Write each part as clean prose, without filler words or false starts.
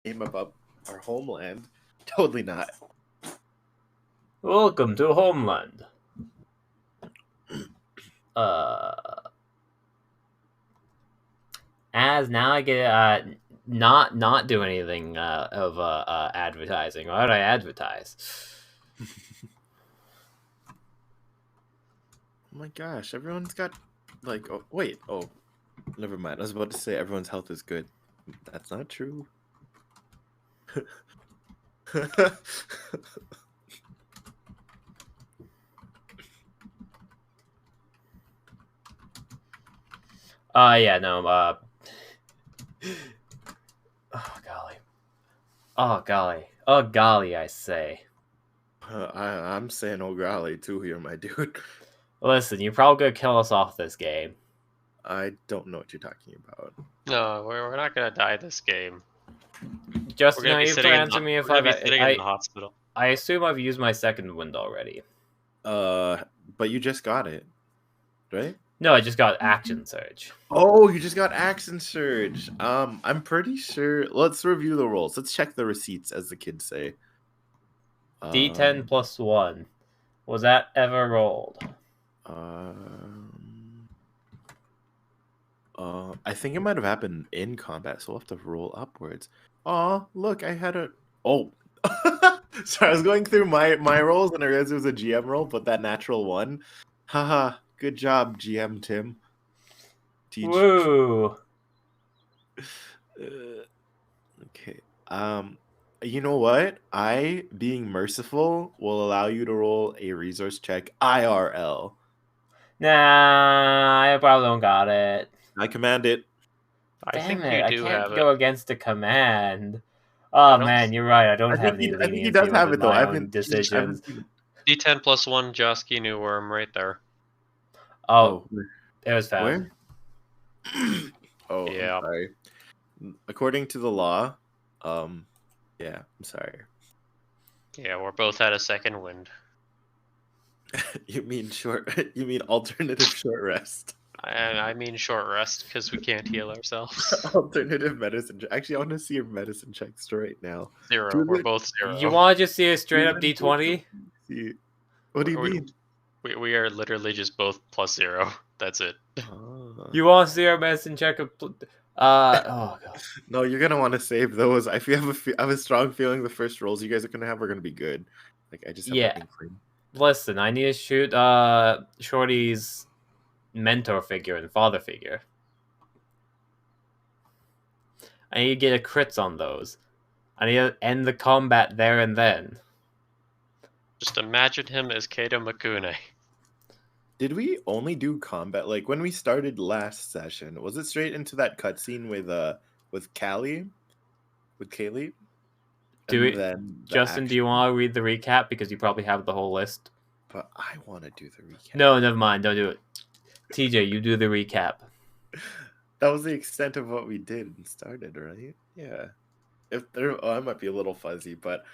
Game about our homeland. Totally not. Welcome to Homeland. As now I get not do anything of advertising. Why would I advertise? Oh my gosh, everyone's got never mind. I was about to say everyone's health is good. That's not true. Yeah, no, oh golly, I say. I'm saying oh golly too here, my dude. Listen, you're probably gonna kill us off this game. I don't know what you're talking about. No, we're not gonna die this game. Just We're gonna you be have to sitting in answer the, me if we're gonna be sitting in I the hospital. I assume I've used my second wind already. But you just got it, right? No, I just got action surge. Oh, you just got action surge. I'm pretty sure. Let's review the rolls. Let's check the receipts, as the kids say. D10 plus 1. Was that ever rolled? I think it might have happened in combat, so we'll have to roll upwards. Oh, look, I had a. Oh, sorry, I was going through my rolls and I realized it was a GM roll, but that natural one. Haha, good job, GM Tim. Woo! Okay. You know what? I, being merciful, will allow you to roll a resource check IRL. Nah, I probably don't got it. I command it. I think Damn it, you do I can't have go it. against the command. Oh man, you're right. I don't have any I think he leniency does have with it though. my I've own been decisions. D10 plus 1 Josky New Worm right there. Oh, it was found. Where? Oh, Yeah. I'm sorry. According to the law, yeah, I'm sorry. Yeah, we're both at a second wind. You mean You mean alternative short rest? I mean short rest because we can't heal ourselves. Alternative medicine. Actually, I want to see your medicine checks right now. 0. We're both 0. You want to just see a straight up D20? What do you mean? We are literally just both plus 0. That's it. You want to see our medicine check? Oh god. No, you're gonna want to save those. I have a strong feeling the first rolls you guys are gonna have are gonna be good. Like I just have an inkling. Listen, I need to shoot Shorty's mentor figure and father figure. I need to get a crits on those. I need to end the combat there and then. Just imagine him as Kato Makune. Did we only do combat? Like when we started last session, was it straight into that cutscene with Callie? With Kaylee? Justin, do you want to read the recap? Because you probably have the whole list. But I want to do the recap. No, never mind. Don't do it. TJ, you do the recap. That was the extent of what we did and started, right? Yeah. I might be a little fuzzy, but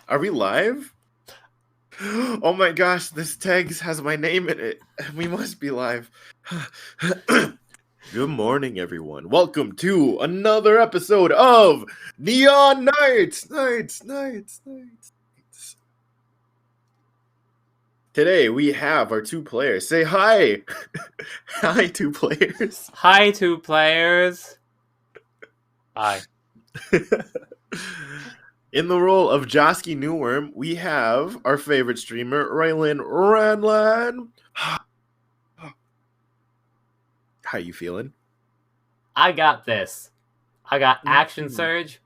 are we live? Oh my gosh, this tags has my name in it. We must be live. Good morning, everyone. Welcome to another episode of NeonKnights. Knights. Today we have our 2 players. Say hi. Hi, 2 players. Hi, 2 players. Hi. In the role of Josky Newworm, we have our favorite streamer, Raylan Ranlan. How you feeling? I got this. I got action surge.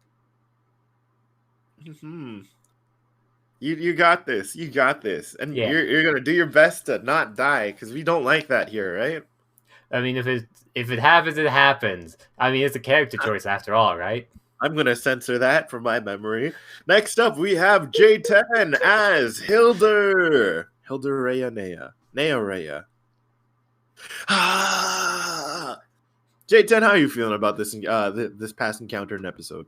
You got this. You got this. And Yeah. you're gonna do your best to not die, because we don't like that here, right? I mean, if it happens, it happens. I mean, it's a character choice after all, right? I'm gonna censor that from my memory. Next up, we have J10 as Hildur Rhea. J10, how are you feeling about this this past encounter and episode?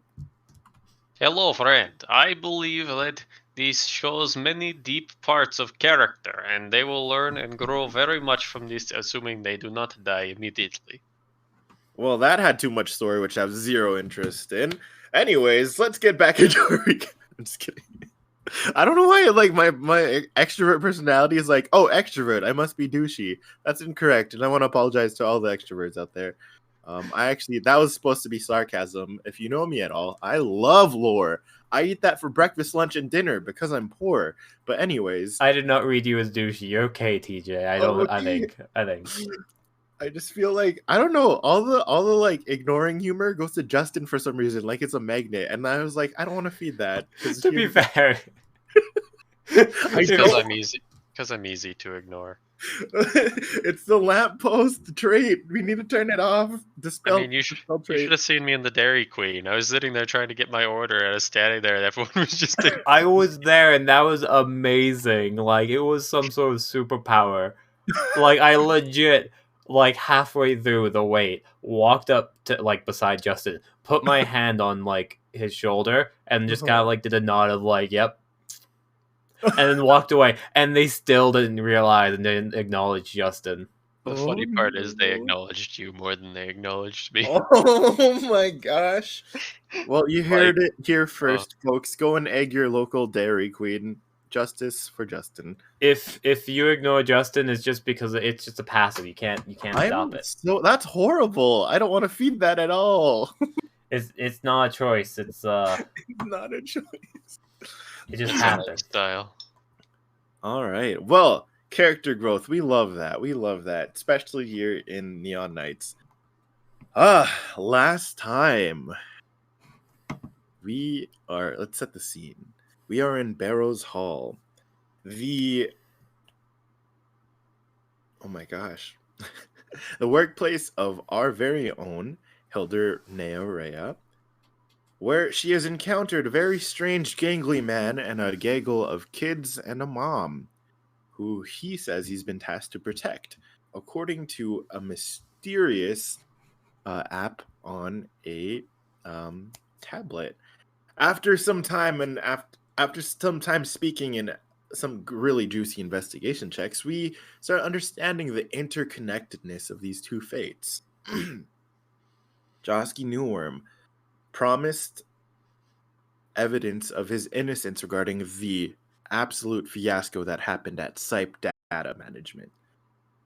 Hello, friend. I believe that this shows many deep parts of character, and they will learn and grow very much from this, assuming they do not die immediately. Well, that had too much story, which I have 0 interest in. Anyways, let's get back into our recap. I'm just kidding. I don't know why like my extrovert personality is like, oh, extrovert, I must be douchey. That's incorrect, and I want to apologize to all the extroverts out there. That was supposed to be sarcasm. If you know me at all, I love lore. I eat that for breakfast, lunch, and dinner because I'm poor. But anyways, I did not read you as douchey. You're okay, TJ. I don't. okay. I think. I just feel like I don't know. All the like ignoring humor goes to Justin for some reason, like it's a magnet. And I was like, I don't want to feed that. To be fair, Because I'm easy to ignore. It's the lamppost trait. We need to turn it off. Dispel. I mean, you should have seen me in the Dairy Queen. I was sitting there trying to get my order, and I was standing there, and everyone was just. I was there, and that was amazing. Like it was some sort of superpower. Like I legit, like halfway through the wait, walked up to like beside Justin, put my hand on like his shoulder, and just kind of like did a nod of like, "Yep." And then walked away, and they still didn't realize and didn't acknowledge Justin. The funny part is they acknowledged you more than they acknowledged me. Oh my gosh. Well, you heard it here first, folks. Go and egg your local Dairy Queen. Justice for Justin. If you ignore Justin, it's just because it's just a passive. You can't stop it. No, that's horrible. I don't want to feed that at all. It's not a choice. It's not a choice. It just happens. Style. All right. Well, character growth. We love that. We love that, especially here in NeonKnights. Last time let's set the scene. We are in Barrows Hall. Oh my gosh. The workplace of our very own Hilder Neorea, where she has encountered a very strange gangly man and a gaggle of kids and a mom, who he says he's been tasked to protect, according to a mysterious app on a tablet. After some time speaking in some really juicy investigation checks, we start understanding the interconnectedness of these two fates. Josky Newworm promised evidence of his innocence regarding the absolute fiasco that happened at SIPE Data Management,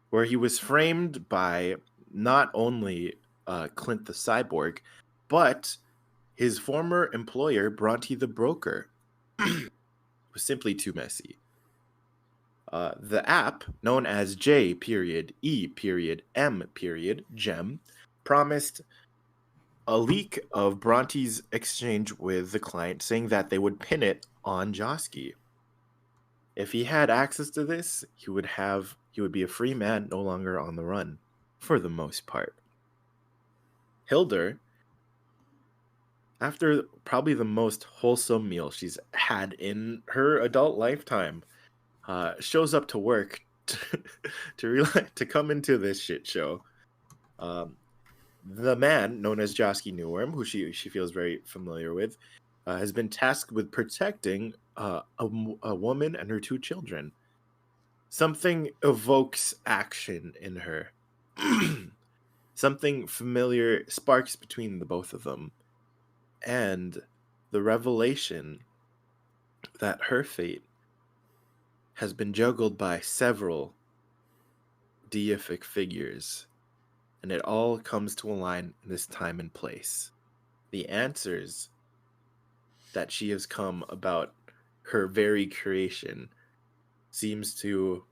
where he was framed by not only Clint the Cyborg, but his former employer, Bronte the Broker. Was simply too messy. The app, known as J.E.M.Gem, promised a leak of Bronte's exchange with the client, saying that they would pin it on Josky. If he had access to this, he would be a free man, no longer on the run, for the most part. Hilder, after probably the most wholesome meal she's had in her adult lifetime, shows up to work to come into this shit show. The man, known as Josky Newworm, who she feels very familiar with, has been tasked with protecting a woman and her two children. Something evokes action in her. Something familiar sparks between the both of them. And the revelation that her fate has been juggled by several deific figures, and it all comes to align in this time and place. The answers that she has come about her very creation seems to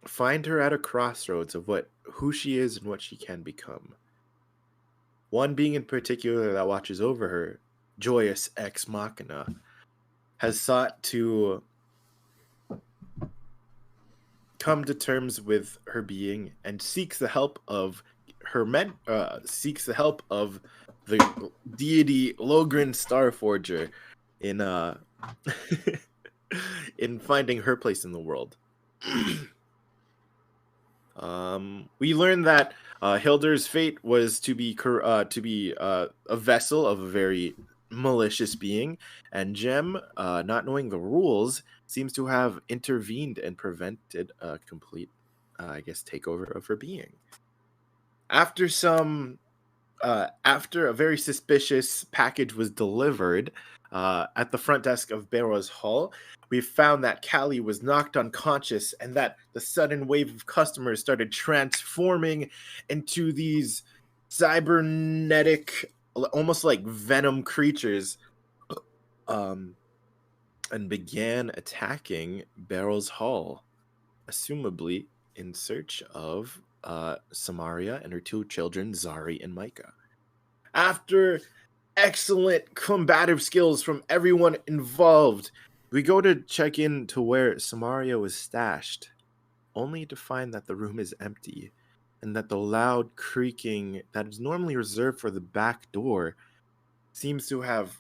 find her at a crossroads of who she is and what she can become. One being in particular that watches over her, Joyous Ex Machina, has sought to come to terms with her being and seeks the help of the deity Logrin Starforger in in finding her place in the world. We learned that Hilder's fate was to be a vessel of a very malicious being, and Gem, not knowing the rules, seems to have intervened and prevented a complete, takeover of her being. After some After a very suspicious package was delivered at the front desk of Barrow's Hall, we found that Callie was knocked unconscious and that the sudden wave of customers started transforming into these cybernetic, almost like venom creatures, and began attacking Barrow's Hall, assumably in search of Samaria and her two children, Zari and Micah. After excellent combative skills from everyone involved, we go to check in to where Samaria was stashed, only to find that the room is empty and that the loud creaking that is normally reserved for the back door seems to have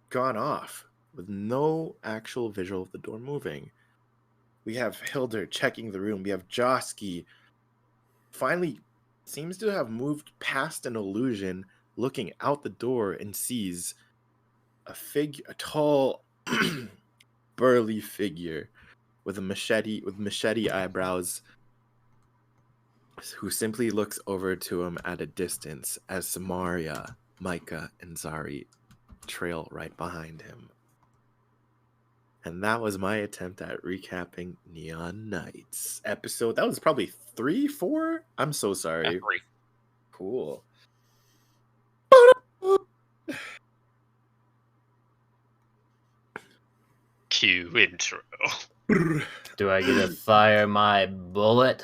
gone off with no actual visual of the door moving. We have Hilder checking the room. We have Josky finally seems to have moved past an illusion, looking out the door and sees a tall, burly figure with machete eyebrows, who simply looks over to him at a distance as Samaria, Micah, and Zari trail right behind him. And that was my attempt at recapping Neon Knights episode. That was probably 3, 4? I'm so sorry. Yeah, 3. Cool. Cue intro. Do I get to fire my bullet?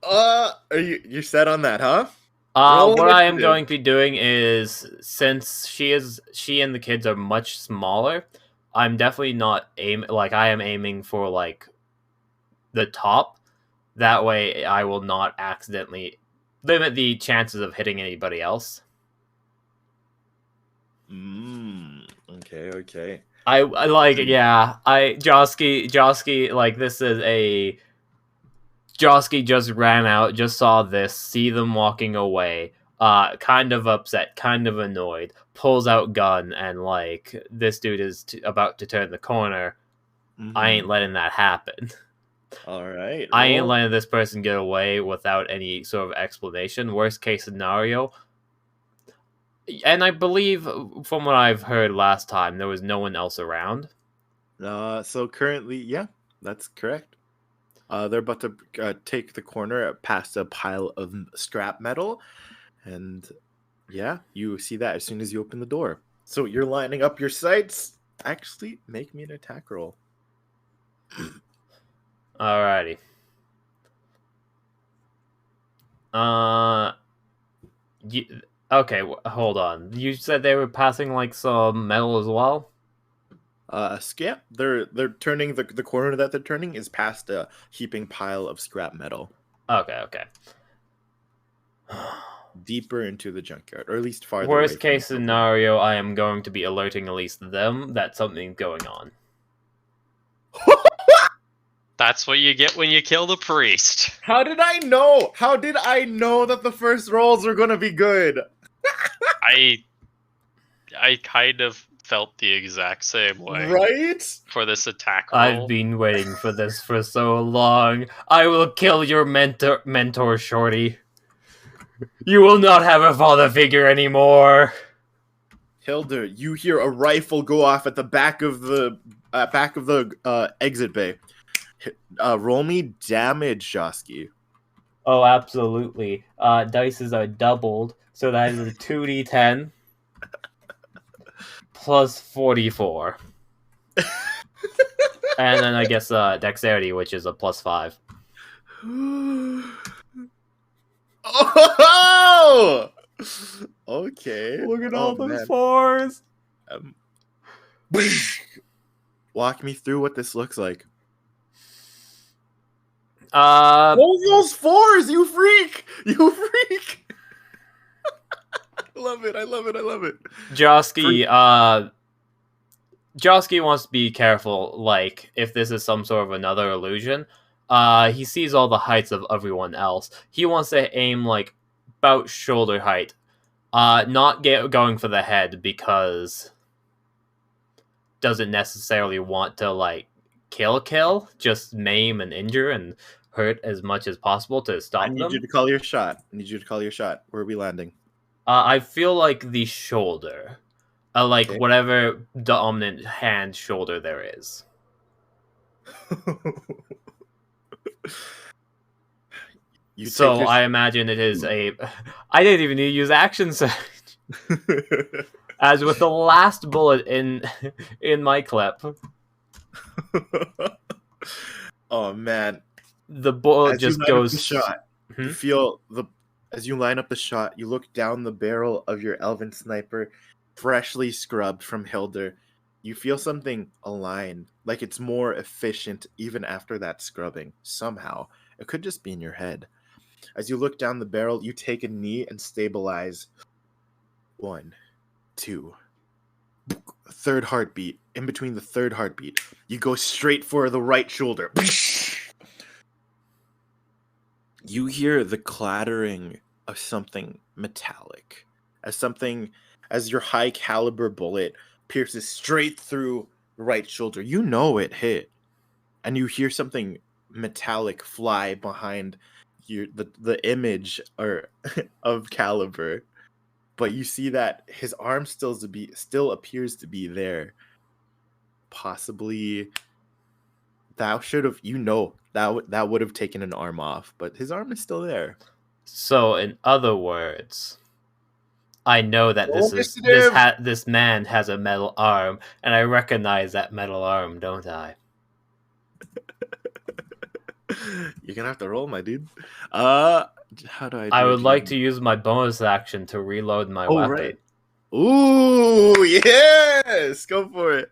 Are you're set on that, huh? What I am going to be doing is, since she and the kids are much smaller, I'm definitely not I am aiming for like the top. That way I will not accidentally limit the chances of hitting anybody else. Okay. Josky, like, this is a... Josky just ran out, just saw this, see them walking away, kind of upset, kind of annoyed, pulls out gun, and, like, this dude is about to turn the corner. Mm-hmm. I ain't letting that happen. Alright. I ain't letting this person get away without any sort of explanation. Worst case scenario. And I believe, from what I've heard last time, there was no one else around. So currently, yeah, that's correct. They're about to take the corner past a pile of scrap metal. And yeah, you see that as soon as you open the door. So you're lining up your sights. Actually, make me an attack roll. Alrighty. Okay, hold on. You said they were passing like some metal as well? Yeah, they're turning the corner that they're turning is past a heaping pile of scrap metal. Okay. Deeper into the junkyard, or at least farther. Worst case scenario, I am going to be alerting at least them that something's going on. That's what you get when you kill the priest. How did I know? How did I know that the first rolls were gonna be good? I kind of felt the exact same way. Right? For this attack roll. I've been waiting for this for so long. I will kill your mentor, Shorty. You will not have a father figure anymore. Hilder, you hear a rifle go off at the back of the exit bay. Roll me damage, Josky. Oh, absolutely. Dices are doubled, so that is a 2d10 plus 44. And then I guess dexterity, which is a plus 5. Oh! Okay. Look at all those 4s. Walk me through what this looks like. Those 4s, you freak! You freak! I love it. Josky wants to be careful, like, if this is some sort of another illusion. He sees all the heights of everyone else. He wants to aim, like, about shoulder height. Not going for the head, because doesn't necessarily want to, like, kill, just maim and injure and hurt as much as possible to I stop need you them. to call your shot. I need you to call your shot. Where are we landing? I feel like the shoulder, like Okay. whatever dominant hand shoulder there is. You So take your. I imagine it is a. I didn't even need to use action surge. As with the last bullet in my clip, Oh man! the bullet As you just line up the goes. shot, you feel the. As you line up the shot, you look down the barrel of your elven sniper, freshly scrubbed from Hilder. You feel something align, like it's more efficient even after that scrubbing. Somehow, it could just be in your head. As you look down the barrel, you take a knee and stabilize. 1, 2. Third heartbeat. In between the third heartbeat, you go straight for the right shoulder. You hear the clattering of something metallic, as your high caliber bullet pierces straight through the right shoulder. You know it hit, and you hear something metallic fly behind the image or of Caliber, but you see that his arm still appears to be there. Possibly, that would have taken an arm off, but his arm is still there. So, in other words, I know that this man has a metal arm, and I recognize that metal arm, don't I? You're gonna have to roll, my dude. How do I do I would it? like to use my bonus action to reload my weapon. Right. Ooh, yes! Go for it.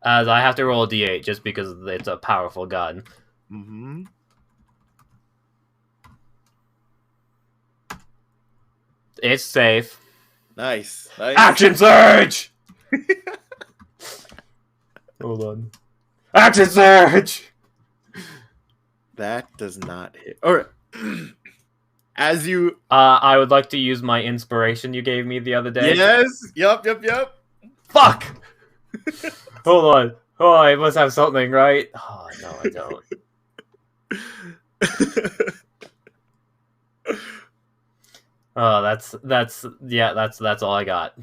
As I have to roll a d8 just because it's a powerful gun. Mm-hmm. It's safe. Nice. Action surge! Hold on. Action surge! That does not hit. Or as you I would like to use my inspiration you gave me the other day. Yes. Yup. Fuck! Hold on. Oh, I must have something, right? Oh, no, I don't. Oh, that's all I got.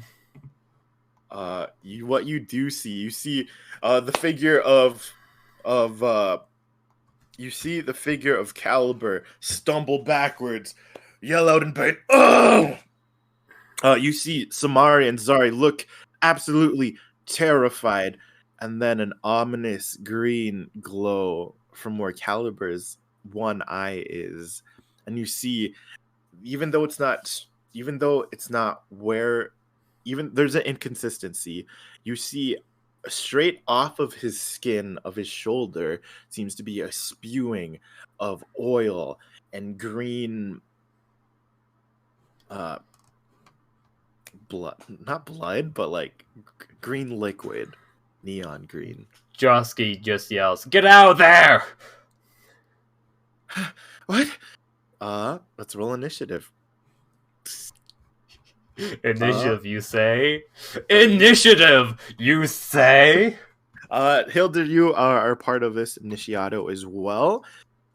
What you do see, you see the figure of you see the figure of Caliber stumble backwards, yell out in pain. Oh! You see Samari and Zari look absolutely terrified, and then an ominous green glow from where Caliber's one eye is, and you see, even though it's not where, even there's an inconsistency. You see straight off of his skin of his shoulder seems to be a spewing of oil and green blood, not blood, but like green liquid, neon green. Josky just yells, "Get out of there!" What? Let's roll initiative. Initiative, you say? Initiative, you say? Hilda, you are part of this initiato as well.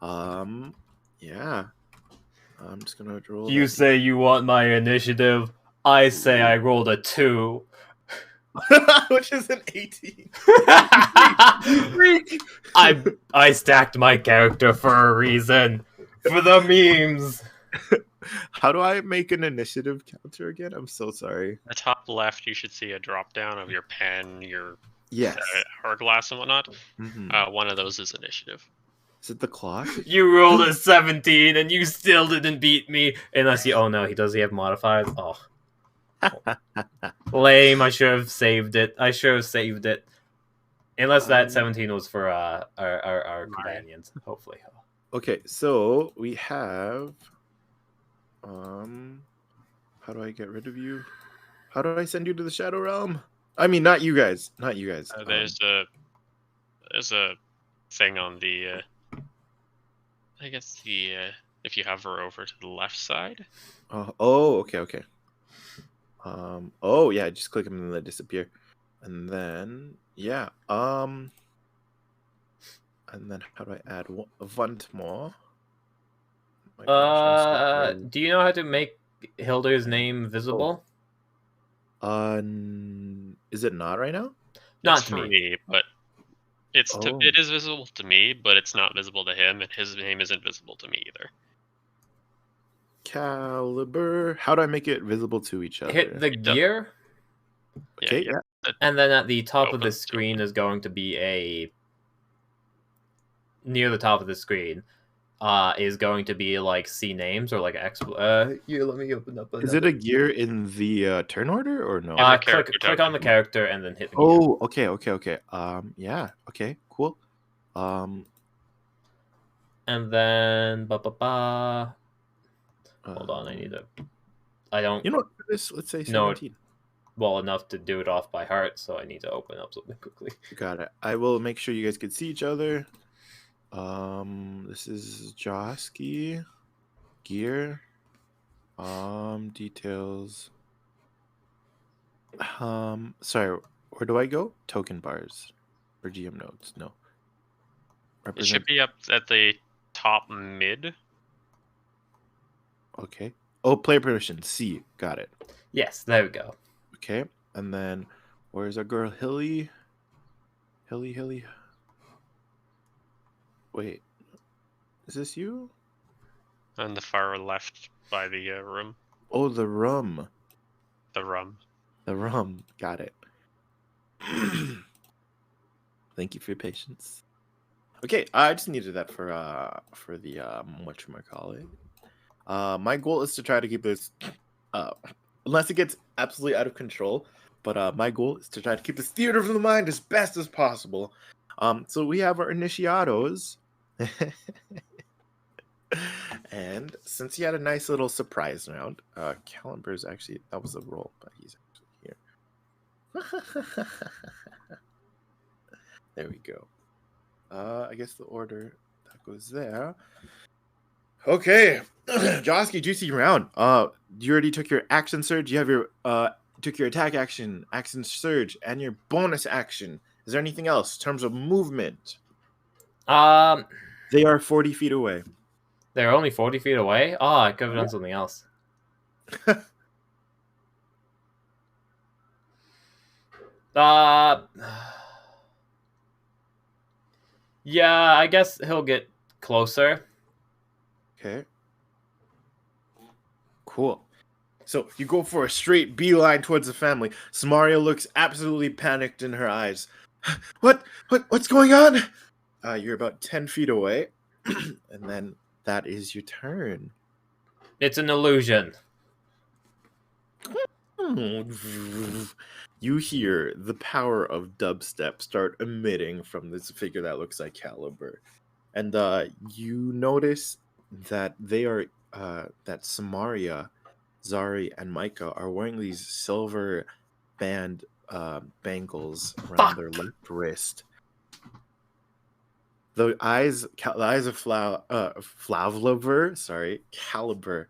Yeah. I'm just gonna roll. You say you want my initiative. I say I rolled a 2. Which is an 18. I stacked my character for a reason. For the memes. How do I make an initiative counter again? I'm so sorry. The top left, you should see a drop down of your pen, your Yes. hourglass, and whatnot. Mm-hmm. One of those is initiative. Is it the clock? You rolled a 17 and you still didn't beat me. Unless you. Oh no, does he have modifiers? Oh. Lame. I should have saved it. Unless that 17 was for our companions, hopefully. Okay, so we have. How do I get rid of you? How do I send you to the Shadow Realm? I mean, not you guys. There's a thing on the. I guess if you hover over to the left side. Okay. Oh yeah, just click them and they disappear, and then yeah. And then how do I add one more? Oh my gosh, I'm so sorry. Do you know how to make Hilder's name visible? Is it not right now? Not It's to for me. me, but Oh. it is visible to me, but it's not visible to him, and his name isn't visible to me either. Caliber. How do I make it visible to each other? Hit the gear, Okay, yeah. and then at the top of the Open, screen open. is going to be near the top of the screen. Is going to be like C names or like X. Here, let me open up. Is it a gear in the turn order or no? In the Click on the character and then hit the gear. Oh, okay. Yeah. Okay, cool. And then hold on, I need to. I don't. You know, this. Let's say No, 17. well enough to do it off by heart, so I need to open up something quickly. Got it. I will make sure you guys can see each other. This is Josky. Gear. Details. Sorry, where do I go? Token bars or GM nodes? No. It should be up at the top mid. Okay. Oh, player permission. C. Got it. Yes, there we go. Okay. And then where's our girl Hilly? Hilly. Wait. Is this you? On the far left by the room. Oh, the rum. The rum. The rum. Got it. Thank you for your patience. Okay, I just needed that for the whatchamacallit. My goal is to try to keep this unless it gets absolutely out of control, but my goal is to try to keep this theater of the mind as best as possible. So we have our initiados. And since he had a nice little surprise round, Caliber's actually, that was a roll, but he's actually here. There we go. I guess the order that goes there. Okay, Josky, juicy round. You already took your action surge. You have your took your attack action surge, and your bonus action. Is there anything else in terms of movement? They are 40 feet away. They're only 40 feet away? Oh, I could have done something else. Yeah, I guess he'll get closer. Okay. Cool. So you go for a straight beeline towards the family. Samaria looks absolutely panicked in her eyes. What's going on? You're about 10 feet away. And then that is your turn. It's an illusion. You hear the power of dubstep start emitting from this figure that looks like Caliber. And you notice that they are that Samaria, Zari, and Micah are wearing these silver band bangles around their left wrist. The eyes of Caliber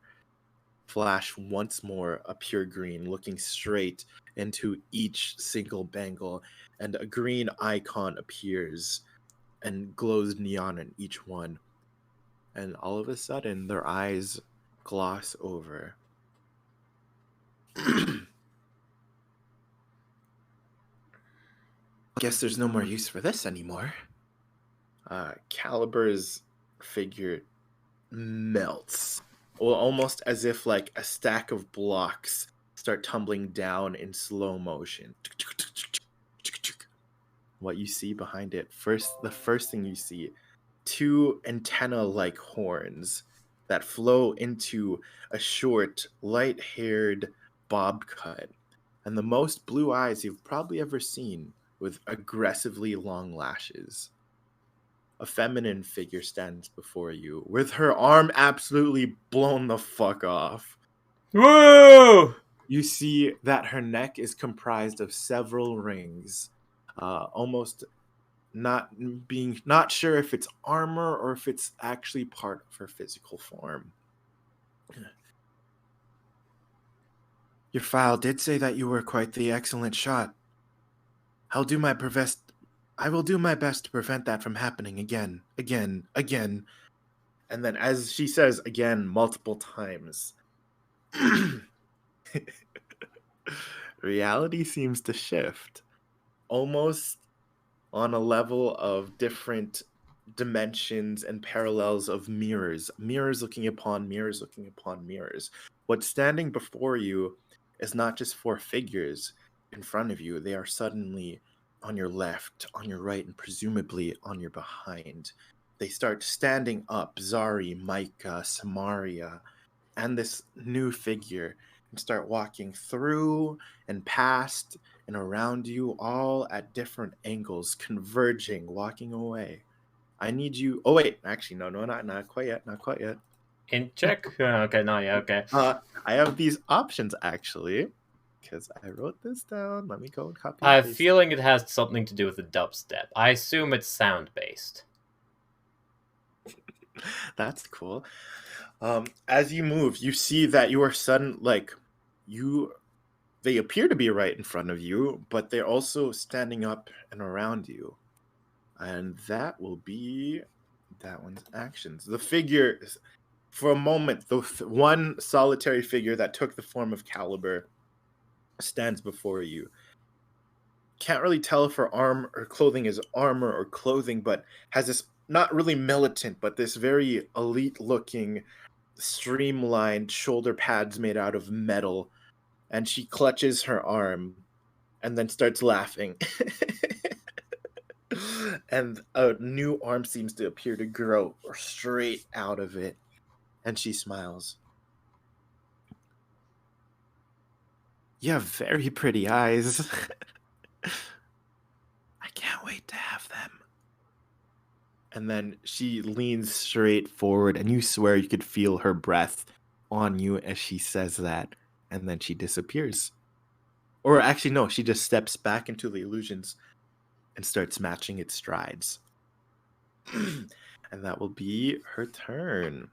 flash once more a pure green, looking straight into each single bangle, and a green icon appears and glows neon in each one. And all of a sudden, their eyes gloss over. Guess there's no more use for this anymore. Caliber's figure melts. Well, almost as if like a stack of blocks start tumbling down in slow motion. What you see behind it, the first thing you see, two antenna-like horns that flow into a short, light-haired bob cut, and the most blue eyes you've probably ever seen, with aggressively long lashes. A feminine figure stands before you, with her arm absolutely blown the fuck off. Woo! You see that her neck is comprised of several rings, almost not sure if it's armor or if it's actually part of her physical form. Your file did say that you were quite the excellent shot. I'll do my best I will do my best to prevent that from happening again. And then as she says again multiple times, reality seems to shift almost on a level of different dimensions and parallels of mirrors looking upon mirrors looking upon mirrors. What's standing before you is not just four figures in front of you, they are suddenly on your left, on your right, and presumably on your behind. They start standing up, Zari, Micah, Samaria, and this new figure, and start walking through and past and around you, all at different angles, converging, walking away. I need you. Oh wait, actually, no, not quite yet, not quite yet. In check. Okay, not yet. Okay. I have these options actually, because I wrote this down. Let me go and copy. I have a feeling it has something to do with the dubstep. I assume it's sound based. That's cool. As you move, you see that you are they appear to be right in front of you, but they're also standing up and around you. And that will be that one's actions. The figure, for a moment, the one solitary figure that took the form of Caliber stands before you. Can't really tell if her arm or clothing is armor or clothing, but has this not really militant, but this very elite looking, streamlined shoulder pads made out of metal. And she clutches her arm and then starts laughing. And a new arm seems to appear to grow straight out of it. And she smiles. You have very pretty eyes. I can't wait to have them. And then she leans straight forward, and you swear you could feel her breath on you as she says that. And then she disappears. Or actually, no, she just steps back into the illusions and starts matching its strides. And that will be her turn.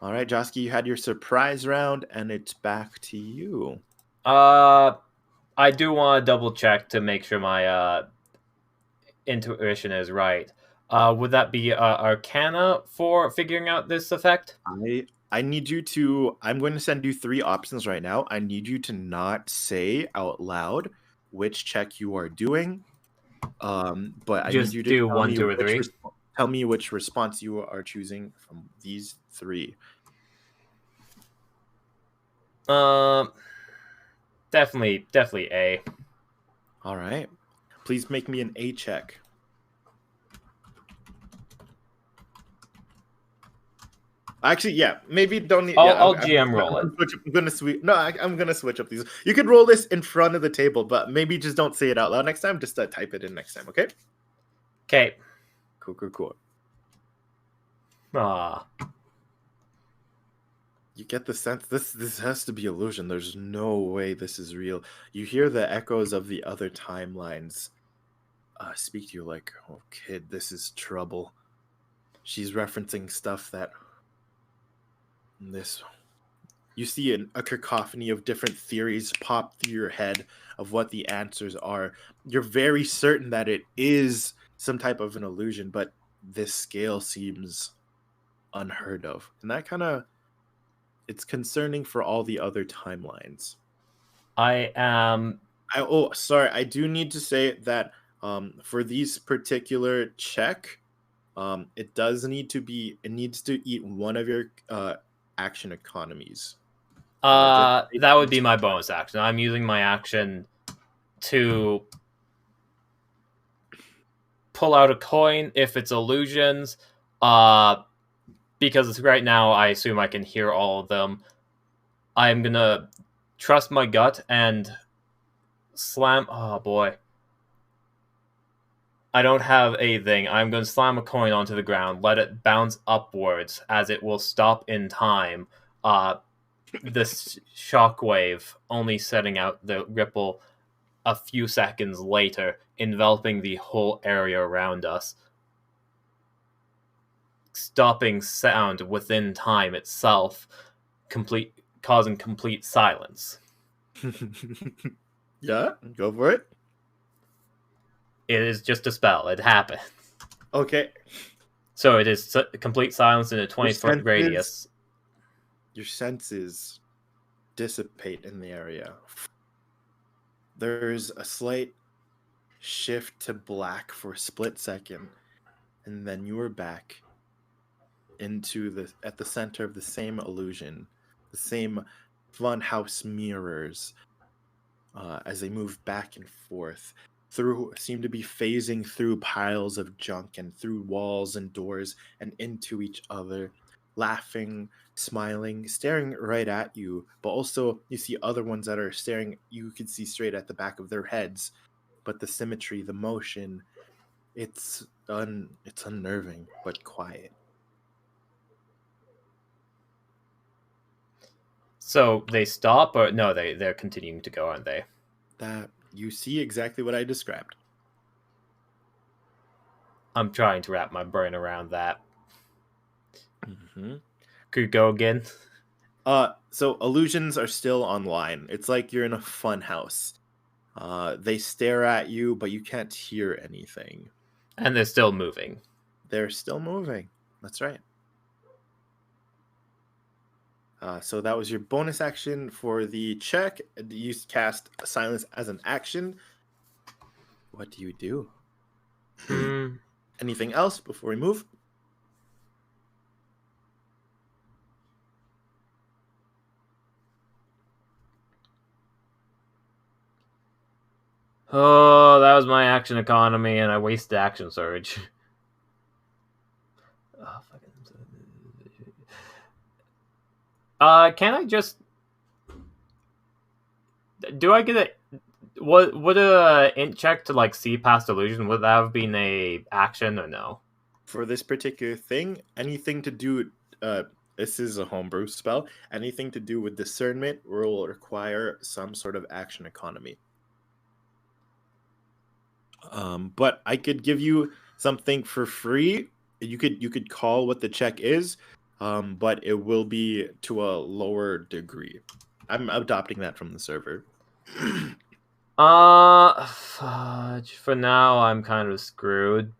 All right, Josky, you had your surprise round, and it's back to you. I do want to double check to make sure my intuition is right. Would that be Arcana for figuring out this effect? I need you to. I'm going to send you 3 options right now. I need you to not say out loud which check you are doing. But I Just need you to do 1, 2, or 3. Tell me which response you are choosing from these 3. Definitely A. All right. Please make me an A check. Actually, yeah, maybe don't need. I'll GM roll it. I'm gonna switch. No, I'm gonna switch up these. You could roll this in front of the table, but maybe just don't say it out loud next time. Just type it in next time, okay? Okay. Cool. Ah. You get the sense this has to be illusion. There's no way this is real. You hear the echoes of the other timelines speak to you like, "Oh, kid, this is trouble." She's referencing stuff that. You see a cacophony of different theories pop through your head of what the answers are. You're very certain that it is some type of an illusion, but this scale seems unheard of. And that it's concerning for all the other timelines. I do need to say that for these particular check, it needs to eat one of your action economies. That would be my bonus action. I'm using my action to pull out a coin if it's illusions. Because right now I assume I can hear all of them. I'm gonna trust my gut and slam. Oh boy. I don't have anything. I'm going to slam a coin onto the ground, let it bounce upwards as it will stop in time. This shockwave only setting out the ripple a few seconds later, enveloping the whole area around us. Stopping sound within time itself, causing complete silence. Yeah, go for it. It is just a spell. It happens. Okay. So it is complete silence in a 20-foot radius. Your senses dissipate in the area. There's a slight shift to black for a split second, and then you are back at the center of the same illusion, the same funhouse mirrors, as they move back and forth seem to be phasing through piles of junk and through walls and doors and into each other, laughing, smiling, staring right at you. But also you see other ones that are staring, you can see straight at the back of their heads. But the symmetry, the motion, it's unnerving but quiet. So they stop, or no? They're continuing to go, aren't they? That you see exactly what I described. I'm trying to wrap my brain around that. Mm-hmm. Could you go again? So illusions are still online. It's like you're in a fun house. They stare at you, but you can't hear anything. And they're still moving. They're still moving. That's right. So that was your bonus action for the check. You cast silence as an action. What do you do? Anything else before we move? Oh, that was my action economy, and I wasted action surge. Oh, can I just... Do I get a... Would a int check to like see past illusion, would that have been a action or no? For this particular thing, anything to do this is a homebrew spell. Anything to do with discernment will require some sort of action economy. But I could give you something for free. You could call what the check is, but it will be to a lower degree. I'm adopting that from the server. Fudge. For now, I'm kind of screwed.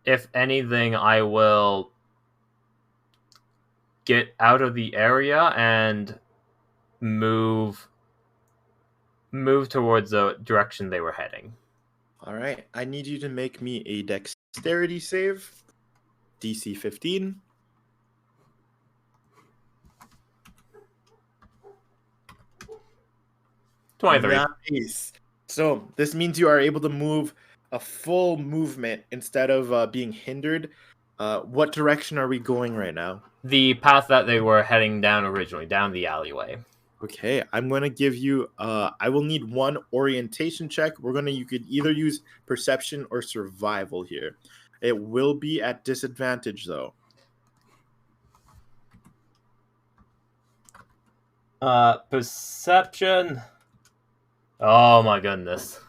If anything, I will get out of the area and move towards the direction they were heading. All right. I need you to make me a dexterity save. DC 15. Nice. So this means you are able to move a full movement instead of being hindered. What direction are we going right now? The path that they were heading down originally, down the alleyway. Okay, I'm going to give you... I will need one orientation check. You could either use perception or survival here. It will be at disadvantage, though. Perception... Oh my goodness.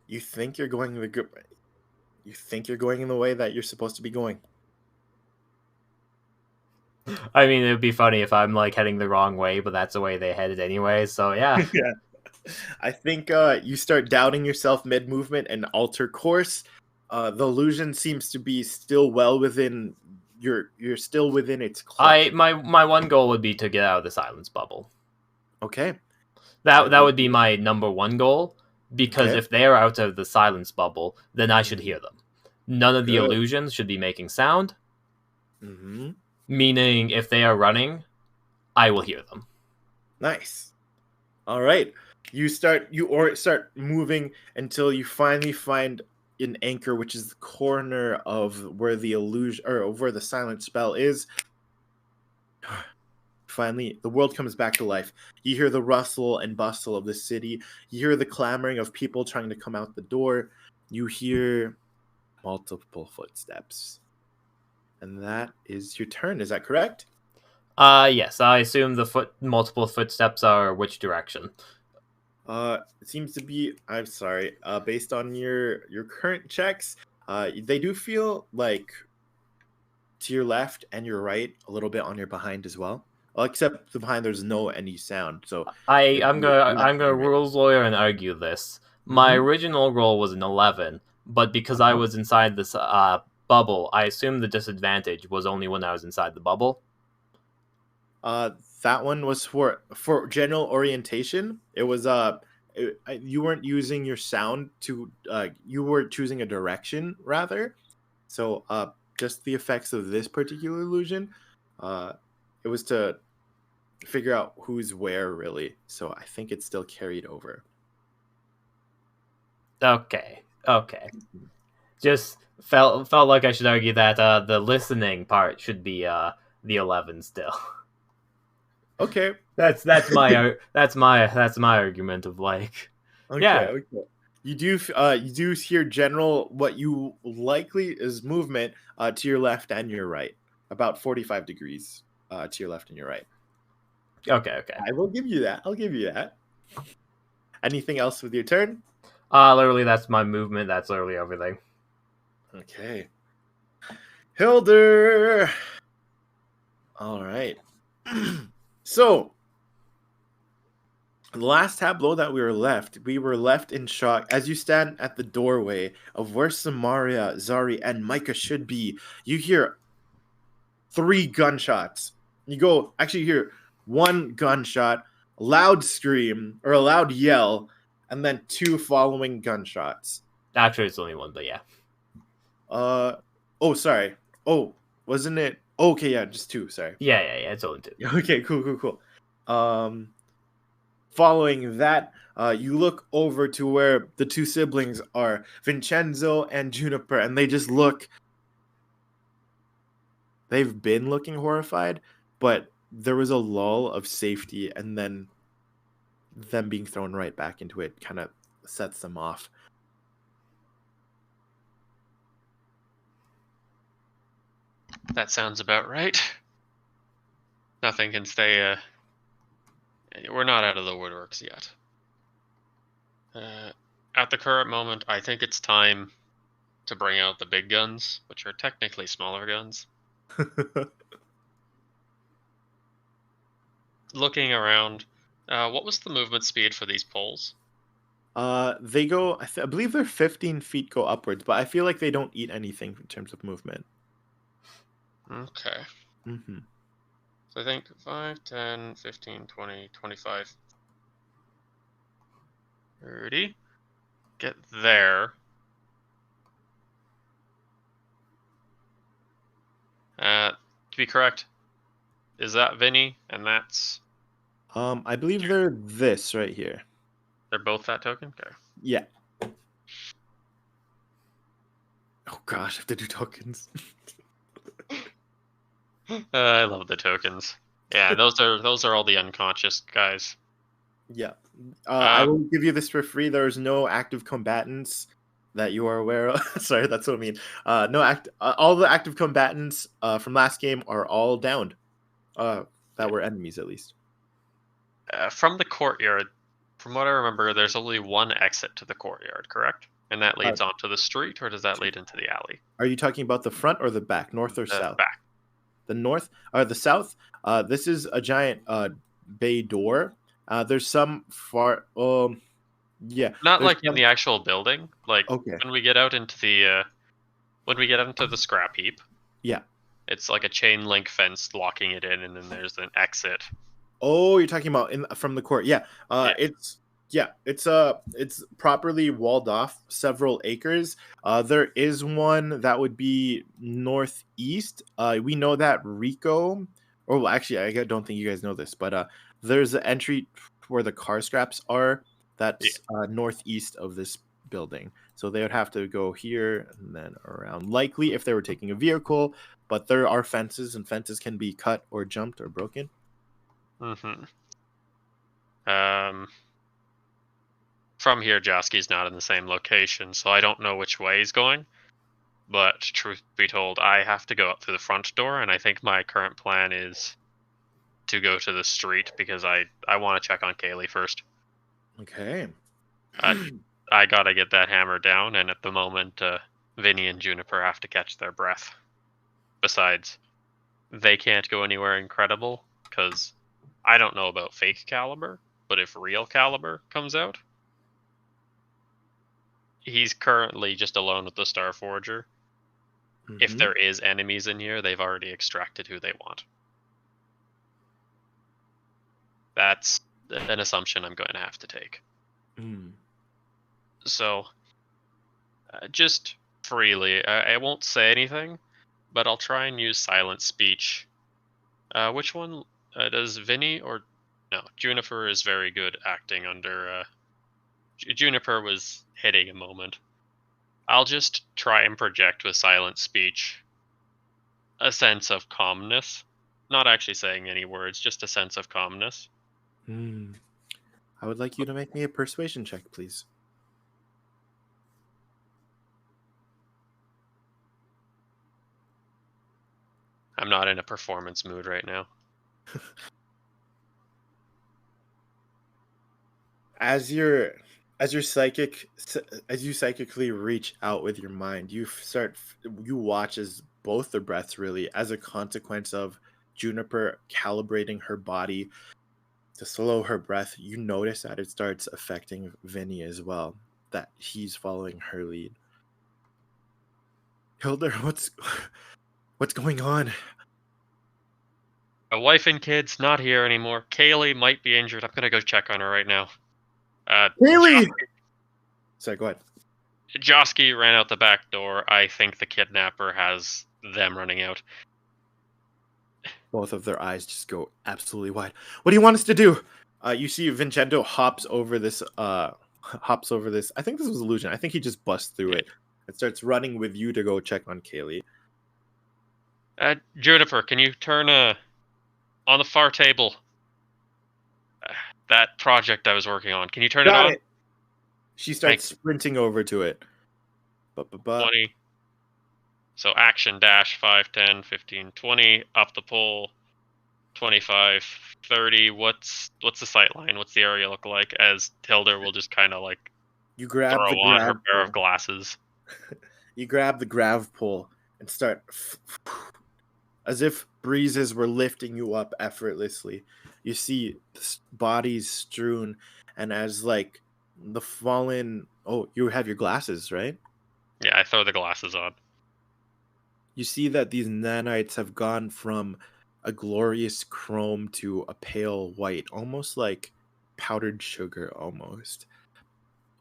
You think you're going You think you're going in the way that you're supposed to be going. I mean, it would be funny if I'm like heading the wrong way, but that's the way they headed anyway, so yeah. Yeah. I think you start doubting yourself mid-movement and alter course. The illusion seems to be still well within... You're still within its clutch. My one goal would be to get out of the silence bubble. Okay. That would be my number one goal, because Okay. if they are out of the silence bubble, then I should hear them. None of the Good. illusions should be making sound. Mm-hmm. Meaning, if they are running, I will hear them. Nice. All right. You start moving until you finally find an anchor, which is the corner of where the illusion or where the silent spell is. Finally, the world comes back to life. You hear the rustle and bustle of the city. You hear the clamoring of people trying to come out the door. You hear multiple footsteps. And that is your turn. Is that correct? Yes. I assume the multiple footsteps are which direction? It seems to be... I'm sorry. Based on your current checks, they do feel like to your left and your right, a little bit on your behind as well. except behind there's no any sound. So I'm not gonna right. rules lawyer and argue this. My Mhm. original roll was an 11, but because I Uh-huh. was inside this bubble, I assume the disadvantage was only when I was inside the bubble. Uh, that one was for general orientation. It was you weren't using your sound to you were choosing a direction rather. So just the effects of this particular illusion, uh, it was to figure out who's where really. So I think it's still carried over. Okay, just felt like I should argue that the listening part should be the 11 still. Okay. That's my argument of like, Okay. yeah. Okay. You do hear general what you likely is movement to your left and your right, about 45 degrees to your left and your right. Okay. I will give you that. I'll give you that. Anything else with your turn? Literally, that's my movement. That's literally everything. Okay. Hilder. All right. So, the last tableau that we were left in shock as you stand at the doorway of where Samaria, Zari, and Micah should be. You hear 3 gunshots. Actually, you hear 1 gunshot, a loud scream or a loud yell, and then 2 following gunshots. Actually, it's only one, but yeah. Oh, sorry. Oh, wasn't it? Okay, yeah, just 2. Sorry. Yeah. It's only 2. Okay, cool. Following that, you look over to where the 2 siblings are, Vincenzo and Juniper, and they just look. They've been looking horrified, but there was a lull of safety, and then them being thrown right back into it kind of sets them off. That sounds about right. Nothing can stay. We're not out of the woodworks yet. At the current moment, I think it's time to bring out the big guns, which are technically smaller guns. Looking around, what was the movement speed for these poles? They go. I believe they're 15 feet go upwards, but I feel like they don't eat anything in terms of movement. Okay. Mm-hmm. So I think 5, 10, 15, 20, 25, 30. Get there. To be correct, is that Vinny? And that's... I believe they're this right here. They're both that token? Okay. Yeah. Oh gosh, I have to do tokens. I love the tokens. Yeah, those are all the unconscious guys. Yeah. I will give you this for free. There's no active combatants that you are aware of. Sorry, that's what I mean. All the active combatants from last game are all downed. That were enemies at least. From the courtyard, from what I remember, there's only one exit to the courtyard, correct? And that leads onto the street, or does that lead into the alley? Are you talking about the front or the back, north or south? Back. The north or the south? This is a giant bay door. There's some far. Yeah. Not like in the actual building. Like okay. when we get out into the scrap heap. Yeah. It's like a chain link fence locking it in, and then there's an exit. Oh, you're talking about from the court. Yeah. It's properly walled off several acres. There is one that would be northeast. We know that Rico, or well, actually, I don't think you guys know this, but there's an entry where the car scraps are. That's northeast of this building. So they would have to go here and then around. Likely if they were taking a vehicle, but there are fences, and fences can be cut or jumped or broken. Mm-hmm. From here, Joski's not in the same location, so I don't know which way he's going. But truth be told, I have to go up through the front door, and I think my current plan is to go to the street because I want to check on Kaylee first. Okay. I gotta get that hammer down, and at the moment, Vinny and Juniper have to catch their breath. Besides, they can't go anywhere incredible because I don't know about fake Caliber, but if real Caliber comes out, he's currently just alone with the Starforger. If there is enemies in here, they've already extracted who they want. That's an assumption I'm going to have to take. So, just freely, I won't say anything, but I'll try and use silent speech. Which one does Vinny or no? Juniper is very good acting under. Juniper was hitting a moment. I'll just try and project with silent speech a sense of calmness. Not actually saying any words, just a sense of calmness. I would like you to make me a persuasion check, please. I'm not in a performance mood right now. As you psychically reach out with your mind, you watch as both their breaths really, as a consequence of Juniper calibrating her body to slow her breath, you notice that it starts affecting Vinny as well, that he's following her lead. Hilder, what's going on? A wife and kids not here anymore. Kaylee might be injured. I'm gonna go check on her right now. Kaylee! Sorry, go ahead. Josky ran out the back door. I think the kidnapper has them running out. Both of their eyes just go absolutely wide. What do you want us to do? You see Vincenzo hops over this. I think this was illusion. I think he just busts through it and starts running with you to go check on Kaylee. Juniper, can you turn on the far table? That project I was working on. Can you turn it on? She starts sprinting over to it. 20. So action dash 5, 10, 15, 20 up the pole. 25, 30. What's the sight line? What's the area look like? As Hilder will just kind of like you grab throw the on her grav pair of glasses. You grab the grav pole and start as if breezes were lifting you up effortlessly. You see bodies strewn, and as like the fallen. Oh, you have your glasses, right? Yeah, I throw the glasses on. You see that these nanites have gone from a glorious chrome to a pale white, almost like powdered sugar almost.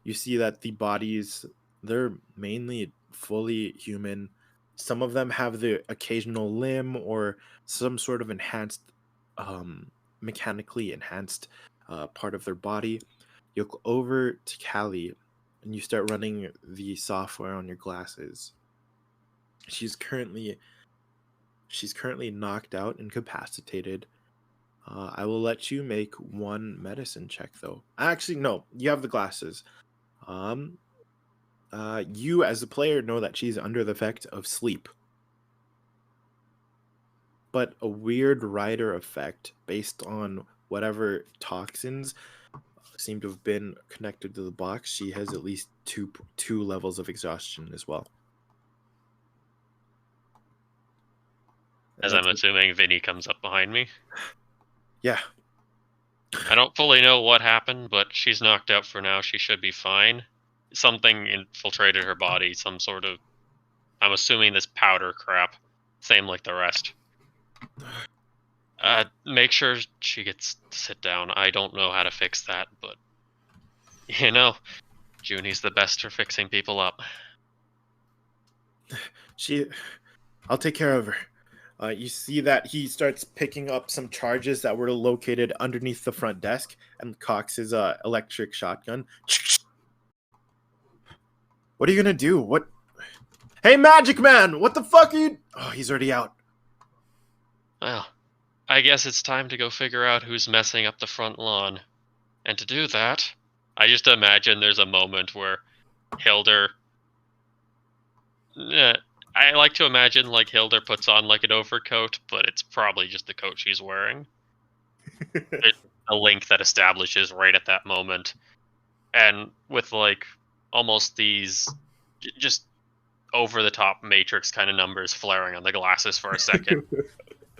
You see that the bodies, they're mainly fully human. Some of them have the occasional limb or some sort of enhanced, mechanically enhanced part of their body. You look over to Callie and you start running the software on your glasses. She's currently knocked out, incapacitated. I will let you make one medicine check, though. Actually, no, you have the glasses. You as a player know that she's under the effect of sleep, but a weird rider effect based on whatever toxins seem to have been connected to the box. She has at least two levels of exhaustion as well. As I'm assuming Vinny comes up behind me. Yeah. I don't fully know what happened, but she's knocked out for now. She should be fine. Something infiltrated her body, some sort of... I'm assuming this powder crap. Same like the rest. Make sure she gets to sit down. I don't know how to fix that, but... You know, Junie's the best for fixing people up. I'll take care of her. You see that he starts picking up some charges that were located underneath the front desk and cocks his electric shotgun. What are you gonna do? What? Hey, Magic Man! What the fuck are you... Oh, he's already out. Well, I guess it's time to go figure out who's messing up the front lawn. And to do that, I just imagine there's a moment where Hilder... I like to imagine like Hilder puts on like an overcoat, but it's probably just the coat she's wearing. There's a link that establishes right at that moment. And with like almost these just over the top Matrix kind of numbers flaring on the glasses for a second.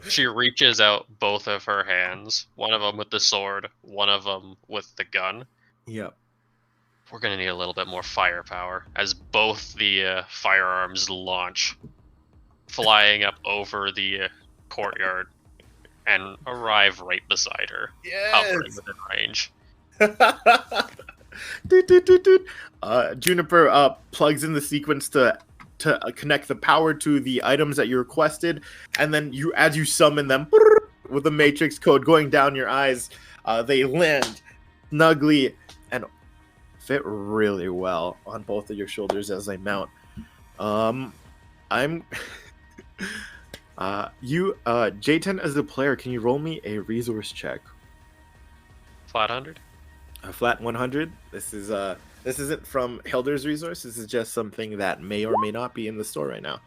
She reaches out both of her hands, one of them with the sword, one of them with the gun. Yep. We're going to need a little bit more firepower as both the firearms launch, flying up over the courtyard and arrive right beside her, hovering within range. Juniper plugs in the sequence to connect the power to the items that you requested, and then as you summon them with the matrix code going down your eyes, they land snugly and fit really well on both of your shoulders as they mount. I'm J10 as a player, can you roll me a resource check? Flat 100? A flat 100. This isn't from Hilder's resource. This is just something that may or may not be in the store right now.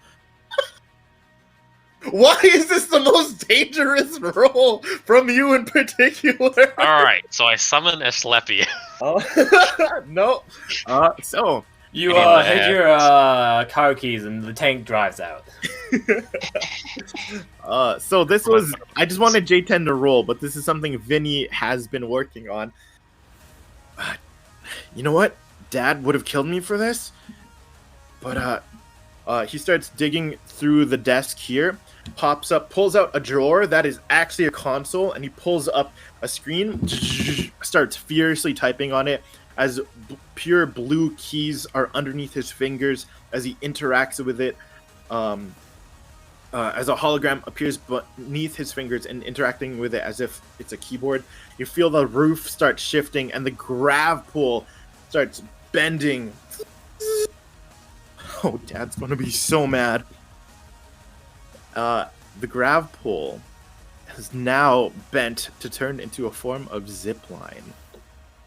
Why is this the most dangerous roll from you in particular? Alright, so I summon Asclepius. No. So You hit your car keys and the tank drives out. So this was, I just wanted J10 to roll, but this is something Vinny has been working on. You know what? Dad would have killed me for this, but he starts digging through the desk here, pulls out a drawer that is actually a console, and he pulls up a screen, starts furiously typing on it as pure blue keys are underneath his fingers as he interacts with it. As a hologram appears beneath his fingers and interacting with it as if it's a keyboard. You feel the roof start shifting and the grav pool starts bending. Oh, Dad's gonna be so mad. The grav pole has now bent to turn into a form of zip line.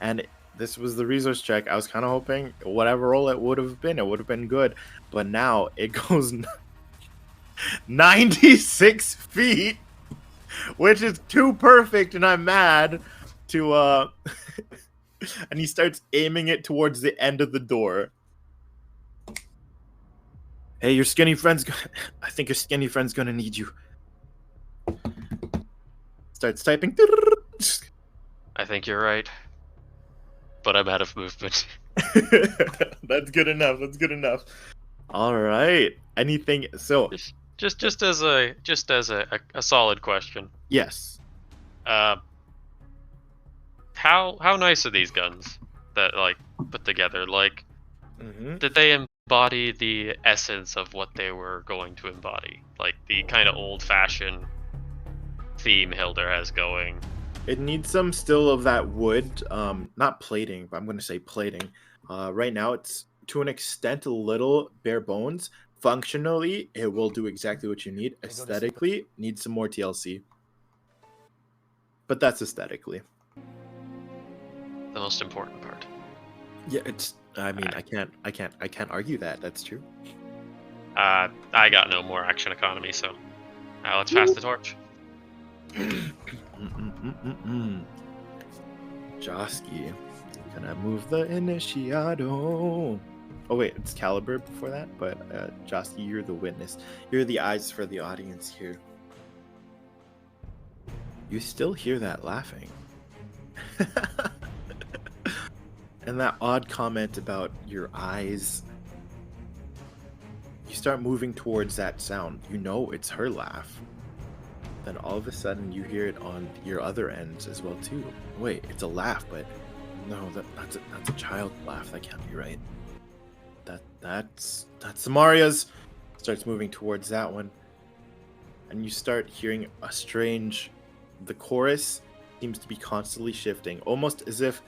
And this was the resource check. I was kind of hoping whatever roll it would have been good. But now it goes 96 feet, which is too perfect, and I'm mad to and he starts aiming it towards the end of the door. Hey, your skinny friend's I think your skinny friend's gonna need you. Starts typing. I think you're right, but I'm out of movement. That's good enough. All right. Anything? So just as a solid question. Yes. How nice are these guns that put together? Did they embody the essence of what they were going to embody? Like the kind of old-fashioned theme Hilder has going. It needs some still of that wood, not plating, but I'm going to say plating. Right now, it's to an extent a little bare bones. Functionally, it will do exactly what you need. Aesthetically, needs some more TLC. But that's aesthetically. The most important part. Yeah, it's. I mean, I can't argue that. That's true. I got no more action economy, so let's pass the torch. Josky, gonna move the initiado. Oh wait, it's Caliber before that, but Josky, you're the witness. You're the eyes for the audience here. You still hear that laughing. And that odd comment about your eyes. You start moving towards that sound. You know it's her laugh. Then all of a sudden you hear it on your other ends as well too. Wait, it's a laugh, but no, that's a child laugh. That can't be right. That's Samaria's. Starts moving towards that one, and you start hearing a strange. The chorus seems to be constantly shifting, almost as if,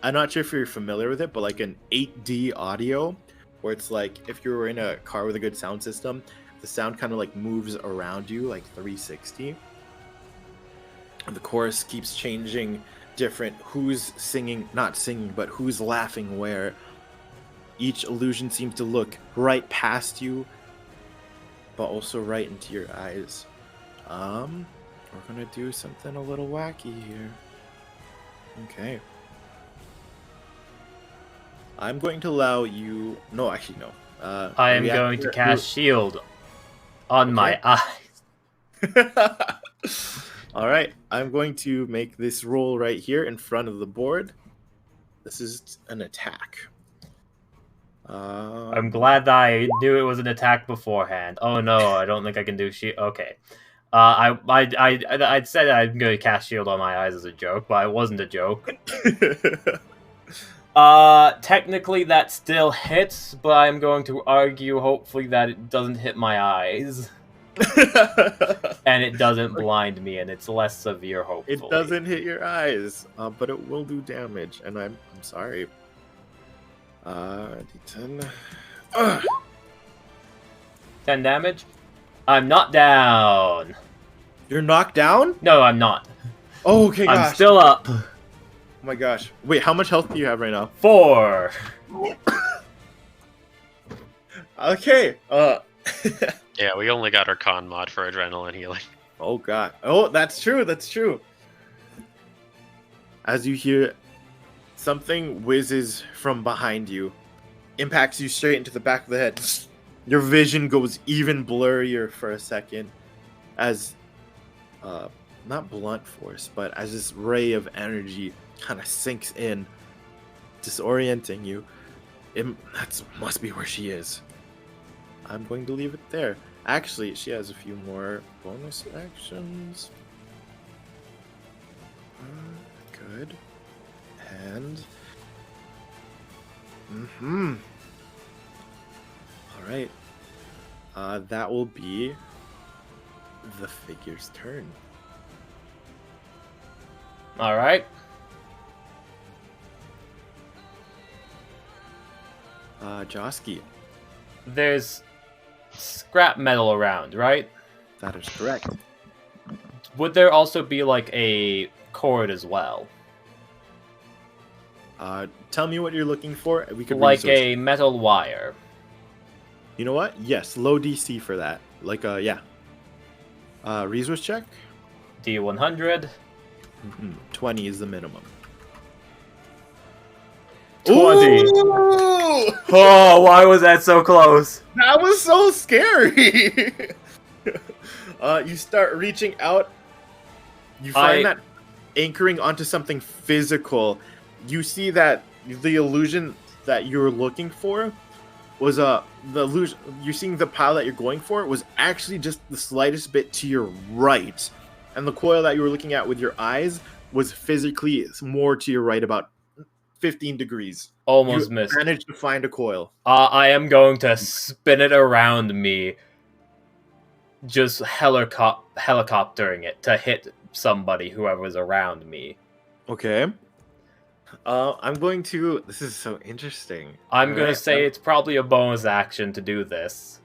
I'm not sure if you're familiar with it, but like an 8D audio, where it's like if you were in a car with a good sound system, the sound kind of like moves around you like 360. And the chorus keeps changing, different who's singing, not singing, but who's laughing where. Each illusion seems to look right past you, but also right into your eyes. We're gonna do something a little wacky here. Okay. I'm going to allow you. No, actually, no. I am going to cast shield on my eyes. All right, I'm going to make this roll right here in front of the board. This is an attack. I'm glad that I knew it was an attack beforehand. Oh no, I don't think I can do shield. Okay. I'd said I'm going to cast shield on my eyes as a joke, but it wasn't a joke. Technically that still hits, but I'm going to argue hopefully that it doesn't hit my eyes. And it doesn't blind me, and it's less severe, hopefully. It doesn't hit your eyes, but it will do damage, and I'm sorry. D10. 10 damage? I'm not down. You're knocked down? No, I'm not. Oh, okay, gosh. I'm still up. Oh my gosh. Wait, how much health do you have right now? 4. Okay. Yeah, we only got our con mod for adrenaline healing. Oh god. Oh, that's true. That's true. As you hear, something whizzes from behind you, impacts you straight into the back of the head. Your vision goes even blurrier for a second, as not blunt force, but as this ray of energy kind of sinks in, disorienting you. That must be where she is. I'm going to leave it there. Actually, she has a few more bonus actions. Good. And... Alright. That will be the figure's turn. Alright. Josky. There's scrap metal around, right? That is correct. Would there also be like a cord as well? Tell me what you're looking for. We could Like research. a metal wire. You know what? Yes, low DC for that. Like, yeah. Resource check? D100. 20 is the minimum. 20. Ooh! Oh, why was that so close? That was so scary! You start reaching out. You find that anchoring onto something physical. You see that the illusion that you were looking for was the illusion. You're seeing the pile that you're going for was actually just the slightest bit to your right, and the coil that you were looking at with your eyes was physically more to your right, about 15 degrees. Almost You missed. managed to find a coil. I am going to spin it around me, just helicoptering it to hit somebody, whoever's around me. Okay. I'm going to... This is so interesting. I'm going to say it's probably a bonus action to do this.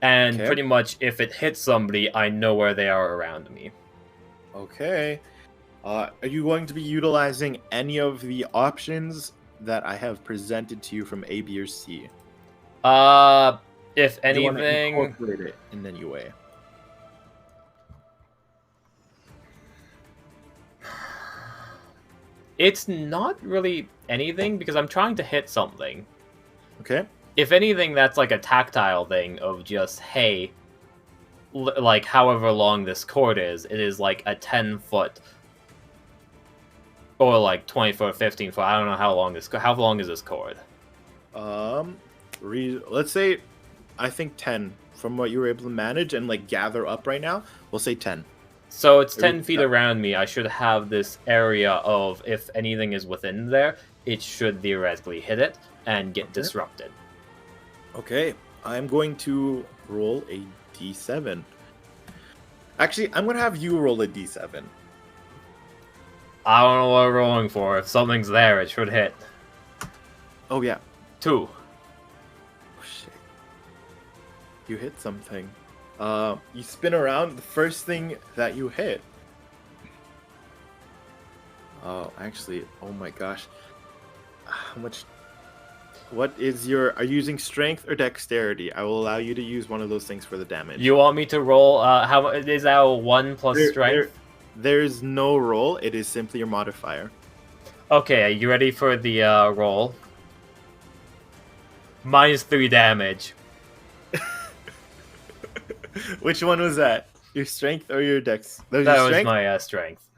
And pretty much, if it hits somebody, I know where they are around me. Okay. Are you going to be utilizing any of the options that I have presented to you from A, B, or C? If Do you want to anything... incorporate it in any way? It's not really anything, because I'm trying to hit something. Okay. If anything, that's like a tactile thing of just, hey, like however long this cord is, it is like a 10-foot or like 20-foot, 15-foot. I don't know how long is this cord? Let's say, I think 10 from what you were able to manage and like gather up right now. We'll say 10. So it's 10 feet around me. I should have this area of, if anything is within there, it should theoretically hit it and get disrupted. Okay, I'm going to roll a d7. Actually, I'm going to have you roll a d7. I don't know what I'm rolling for. If something's there, it should hit. Oh, yeah. 2. Oh, shit. You hit something. You spin around, the first thing that you hit. Oh, actually, oh my gosh. How much... What is your... Are you using strength or dexterity? I will allow you to use one of those things for the damage. You want me to roll, how is that a 1 plus strength? There's no roll, it is simply your modifier. Okay, are you ready for the roll? -3 damage. Which one was that? Your strength or your dex? That That your was strength? my strength.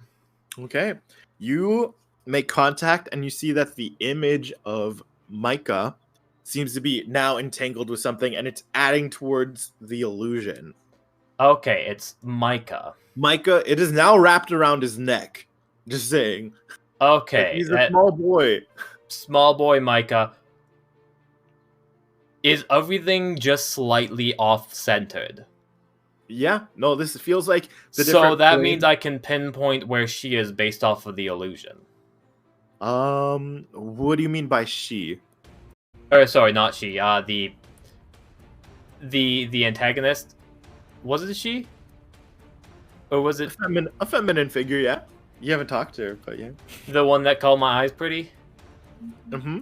Okay. You make contact and you see that the image of Micah seems to be now entangled with something and it's adding towards the illusion. Okay, it's Micah. Micah, it is now wrapped around his neck. Just saying. Okay, He's a small boy. Small boy Micah. Is everything just slightly off-centered? Yeah, no, this feels like the So different that plane- means I can pinpoint where she is based off of the illusion. What do you mean by she? Or sorry, not she. The antagonist. Was it she? Or was it A feminine figure, yeah. You haven't talked to her, but yeah. the one that called my eyes pretty? Mm-hmm.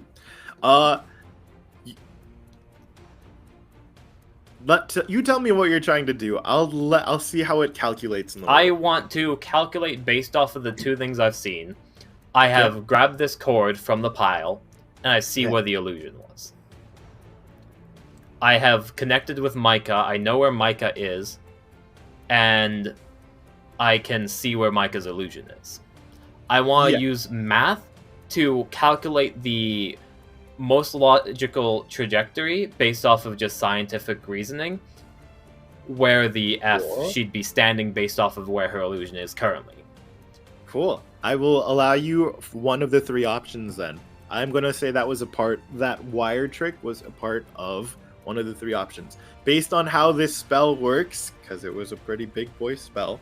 You tell me what you're trying to do. I'll see how it calculates in the I world. want to calculate based off of the two things I've seen. I have grabbed this cord from the pile, and I see where the illusion was. I have connected with Micah. I know where Micah is, and I can see where Micah's illusion is. I want to use math to calculate the most logical trajectory based off of just scientific reasoning, where the F she'd be standing based off of where her illusion is currently. Cool. I will allow you one of the three options then. I'm going to say that wire trick was a part of one of the three options. Based on how this spell works, because it was a pretty big boy spell,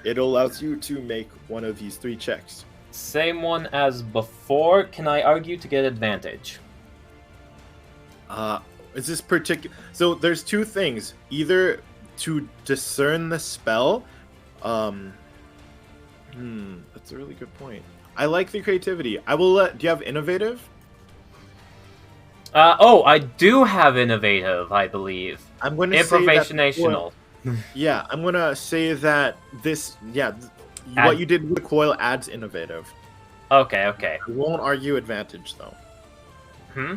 it allows you to make one of these three checks. Same one as before. Can I argue to get advantage? Is this particular? So there's two things. Either to discern the spell. That's a really good point. I like the creativity. I will let. Do you have innovative? I do have innovative, I believe. I'm going to improvisational. Yeah, I'm going to say that this. Yeah, what you did with the coil adds innovative. Okay. I won't argue advantage though. Hmm.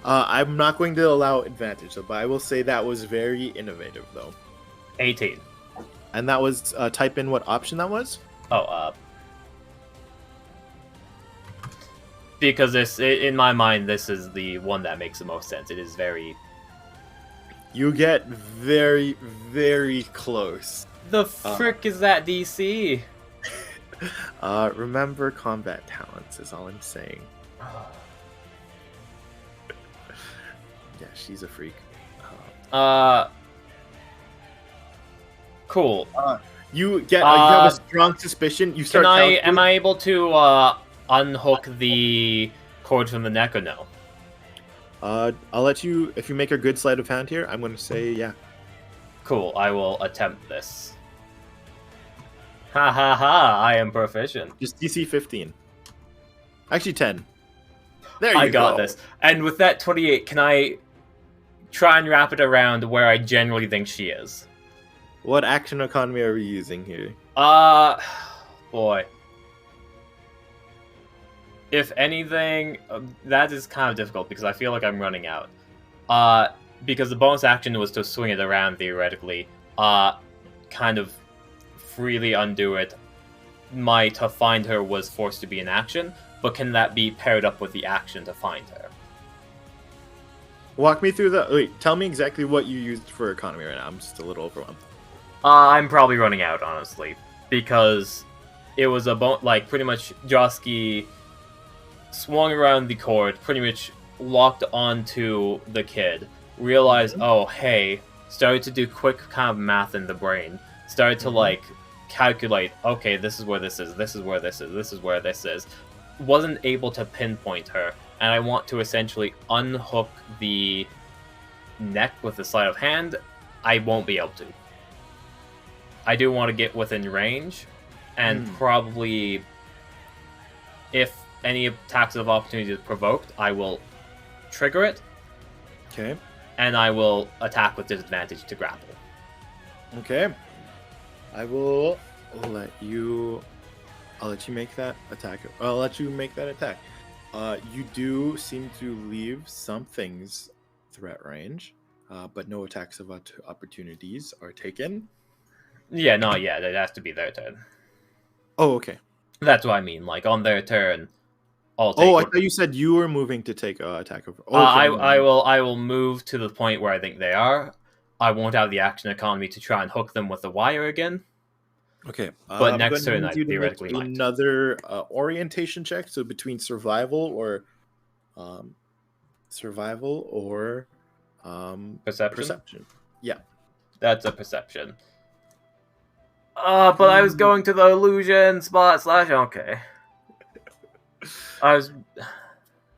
I'm not going to allow advantage, but I will say that was very innovative though. 18. And that was type in what option that was. Because in my mind, this is the one that makes the most sense. It is very. You get very, very close. The frick is that DC? Remember combat talents is all I'm saying. Yeah, she's a freak. Cool. You have a strong suspicion. You start. Am I able to unhook the cord from the neck or no? I'll let you. If you make a good sleight of hand here, I'm going to say yeah. Cool. I will attempt this. Ha ha ha! I am proficient. Just DC 15. Actually 10. There you go. I got this. And with that 28, can I try and wrap it around where I generally think she is? What action economy are we using here? Boy. If anything, that is kind of difficult because I feel like I'm running out. Because the bonus action was to swing it around theoretically. Kind of freely undo it. My to find her was forced to be an action, but can that be paired up with the action to find her? Walk me through the. Wait, tell me exactly what you used for economy right now. I'm just a little overwhelmed. I'm probably running out, honestly, because it was pretty much Josky swung around the cord, pretty much locked onto the kid, realized, oh, hey, started to do quick kind of math in the brain, started to, calculate, okay, this is where this is, this is where this is, this is where this is, wasn't able to pinpoint her, and I want to essentially unhook the neck with the sleight of hand. I won't be able to. I do want to get within range, and probably, if any attacks of opportunity is provoked, I will trigger it. Okay. And I will attack with disadvantage to grapple. Okay. I will let you. I'll let you make that attack. I'll let you make that attack. You do seem to leave some things threat range. but no attacks of opportunities are taken. Yeah, not yet. It has to be their turn. Oh, okay. That's what I mean. Like on their turn, I'll take. Oh, I thought you said you were moving to take attack of. Oh, okay, I will move to the point where I think they are. I won't have the action economy to try and hook them with the wire again. Okay, But I'm next going to turn, I need you to make theoretically might. another orientation check. So between survival or perception. Yeah, That's a perception. But I was going to the illusion spot / okay. I was.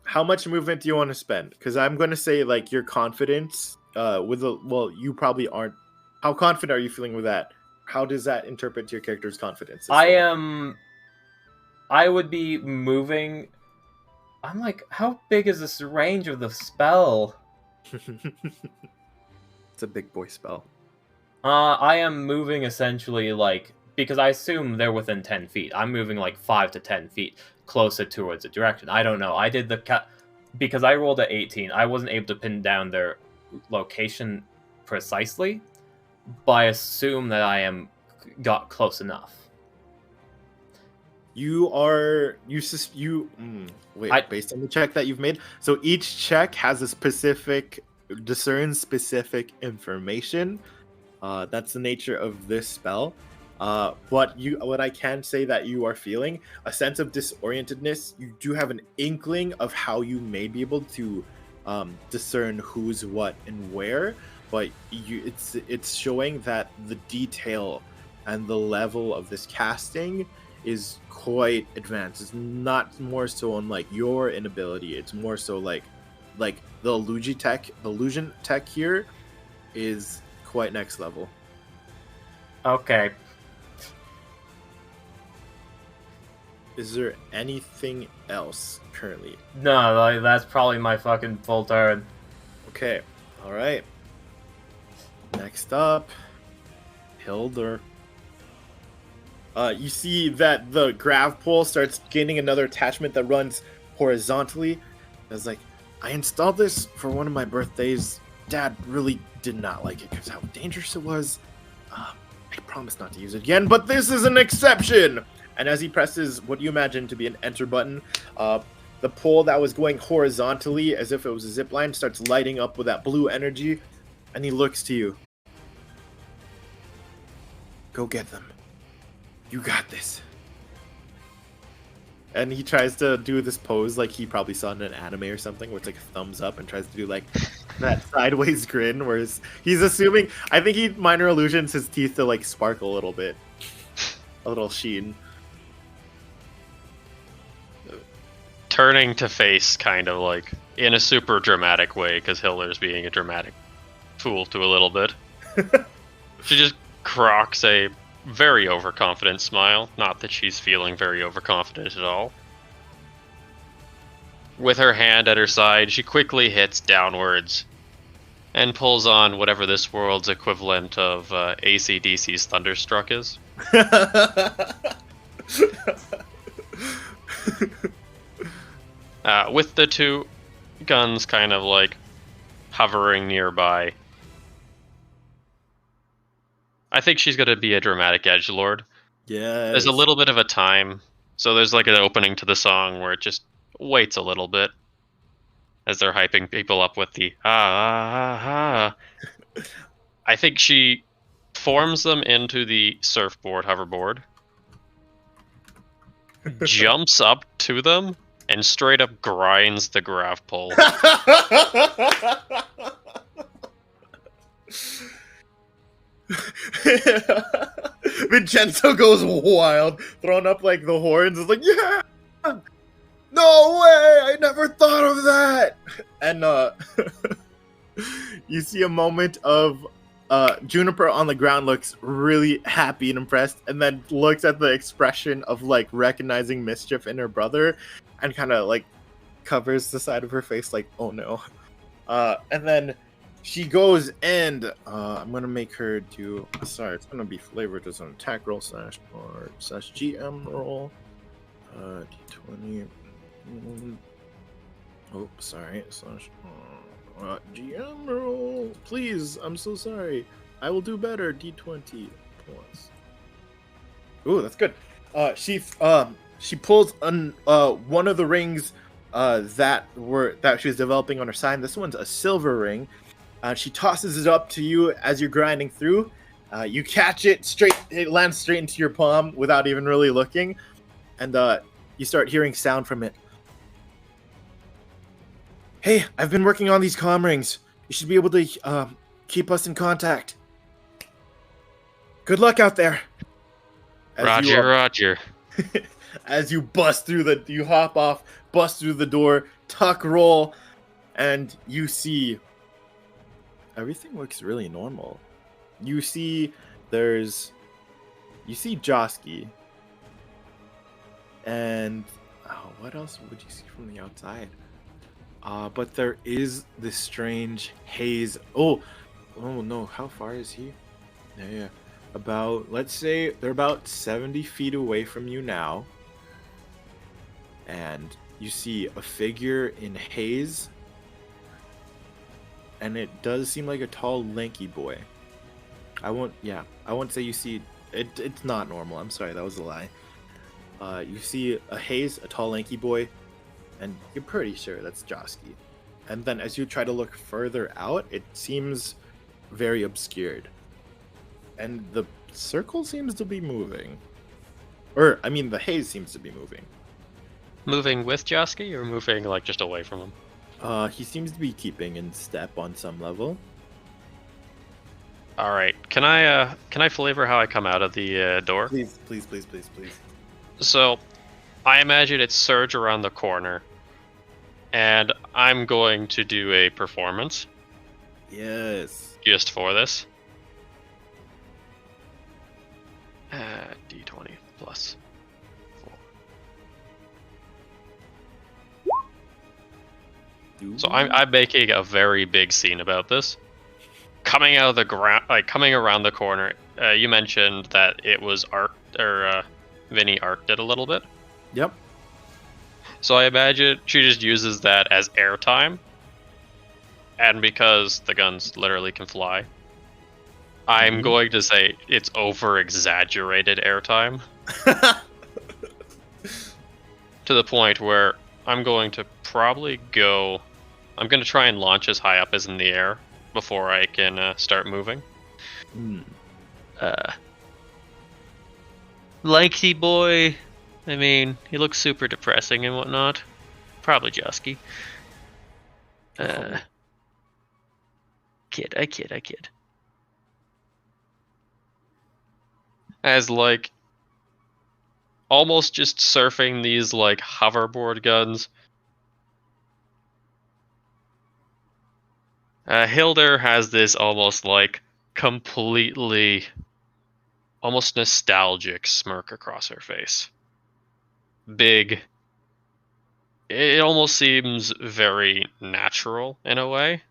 How much movement do you want to spend? Because I'm going to say like your confidence you probably aren't. How confident are you feeling with that? How does that interpret to your character's confidence? I would be moving. I'm like, how big is this range of the spell? It's a big boy spell. I am moving essentially like, because I assume they're within 10 feet. I'm moving like 5 to 10 feet closer towards the direction. I don't know. I did because I rolled a 18. I wasn't able to pin down their location precisely, but I assume that I got close enough. Based on the check that you've made. So each check has a discern specific information. That's the nature of this spell. What I can say that you are feeling a sense of disorientedness. You do have an inkling of how you may be able to discern who's what and where, but it's showing that the detail and the level of this casting is quite advanced. It's not more so on like your inability. It's more so like the illusion tech here is quite next level. Okay. Is there anything else currently? No, that's probably my fucking full turn. Okay. All right. Next up, Hildur. You see that the grav pole starts gaining another attachment that runs horizontally. It's like, I installed this for one of my birthdays. Dad really did not like it because how dangerous it was. I promise not to use it again, but this is an exception. And as he presses what you imagine to be an enter button, the pole that was going horizontally as if it was a zip line starts lighting up with that blue energy, and he looks to you. Go get them. You got this. And he tries to do this pose like he probably saw in an anime or something, where it's like a thumbs up, and tries to do like that sideways grin, where he's assuming, I think he minor illusions his teeth to like sparkle a little bit. A little sheen. Turning to face kind of like in a super dramatic way, because Hilder's being a dramatic fool to a little bit. She just crocs a very overconfident smile. Not that she's feeling very overconfident at all. With her hand at her side, she quickly hits downwards and pulls on whatever this world's equivalent of AC/DC's Thunderstruck is. With the two guns kind of like hovering nearby. I think she's going to be a dramatic edgelord. Yeah. There's a little bit of a time, so there's like an opening to the song where it just waits a little bit as they're hyping people up with the ah. I think she forms them into the surfboard hoverboard, jumps up to them, and straight up grinds the grav pole. Vincenzo goes wild, throwing up like the horns. It's like, yeah, no way, I never thought of that. And you see a moment of Juniper on the ground looks really happy and impressed, and then looks at the expression of like recognizing mischief in her brother, and kind of like covers the side of her face like, oh no. And then she goes and I'm gonna make her do. Sorry, it's gonna be flavored as an attack roll /GM roll. D20. Oh, sorry. General, please, I'm so sorry. I will do better. D20 plus. Ooh, that's good. She pulls on one of the rings that she was developing on her side. This one's a silver ring. She tosses it up to you as you're grinding through. You catch it straight. It lands straight into your palm without even really looking, and you start hearing sound from it. Hey, I've been working on these comm rings. You should be able to keep us in contact. Good luck out there. Roger. As you you hop off, bust through the door, tuck roll, and you see everything looks really normal. You see Josky, and what else would you see from the outside? But there is this strange haze. Oh no, how far is he? Yeah. Let's say they're about 70 feet away from you now. And you see a figure in haze. And it does seem like a tall, lanky boy. I won't say you see it. It's not normal. I'm sorry, that was a lie. You see a haze, a tall, lanky boy, and you're pretty sure that's Josky. And then as you try to look further out, it seems very obscured. And the circle seems to be moving. The haze seems to be moving. Moving with Josky or moving like just away from him? He seems to be keeping in step on some level. All right. Can I flavor how I come out of the door? Please. So, I imagine it's surge around the corner, and I'm going to do a performance. Yes. Just for this. D20 plus 4. So I'm making a very big scene about this. Coming out of the ground, coming around the corner. You mentioned that it was Vinny arced it a little bit. Yep. So I imagine she just uses that as airtime. And because the guns literally can fly, I'm going to say it's over-exaggerated airtime. To the point where I'm going to probably go... I'm going to try and launch as high up as in the air before I can start moving. Lanky boy. I mean, he looks super depressing and whatnot. Probably Josky. Kid. As almost just surfing these hoverboard guns. Hilder has this almost completely almost nostalgic smirk across her face. Big. It almost seems very natural in a way.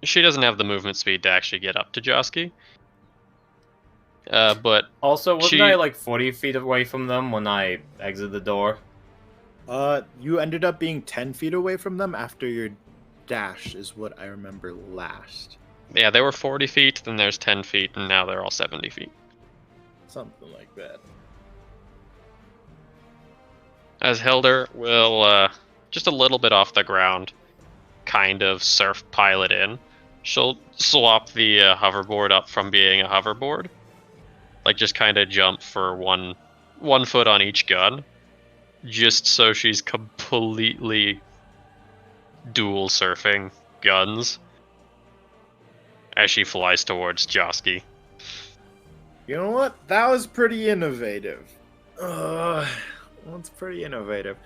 She doesn't have the movement speed to actually get up to Josky. But also, wasn't I 40 feet away from them when I exited the door? You ended up being 10 feet away from them after your dash, is what I remember last. Yeah, they were 40 feet, then there's 10 feet, and now they're all 70 feet. Something like that. As Hilder will, just a little bit off the ground, kind of surf pilot in. She'll swap the hoverboard up from being a hoverboard. Just kind of jump for one foot on each gun. Just so she's completely dual surfing guns as she flies towards Josky. You know what? That was pretty innovative. That's pretty innovative.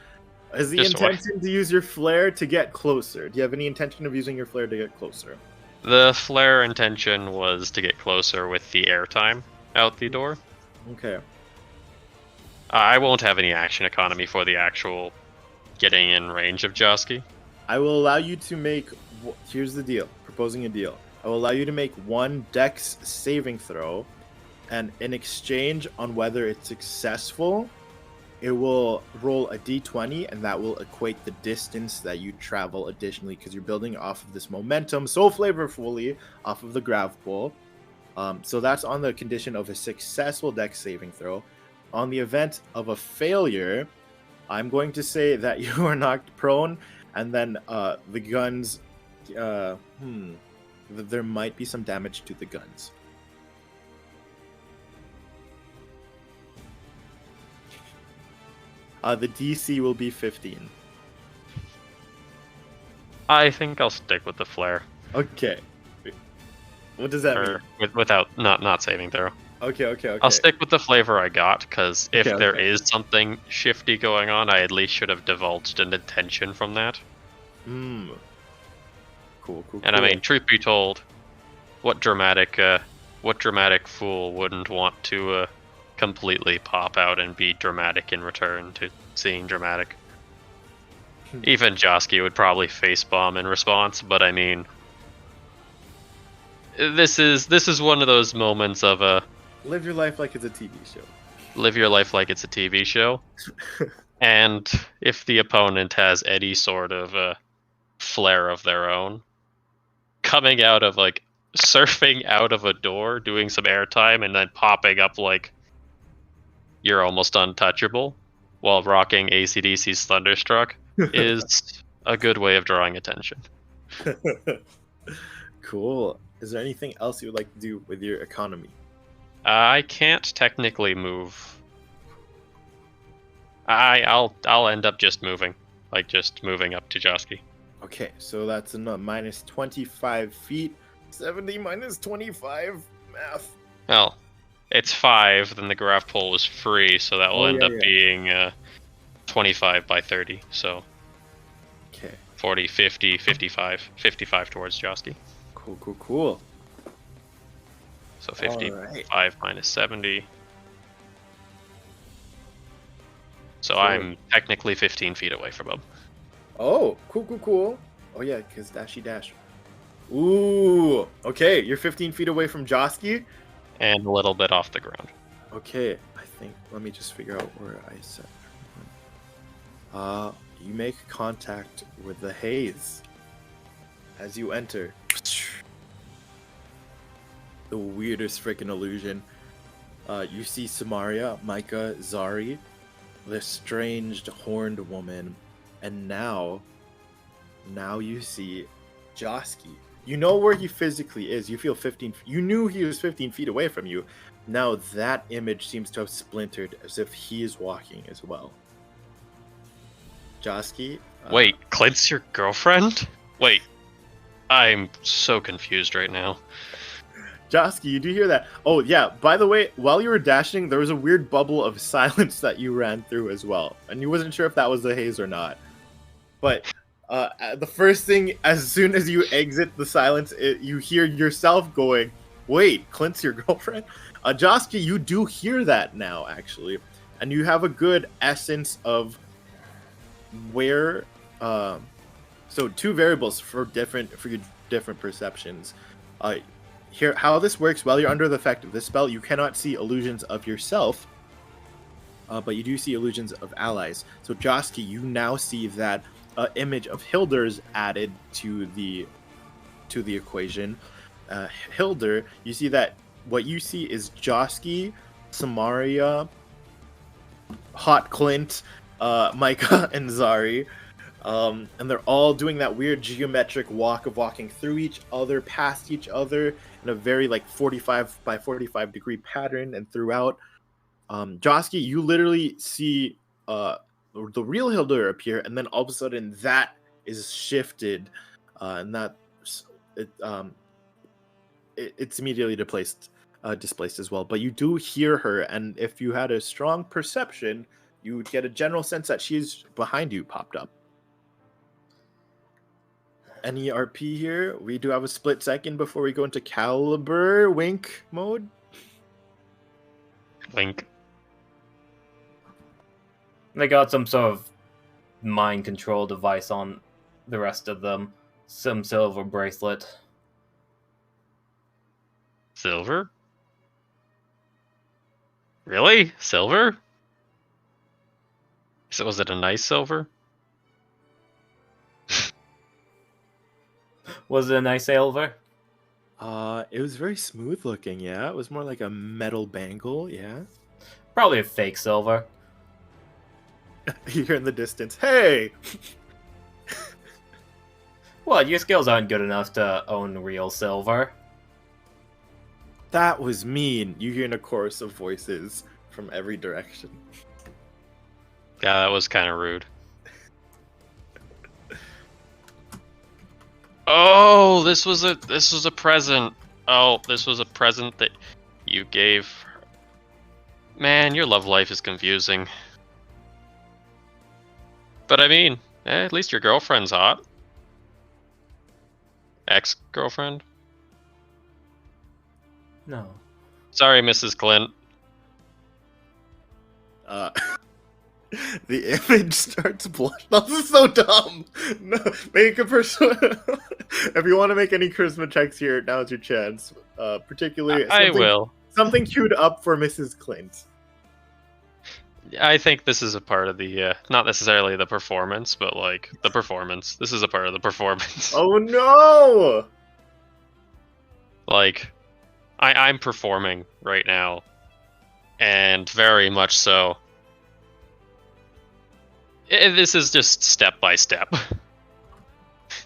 Is the intention to use your flare to get closer? Do you have any intention of using your flare to get closer? The flare intention was to get closer with the airtime out the door. Okay. I won't have any action economy for the actual getting in range of Josky. I will allow you to make... Here's the deal. Proposing a deal. I will allow you to make one dex saving throw, and in exchange on whether it's successful, it will roll a d20, and that will equate the distance that you travel additionally, because you're building off of this momentum so flavorfully off of the grav pole. So that's on the condition of a successful dex saving throw. On the event of a failure, I'm going to say that you are knocked prone, and then the guns, there might be some damage to the guns. The DC will be 15. I think I'll stick with the flare. Okay. What does that mean? Without not saving throw. Okay. I'll stick with the flavor I got, because if there Okay. is something shifty going on, I at least should have divulged an intention from that. Cool. And I mean, truth be told, what dramatic fool wouldn't want to completely pop out and be dramatic in return to seeing dramatic? Even Josky would probably facepalm in response, but I mean, this is one of those moments of live your life like it's a TV show. Live your life like it's a TV show. And if the opponent has any sort of flair of their own, coming out of like surfing out of a door, doing some airtime, and then popping up like you're almost untouchable while rocking AC/DC's Thunderstruck is a good way of drawing attention. Cool. Is there anything else you would like to do with your economy? I can't technically move. I'll end up just moving, up to Josky. Okay, so that's a minus 25 feet. 70 minus 25. Math. Well, it's 5, then the graph pole was free, so that will end up being 25 by 30, so okay. 40, 50, 55. 55 towards Josky. Cool. So 55 minus 70. So I'm technically 15 feet away from him. Oh, cool. Oh yeah, because dashy dash. Ooh, okay, you're 15 feet away from Josky? And a little bit off the ground. Okay, I think, let me just figure out where I set. You make contact with the haze as you enter. The weirdest freaking illusion. You see Samaria, Micah, Zari, the strange horned woman, and now you see Josky. You know where he physically is. You feel 15. You knew he was 15 feet away from you. Now that image seems to have splintered, as if he is walking as well. Josky. Wait, Clint's your girlfriend? Wait, I'm so confused right now. Josky, you do hear that? Oh yeah. By the way, while you were dashing, there was a weird bubble of silence that you ran through as well, and you wasn't sure if that was the haze or not. But the first thing, as soon as you exit the silence, you hear yourself going, "Wait, Clint's your girlfriend?" Josky, you do hear that now, actually, and you have a good essence of where. So two variables for your different perceptions. Here, how this works: while you're under the effect of this spell, you cannot see illusions of yourself, but you do see illusions of allies. So, Josky, you now see that image of Hilder's added to the equation. Hilder, you see that what you see is Josky, Samaria, Hot Clint, Micah, and Zari. And they're all doing that weird geometric walk of walking through each other, past each other, in a very like 45 by 45 degree pattern, and throughout. Josky, you literally see the real Hilder appear, and then all of a sudden that is shifted, and that it's immediately displaced as well. But you do hear her, and if you had a strong perception, you would get a general sense that she's behind you, popped up. Any RP here? We do have a split second before we go into caliber wink mode. Wink. They got some sort of mind control device on the rest of them. Some silver bracelet. Silver? Really? Silver? So was it a nice silver? Was it a nice silver? It was very smooth looking. Yeah, it was more like a metal bangle. Yeah. Probably a fake silver. You hear in the distance, "Hey!" Well, your skills aren't good enough to own real silver. That was mean. You hear in a chorus of voices from every direction. Yeah, that was kind of rude. Oh, this was a present. Oh, this was a present that you gave her. Man, your love life is confusing. But I mean, at least your girlfriend's hot. Ex-girlfriend? No. Sorry, Mrs. Clint. The image starts blushing. This is so dumb. No, make a person. If you want to make any charisma checks here, now's your chance. Particularly, I will. Something queued up for Mrs. Clint. I think this is a part of the, not necessarily the performance, but like the performance. This is a part of the performance. Oh no! Like, I'm performing right now, and very much so. This is just step by step.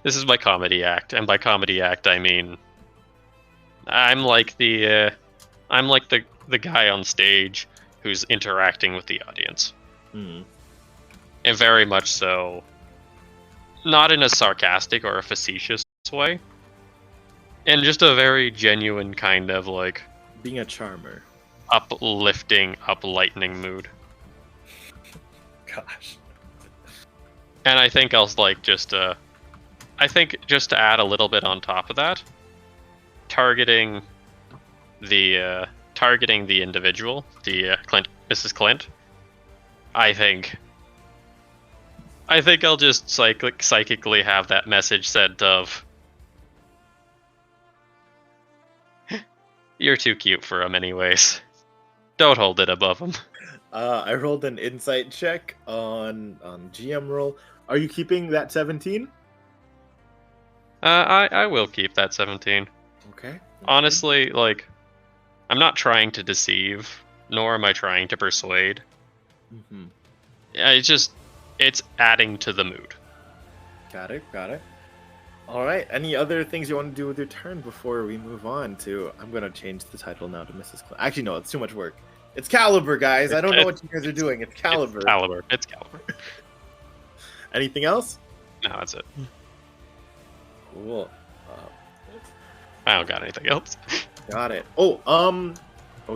This is my comedy act, and by comedy act I mean I'm like the guy on stage who's interacting with the audience, and very much so, not in a sarcastic or a facetious way, in just a very genuine kind of like being a charmer, uplifting, uplightening mood. Gosh. And I think I'll like just I think just to add a little bit on top of that, targeting the individual, the Mrs. Clint. I think I'll just psychically have that message sent of, "You're too cute for him, anyways. Don't hold it above him." I rolled an insight check on GM roll. Are you keeping that 17? I will keep that 17. Okay. Honestly, like, I'm not trying to deceive, nor am I trying to persuade. Mm-hmm. It's adding to the mood. Got it. All right. Any other things you want to do with your turn before we move on to? I'm gonna change the title now to Mrs. Clint. Actually, no, it's too much work. It's Caliber, guys. I don't know what you guys are doing. It's Caliber. It's Caliber. Anything else? No, that's it. Cool. I don't got anything else. Got it. Oh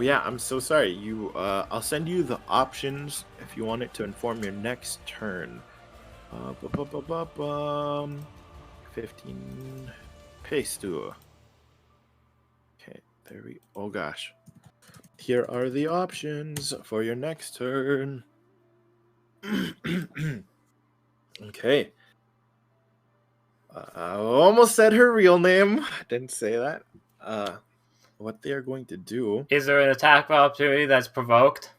yeah, I'm so sorry. I'll send you the options if you want it to inform your next turn. 15 paste to. Okay, there we. Oh gosh. Here are the options for your next turn. Okay. I almost said her real name. I didn't say that. What they are going to do. Is there an attack opportunity that's provoked?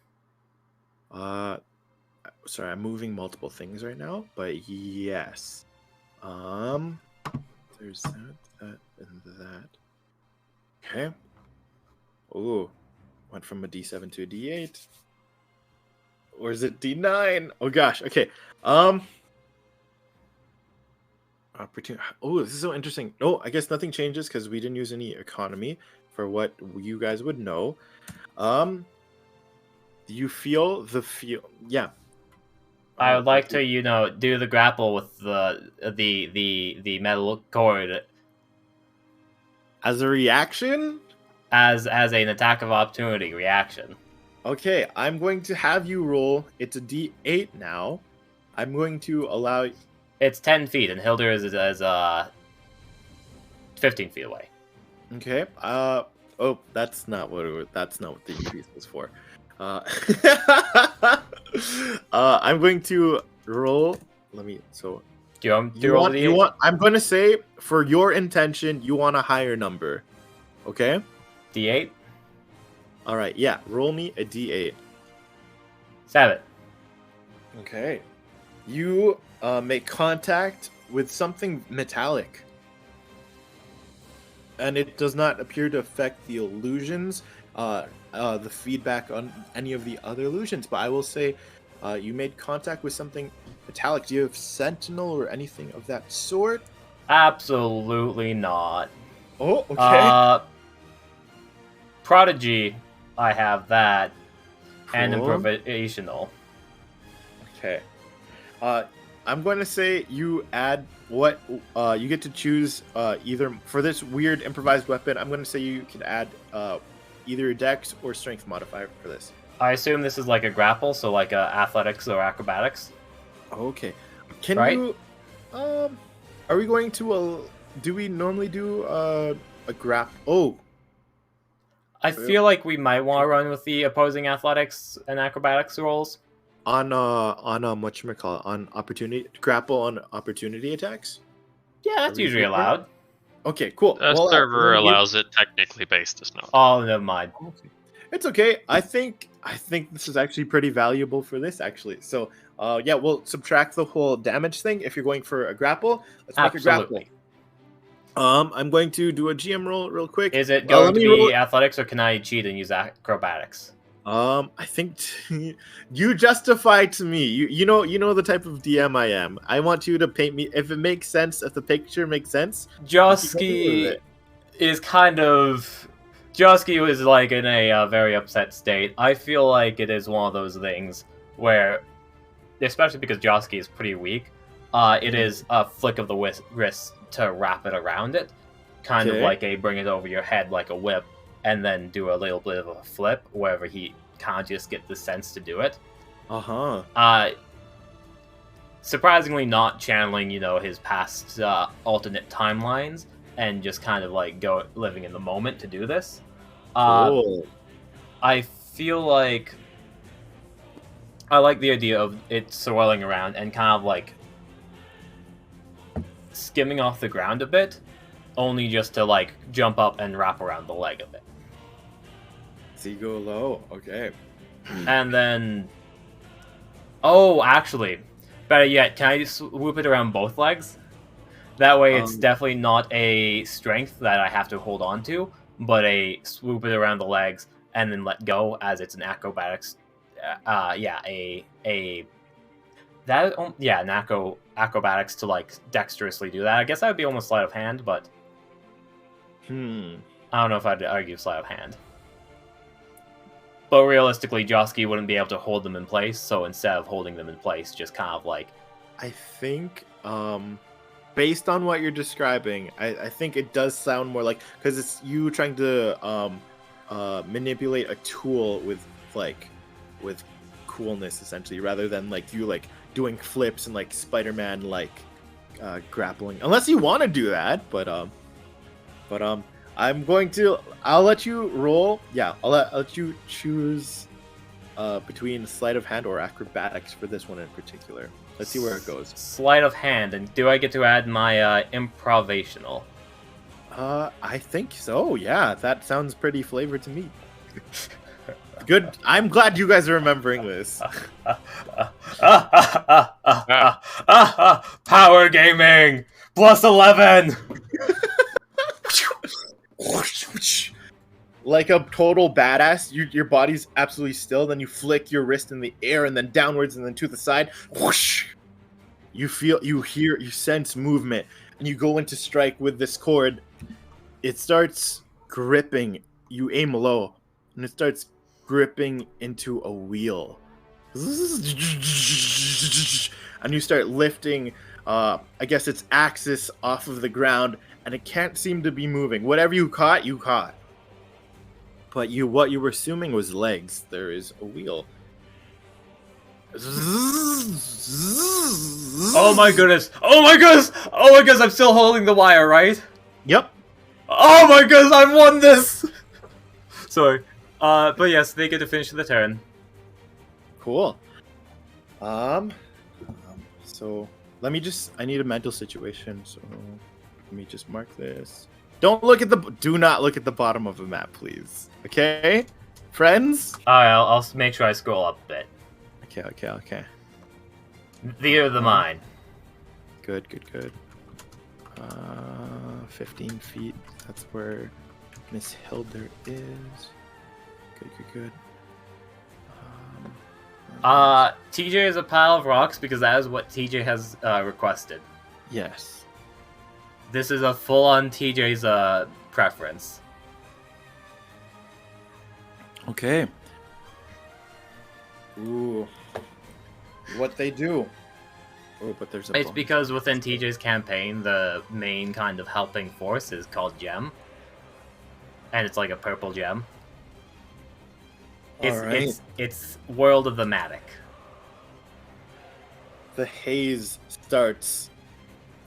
Sorry, I'm moving multiple things right now, but yes. There's that, and that. Okay. Ooh. Went from a D7 to a D8. Or is it D9? Oh gosh. Okay. Opportunity. Oh, this is so interesting. No, I guess nothing changes because we didn't use any economy for what you guys would know. Do you feel the feel? Yeah. I would like to, do the grapple with the metal cord as a reaction. As an attack of opportunity reaction. Okay, I'm going to have you roll. It's a D8 now. I'm going to allow. It's 10 feet, and Hildur is 15 feet away. Okay. That's not what the increase was for. I'm going to roll. Let me. So. Do you want to roll you want? I'm going to say for your intention, you want a higher number. Okay. D8. All right. Yeah. Roll me a D8. 7. Okay. You make contact with something metallic. And it does not appear to affect the illusions, the feedback on any of the other illusions. But I will say, you made contact with something metallic. Do you have Sentinel or anything of that sort? Absolutely not. Oh, okay. Prodigy, I have that, and Cool. improvisational. Okay. I'm going to say you add what you get to choose either for this weird improvised weapon. I'm going to say you can add either Dex or Strength modifier for this. I assume this is like a grapple, so like a athletics or acrobatics. Okay. Can Right? you? Are we going to? Do we normally do a grap? Oh, I feel like we might want to run with the opposing athletics and acrobatics rolls. on whatchamacallit, on opportunity grapple on opportunity attacks. Yeah, that's Are we usually good there? allowed. Okay, cool. The Well, server let me give- allows it. Technically, base does not. Oh, never mind. Okay. It's okay. I think this is actually pretty valuable for this actually. So yeah, we'll subtract the whole damage thing if you're going for a grapple. Let's make a grapple. Absolutely. I'm going to do a GM roll real quick. Is it Well, going let to me be roll- athletics, or can I cheat and use acrobatics? I think you justify to me. You know the type of DM I am. I want you to paint me if it makes sense, if the picture makes sense. Josky is kind of... Josky is like in a very upset state. I feel like it is one of those things where, especially because Josky is pretty weak, it is a flick of the wrist to wrap it around it. Kind of Okay. like a bring it over your head like a whip, and then do a little bit of a flip wherever he can't just get the sense to do it. Uh-huh. Surprisingly not channeling, his past alternate timelines, and just kind of like living in the moment to do this. Cool. I feel like I like the idea of it swirling around and kind of like skimming off the ground a bit, only just to like jump up and wrap around the leg of it. So you go low. Okay. And then... Oh, actually, better yet, can I just swoop it around both legs? That way it's definitely not a strength that I have to hold on to, but a swoop it around the legs and then let go, as it's an acrobatics. Acrobatics to like dexterously do that. I guess that would be almost sleight of hand, but I don't know if I'd argue sleight of hand. But realistically, Josky wouldn't be able to hold them in place, so instead of holding them in place, just kind of like... I think, based on what you're describing, I think it does sound more like... Because it's you trying to manipulate a tool with coolness, essentially, rather than like you like doing flips and like Spider-Man like grappling. Unless you want to do that, but I'll let you roll. Yeah, I'll let you choose between sleight of hand or acrobatics for this one in particular. Let's see where it goes. Sleight of hand, and do I get to add my improvisational? I think so. Yeah, that sounds pretty flavored to me. Good. I'm glad you guys are remembering this. Power gaming plus 11. Like a total badass, your body's absolutely still. Then you flick your wrist in the air and then downwards and then to the side. Whoosh! You sense movement, and you go into strike with this cord. It starts gripping. You aim low, and it starts gripping into a wheel. And you start lifting, I guess its axis off of the ground, and it can't seem to be moving. Whatever you caught, you caught. But what you were assuming was legs. There is a wheel. Oh my goodness! Oh my goodness! Oh my goodness! I'm still holding the wire, right? Yep. Oh my goodness! I've won this. Sorry. But yes, they get to finish the turn. Cool. So I need a mental situation. So let me just mark this. Do not look at the bottom of the map, please. Okay, friends. Alright, I'll make sure I scroll up a bit. Okay. Theater of the mind. Good. 15 feet. That's where Miss Hilder is. Good. TJ is a pile of rocks because that is what TJ has requested. Yes. This is a full-on TJ's preference. Okay. Ooh. What they do? Oh, but there's a It's bonus. because within TJ's campaign, the main kind of helping force is called Gem. And it's like a purple gem. It's World of the Matic. The haze starts.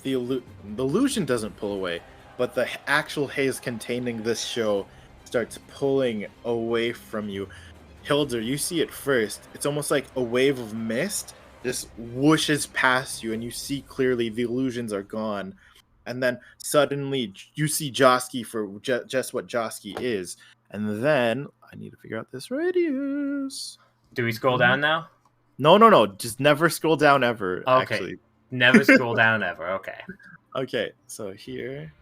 The illusion doesn't pull away, but the actual haze containing this show starts pulling away from you. Hilder, you see it first. It's almost like a wave of mist just whooshes past you, and you see clearly the illusions are gone. And then suddenly you see Josky for just what Josky is. And then I need to figure out this radius. Do we scroll down now? No. Just never scroll down ever. Okay. Actually. Never scroll down ever. Okay. Okay. So here,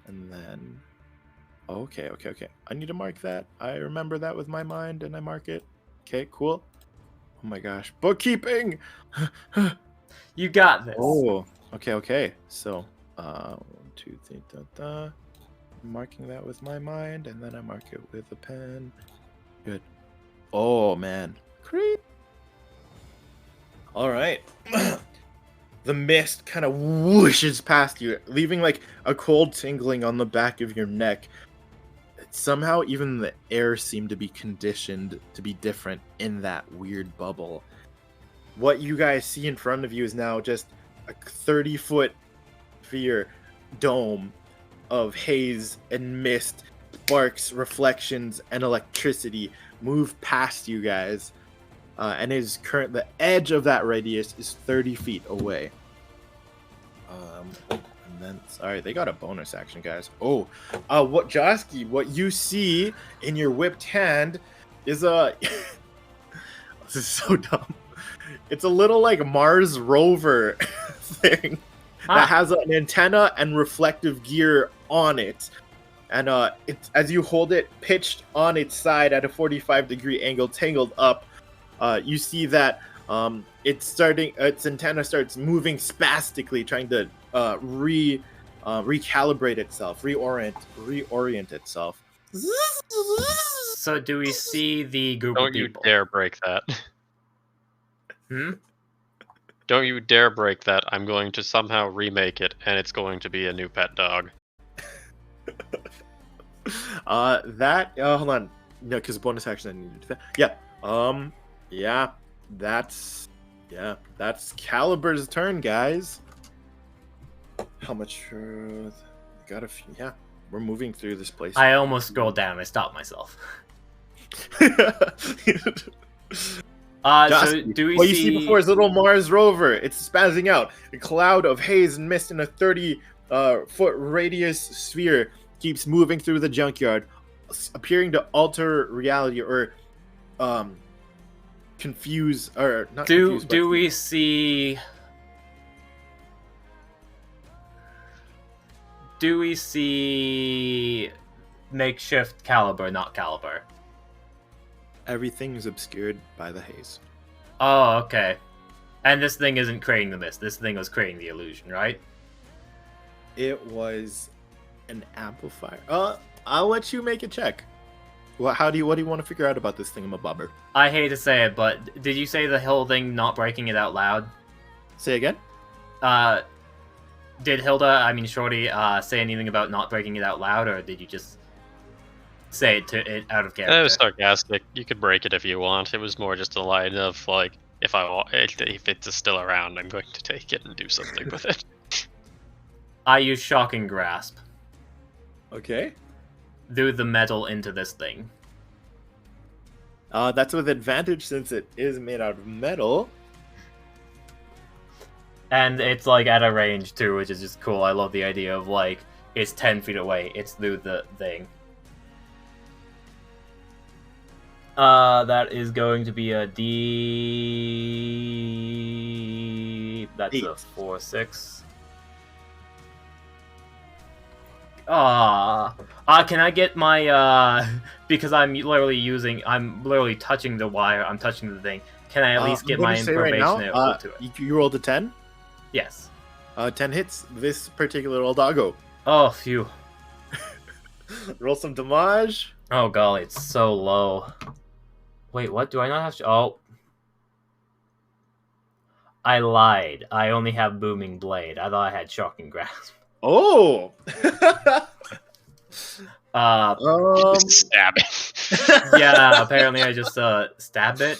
and then. Okay. I need to mark that. I remember that with my mind, and I mark it. Okay. Cool. Oh my gosh, bookkeeping. You got this. Oh. Okay. So, 1, 2, 3, I'm marking that with my mind, and then I mark it with a pen. Good. Oh man. Creep. All right. The mist kind of whooshes past you, leaving like a cold tingling on the back of your neck. Somehow, even the air seemed to be conditioned to be different in that weird bubble. What you guys see in front of you is now just a 30-foot sphere dome of haze and mist, sparks, reflections, and electricity move past you guys. And the edge of that radius is 30 feet away. And then, sorry, they got a bonus action, guys. Oh, Josky, what you see in your whipped hand is a. This is so dumb. It's a little like Mars rover thing that has an antenna and reflective gear on it. And it's as you hold it pitched on its side at a 45-degree angle, tangled up. You see that its antenna starts moving spastically, trying to recalibrate itself, reorient itself. So do we see the group of Don't you people? dare break that. Hmm? Don't you dare break that. I'm going to somehow remake it, and it's going to be a new pet dog. Hold on. No, because bonus action I need to do that. Yeah. That's Calibur's turn, guys. How much? Got a few. Yeah, we're moving through this place. I almost scrolled down. I stopped myself. So do we what see... you see before is little Mars rover. It's spazzing out. A cloud of haze and mist in a 30-foot radius sphere keeps moving through the junkyard, appearing to alter reality or confuse or not. Do we see? Do we see makeshift Caliber, not Caliber? Everything is obscured by the haze. Oh, okay. And this thing isn't creating the mist. This thing was creating the illusion, right? It was an amplifier. I'll let you make a check. What do you want to figure out about this thingamabobber? I hate to say it, but did you say the whole thing not breaking it out loud? Say again? Did Shorty, say anything about not breaking it out loud, or did you just say it out of character? It was sarcastic. You could break it if you want. It was more just a line of like, if it's still around, I'm going to take it and do something with it. I use Shocking Grasp. Okay. Do the metal into this thing. That's with advantage since it is made out of metal. And it's like at a range too, which is just cool. I love the idea of like it's 10 feet away. It's through the thing. That is going to be a D. That's a 8. 4, 6. Can I get my because I'm literally touching the wire. I'm touching the thing. Can I at least I'm get going my to say right now, information equal to it? you rolled a 10. Yes. 10 hits this particular old doggo. Oh, phew. Roll some damage. Oh golly, it's so low. Wait, what? Do I not have to? Oh. I lied. I only have Booming Blade. I thought I had Shocking Grasp. Oh. Stab it. Yeah, apparently I just stabbed it.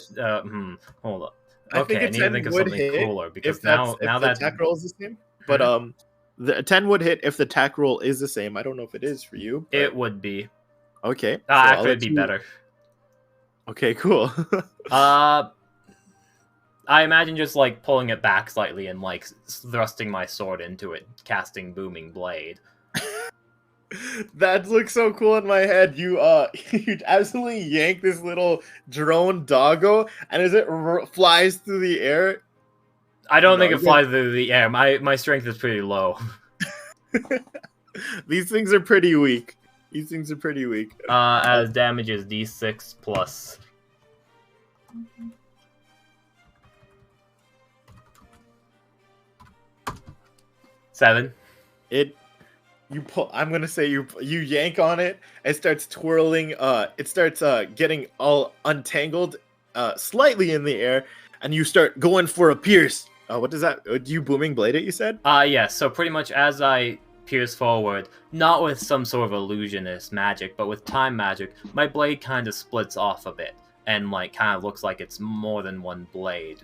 Hold up. Okay, I need to think of something cooler because now the that attack roll is the same. But the 10 would hit if the attack roll is the same. I don't know if it is for you. But... it would be. Okay. So Actually, it'd be better. Okay, cool. I imagine just like pulling it back slightly and like thrusting my sword into it, casting Booming Blade. That looks so cool in my head. You you absolutely yank this little drone doggo, and as it flies through the air. I don't think it flies through the air. My strength is pretty low. These things are pretty weak. These things are pretty weak. As damage is D6 plus. Seven. You pull. I'm gonna say you yank on it. It starts twirling. It starts getting all untangled, slightly in the air, and you start going for a pierce. What does that? Do you booming blade it? You said. Yeah. So pretty much as I pierce forward, not with some sort of illusionist magic, but with time magic, my blade kind of splits off a bit, and like kind of looks like it's more than one blade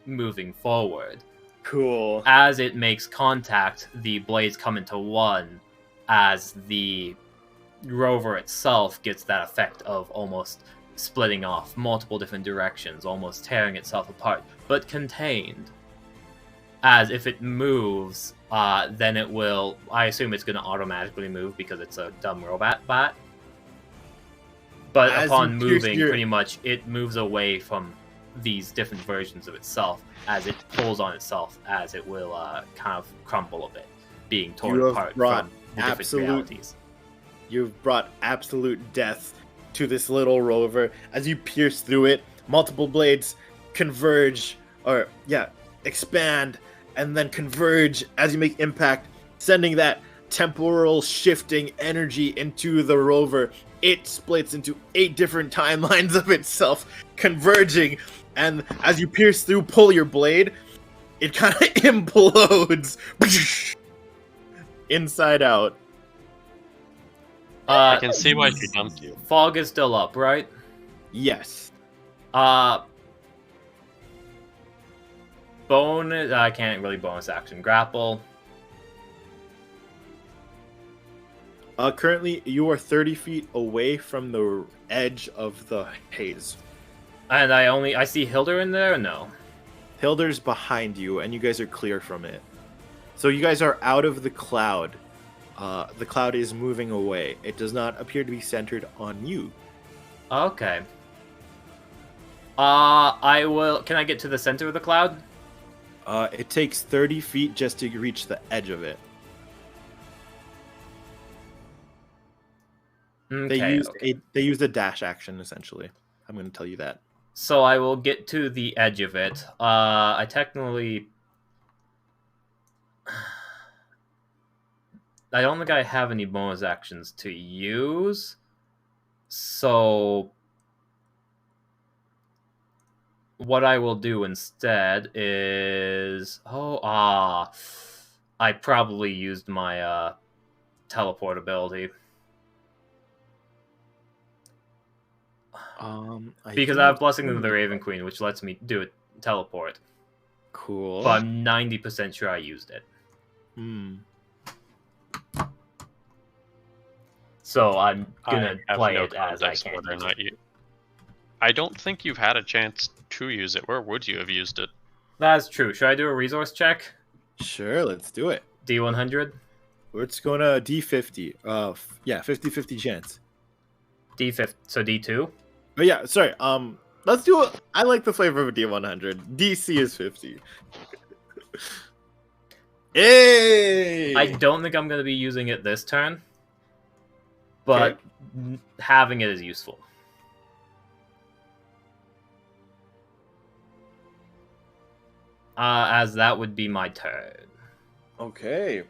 moving forward. Cool. As it makes contact, the blades come into one, as the rover itself gets that effect of almost splitting off multiple different directions, almost tearing itself apart, but contained. As if it moves, then it will... I assume it's going to automatically move because it's a dumb robot bat. But As upon you pierce moving, your- pretty much, it moves away from these different versions of itself as it pulls on itself, as it will kind of crumble a bit, being torn You have apart brought from the different absolute- realities. You've brought absolute death to this little rover. As you pierce through it, multiple blades converge, or expand, and then converge as you make impact, sending that temporal shifting energy into the rover. It splits into 8 different timelines of itself, converging, and as you pierce through, pull your blade, it kind of implodes inside out. I can see why she dumped you. Fog is still up, right? Yes. Bonus... I can't really bonus action grapple. Currently, you are 30 feet away from the edge of the haze. And I see Hilder in there, or no? Hilder's behind you, and you guys are clear from it. So you guys are out of the cloud. The cloud is moving away. It does not appear to be centered on you. Okay. I will... Can I get to the center of the cloud? It takes 30 feet just to reach the edge of it. Okay, They used a dash action, essentially. I'm going to tell you that. So I will get to the edge of it. I technically... I don't think I have any bonus actions to use. So... what I will do instead is... I probably used my teleport ability. Because I have Blessing of the Raven Queen, which lets me do a teleport. Cool. But I'm 90% sure I used it. So I'm gonna play it as I can. Whether or not you... I don't think you've had a chance to use it. Where would you have used it? That's true. Should I do a resource check? Sure, let's do it. D100? Let's go to D50. 50-50 chance. D50. So D2? But yeah, sorry. Let's do it. I like the flavor of a D100. DC is 50. Hey! I don't think I'm going to be using it this turn, but having it is useful. As that would be my turn. Okay.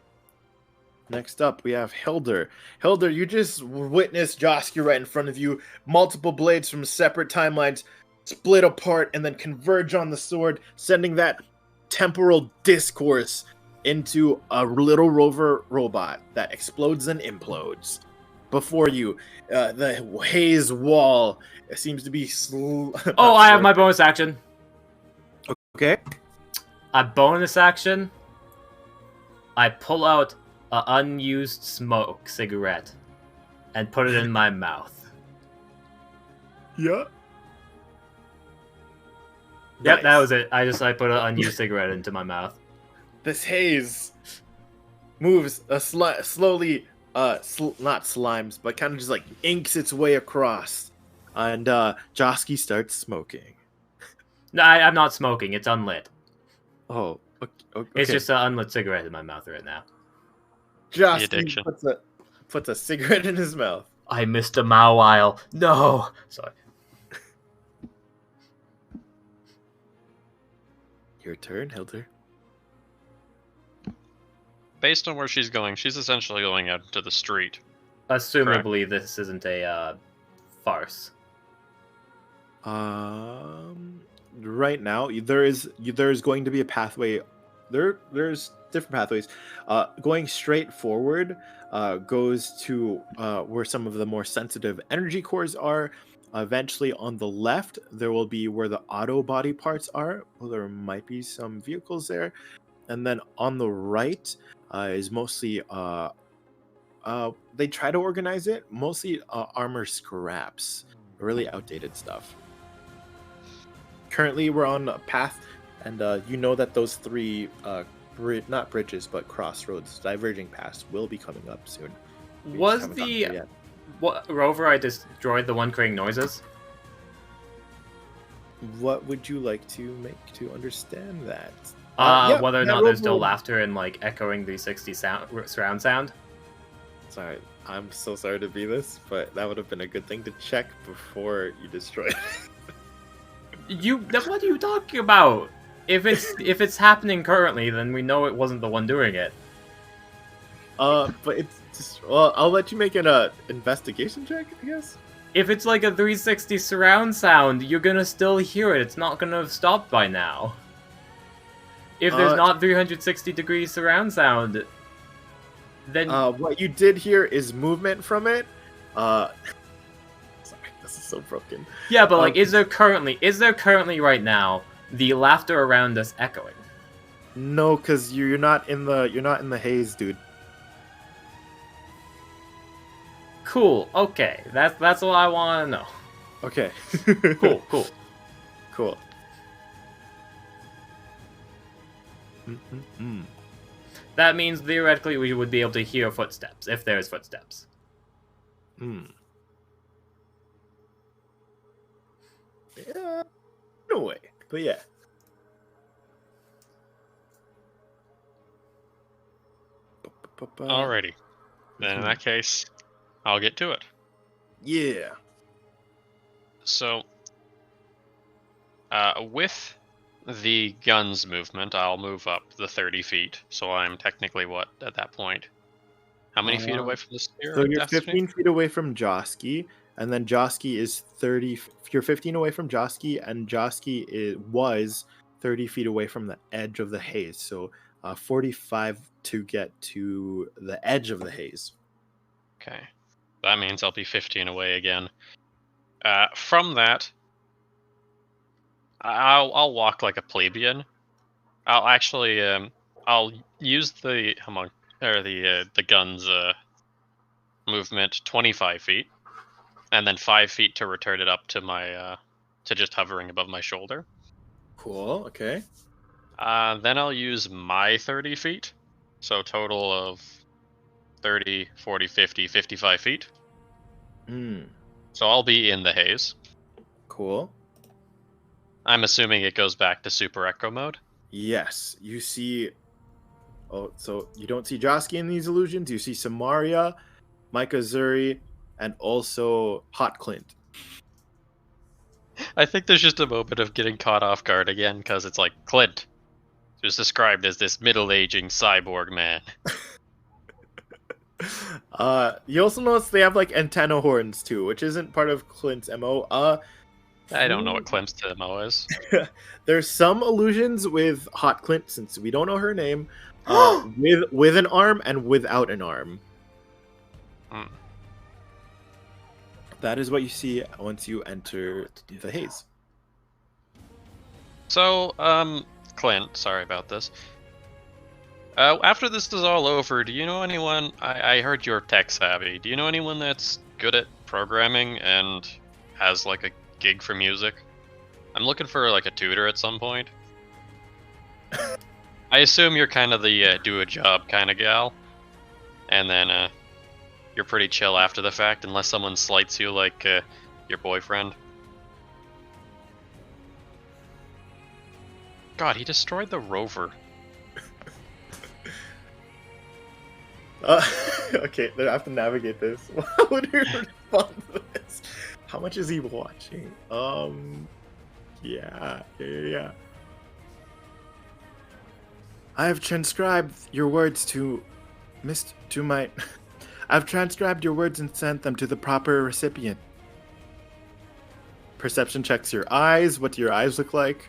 Next up, we have Hilder. Hilder, you just witnessed Josky right in front of you. Multiple blades from separate timelines split apart and then converge on the sword, sending that temporal discourse into a little rover robot that explodes and implodes. Before you, the haze wall seems to be... Oh, I have my bonus action. Okay. A bonus action. I pull out an unused smoke cigarette and put it in my mouth. Yeah. Yep, Nice. that was it. I put an unused cigarette into my mouth. This haze moves slowly, not slimes, but kind of just like inks its way across. And Josky starts smoking. No, I'm not smoking. It's unlit. Oh, okay. It's just an unlit cigarette in my mouth right now. Josky puts a cigarette in his mouth. I missed a Mawile. No! Sorry. Your turn, Hilder. Based on where she's going, she's essentially going out into the street. Assumably, this isn't a farce. Right now, there's going to be a pathway. There's different pathways. Going straight forward goes to where some of the more sensitive energy cores are. Eventually, on the left, there will be where the auto body parts are. Well, there might be some vehicles there. And then on the right is mostly they try to organize it, mostly armor scraps, really outdated stuff. Currently, we're on a path, and you know that those three, not bridges, but crossroads, diverging paths, will be coming up soon. Was the rover I destroyed the one creating noises? What would you like to make to understand that? Whether or not there's still laughter and like echoing 360 surround sound. Sorry, I'm so sorry to be this, but that would have been a good thing to check before you destroy it. What are you talking about? If it's happening currently, then we know it wasn't the one doing it. But it's just, well, I'll let you make an investigation check, I guess. If it's like a 360 surround sound, you're gonna still hear it. It's not gonna have stopped by now. If there's not 360 degree surround sound, then what you did hear is movement from it. Sorry, this is so broken. Yeah, but like, is there currently right now the laughter around us echoing? No, because you're not in the haze, dude. Cool. Okay, that's all I want to know. Okay. Cool. Mm-mm-mm. That means theoretically we would be able to hear footsteps if there's footsteps. Yeah, no way. But yeah. Alrighty. Then in that case, I'll get to it. Yeah. So, with the guns movement, I'll move up the 30 feet. So I'm technically what at that point? How many feet away from the sphere? So you're 15 feet away from Josky, and then Josky is 30. You're 15 away from Josky, and Josky was 30 feet away from the edge of the haze. So 45 to get to the edge of the haze. Okay. That means I'll be 15 away again. From that, I'll walk like a plebeian. I'll actually I'll use the guns movement 25 feet, and then 5 feet to return it up to my to just hovering above my shoulder. Cool. Okay. Then I'll use my 30 feet, so total of 30, 40, 50, 55 feet. So I'll be in the haze. Cool. I'm assuming it goes back to Super Echo mode. Yes, you see. Oh, so you don't see Josky in these illusions. You see Samaria, Micah Zuri, and also Hot Clint. I think there's just a moment of getting caught off guard again because it's like Clint, who's described as this middle-aging cyborg man. You also notice they have like antenna horns too, which isn't part of Clint's MO. I don't know what Clint's MO is. There's some illusions with Hot Clint, since we don't know her name, with an arm and without an arm. Hmm. That is what you see once you enter the haze. So, Clint, sorry about this. After this is all over, do you know anyone? I heard you're tech savvy. Do you know anyone that's good at programming and has like a gig for music? I'm looking for like a tutor at some point. I assume you're kind of the do a job kind of gal, and then you're pretty chill after the fact, unless someone slights you like your boyfriend. God, he destroyed the rover. Okay, I have to navigate this. How would he respond to this? How much is he watching? Yeah. I have transcribed your words I've transcribed your words and sent them to the proper recipient. Perception checks your eyes. What do your eyes look like?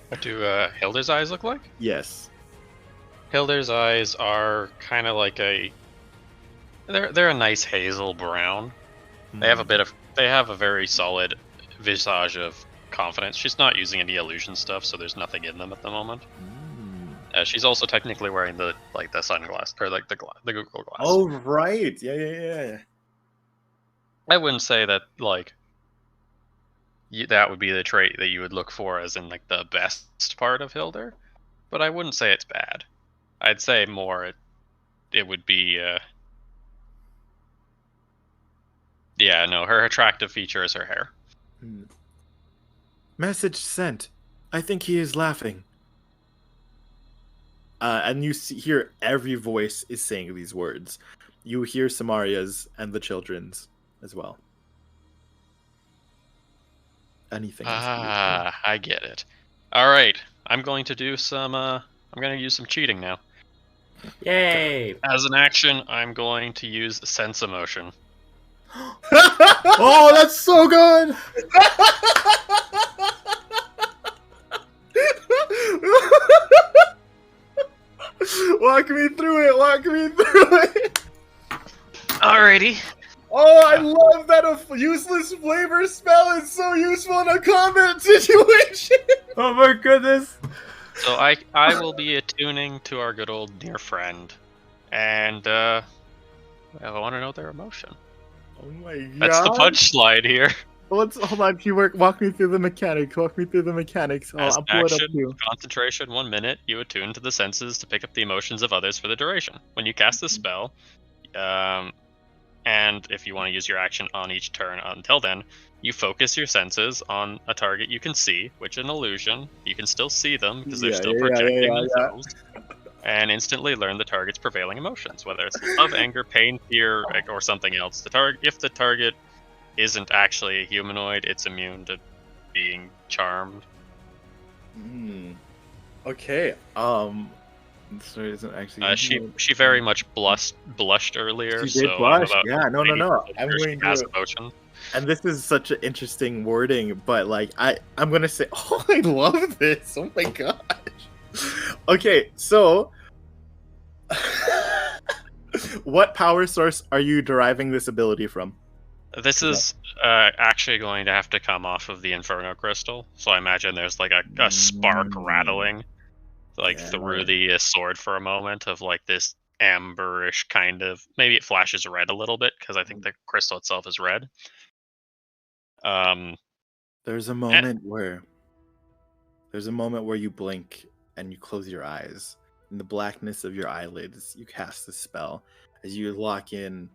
What do Hilda's eyes look like? Yes. Hilda's eyes are kind of like they're a nice hazel brown. They have a very solid visage of confidence. She's not using any illusion stuff, so there's nothing in them at the moment. She's also technically wearing the sunglass or like the Google Glass. Oh right, yeah. I wouldn't say that like that would be the trait that you would look for as in like the best part of Hilda, but I wouldn't say it's bad. I'd say more it would be her attractive feature is her hair. Message sent. I think he is laughing. And you hear every voice is saying these words. You hear Samaria's and the children's as well. Anything else? I get it. All right, I'm going to do some. I'm going to use some cheating now. Yay! As an action, I'm going to use sense emotion. Oh, that's so good! Walk me through it. Alrighty. Oh, I love that a useless flavor spell is so useful in a combat situation. Oh my goodness! So I will be attuning to our good old dear friend, and I want to know their emotion. Oh my god! That's the punchline here. Hold on, walk me through the mechanics. I'll pull it up too. Concentration 1 minute. You attune to the senses to pick up the emotions of others for the duration. When you cast the spell, and if you want to use your action on each turn until then, you focus your senses on a target you can see, which is an illusion. You can still see them because they're still projecting themselves. And instantly learn the target's prevailing emotions, whether it's love, anger, pain, fear, or something else. If the target isn't actually a humanoid, it's immune to being charmed. Okay. Sorry, isn't actually. She very much blushed earlier. She did blush. Yeah, no. I'm going to emotion. And this is such an interesting wording, but like I'm gonna say, oh, I love this. Oh my gosh. Okay, so what power source are you deriving this ability from? This is actually going to have to come off of the Inferno Crystal. So I imagine there's like a spark rattling through the sword for a moment of like this amberish kind of. Maybe it flashes red a little bit because I think the crystal itself is red. There's a moment where you blink and you close your eyes. In the blackness of your eyelids, you cast the spell as you lock in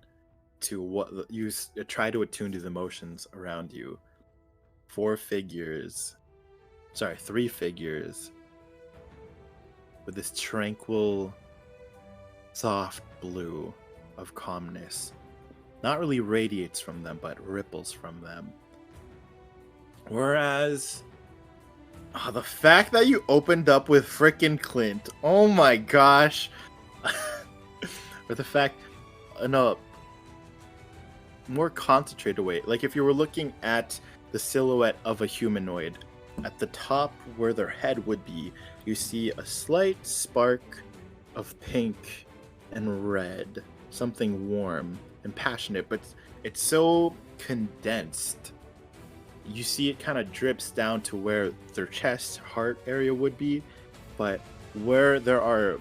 to what you try to attune to the emotions around you. three figures with this tranquil, soft blue of calmness. Not really radiates from them, but ripples from them. Whereas, the fact that you opened up with frickin' Clint, oh my gosh. Or the fact, in a more concentrated way, like if you were looking at the silhouette of a humanoid, at the top where their head would be, you see a slight spark of pink and red, something warm and passionate, but it's so condensed. You see it kind of drips down to where their chest, heart area would be, but where there are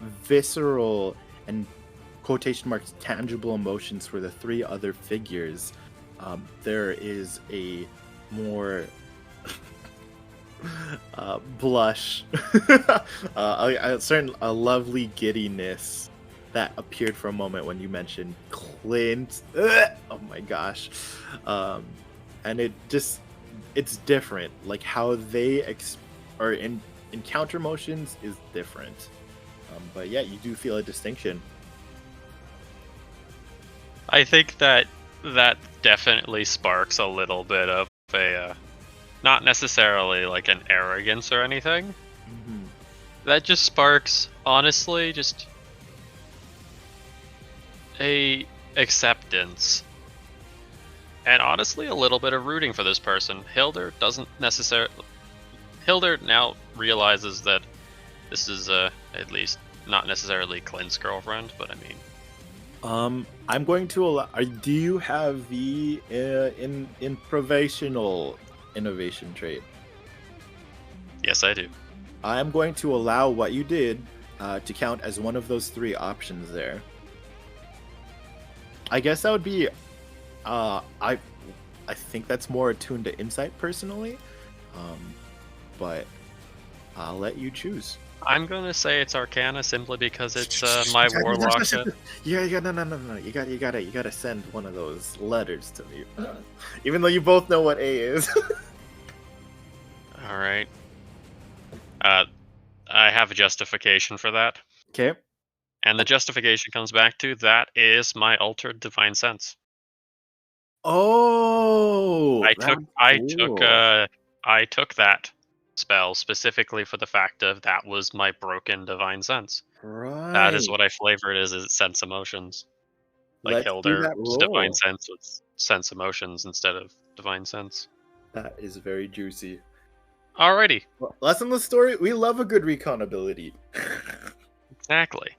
visceral and quotation marks tangible emotions for the three other figures, there is a more blush, a lovely giddiness that appeared for a moment when you mentioned Clint. Oh my gosh. And it's different. Like how they encounter emotions is different. But yeah, you do feel a distinction. I think that definitely sparks a little bit of a, not necessarily like an arrogance or anything. Mm-hmm. That just sparks, honestly, just a acceptance. And honestly, a little bit of rooting for this person. Hilder now realizes that this is at least not necessarily Clint's girlfriend, but I mean. I'm going to allow. Do you have the improvisational innovation trait? Yes, I do. I'm going to allow what you did to count as one of those three options there. I guess that would be. I think that's more attuned to insight personally, but I'll let you choose. I'm gonna say it's Arcana simply because it's my warlock. Yeah, no. You gotta send one of those letters to me, even though you both know what A is. All right. I have a justification for that. Okay. And the justification comes back to that is my altered divine sense. Oh, I took that spell specifically for the fact of that was my broken divine sense. Right. That is what I flavored as it sense emotions. Like Hilder's divine sense was sense emotions instead of divine sense. That is very juicy. Alrighty. Well, lesson of the story: we love a good recon ability. Exactly.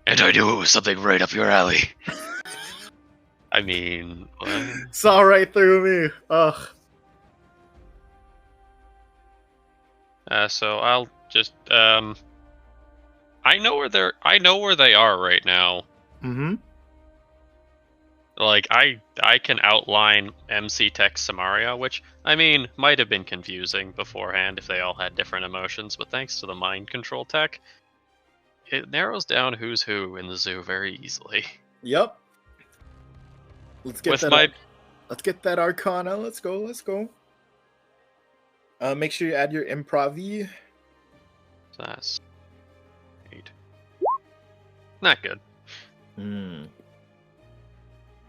And I knew it was something right up your alley. I mean, what? Saw right through me. Ugh. So I'll just I know where they are right now. Mm-hmm. Like I can outline MC Tech Samaria, which I mean might have been confusing beforehand if they all had different emotions, but thanks to the mind control tech, it narrows down who's who in the zoo very easily. Yep. Let's get that Arcana. Let's go. Make sure you add your improv. That's 8. Not good.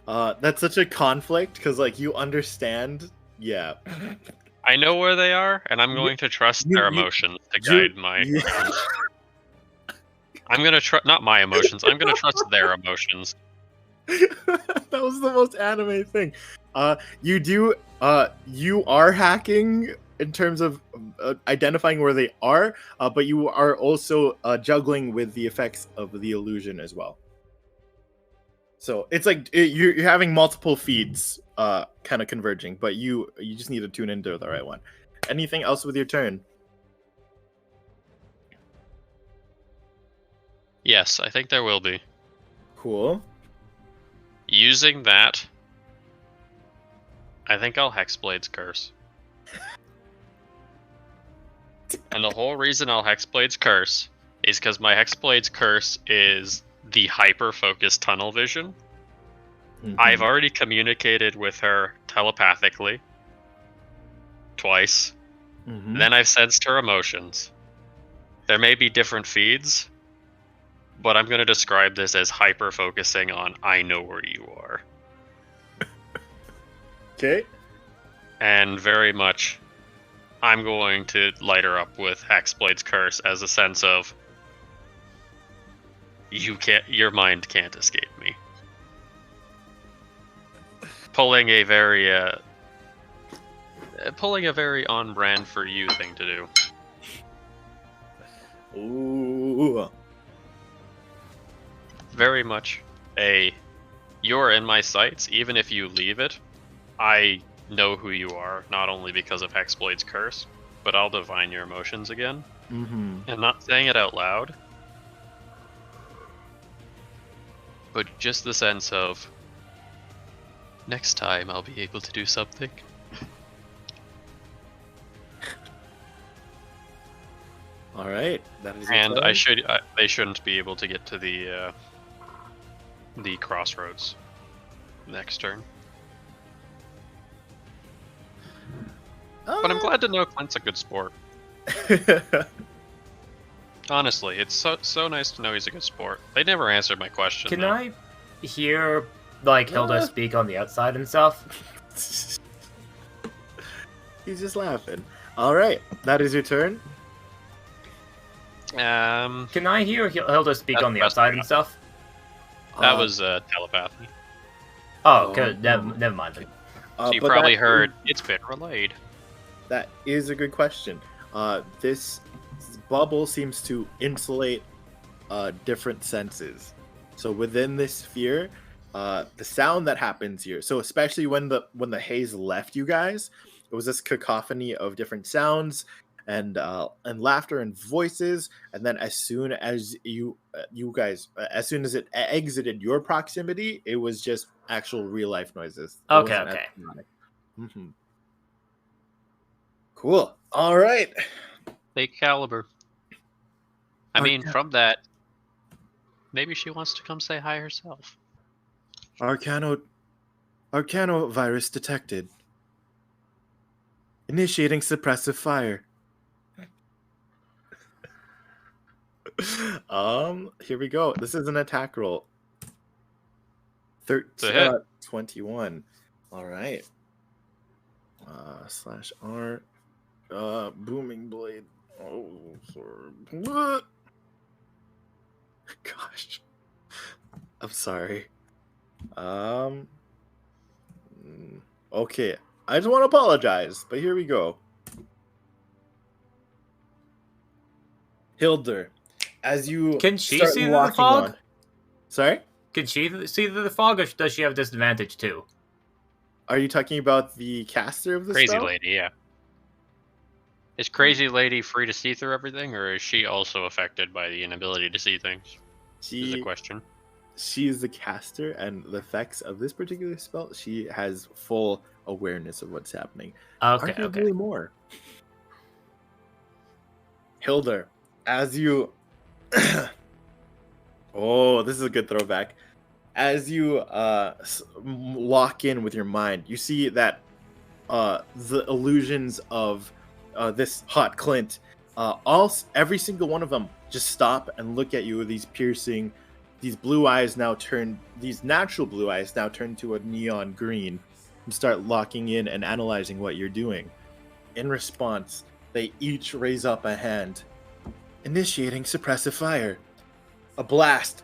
That's such a conflict because like you understand. Yeah. I know where they are, and I'm going to trust their emotions to guide my. I'm gonna trust not my emotions. I'm gonna trust their emotions. That was the most anime thing. You are hacking in terms of identifying where they are, but you are also juggling with the effects of the illusion as well. So it's like you're having multiple feeds kind of converging, but you just need to tune into the right one. Anything else with your turn? Yes, I think there will be. Cool. Using that, I think I'll Hexblade's Curse. And the whole reason I'll Hexblade's Curse is because my Hexblade's Curse is the hyper-focused tunnel vision. I've already communicated with her telepathically twice. Then I've sensed her emotions. There may be different feeds, but I'm going to describe this as hyper-focusing on I know where you are. Okay. And very much, I'm going to light her up with Hexblade's Curse as a sense of your mind can't escape me. Pulling a very on-brand for you thing to do. Ooh. Very much you're in my sights, even if you leave it, I know who you are, not only because of Hexblade's Curse, but I'll divine your emotions again. And not saying it out loud, but just the sense of, next time I'll be able to do something. All right, that is. And they shouldn't be able to get to the crossroads next turn. But I'm glad to know Clint's a good sport. Honestly, it's so nice to know he's a good sport. They never answered my question. Can though. I hear like Hilda speak on the outside and stuff? He's just laughing. All right, that is your turn. Can I hear Hilda speak on the outside and stuff? That was telepathy. Oh, good. Never mind then. So you probably heard it's been relayed. That is a good question. This bubble seems to insulate different senses. So within this sphere, the sound that happens here. So especially when the haze left you guys, it was this cacophony of different sounds and laughter and voices. And then as soon as you guys, as soon as it exited your proximity, it was just actual real life noises. Okay. Mm-hmm. Cool. All right. Fake caliber. I mean, from that, maybe she wants to come say hi herself. Arcano virus detected. Initiating suppressive fire. Here we go. This is an attack roll. 21. All right. /R. Booming blade. Oh, sorry. Gosh. I'm sorry. Okay. I just want to apologize, but here we go. Hilder, as you can she start see the fog? on... Sorry? Can she see the fog, or does she have disadvantage too? Are you talking about the caster of the Crazy spell? Lady, yeah. Is Crazy Lady free to see through everything, or is she also affected by the inability to see things? Is the question. She is the caster, and the effects of this particular spell, she has full awareness of what's happening. Okay. More. Hilder, as you... Oh, this is a good throwback. As you lock in with your mind, you see that the illusions of this hot Clint, every single one of them just stop and look at you with these piercing, these natural blue eyes now turn to a neon green and start locking in and analyzing what you're doing. In response, they each raise up a hand. Initiating suppressive fire. A blast.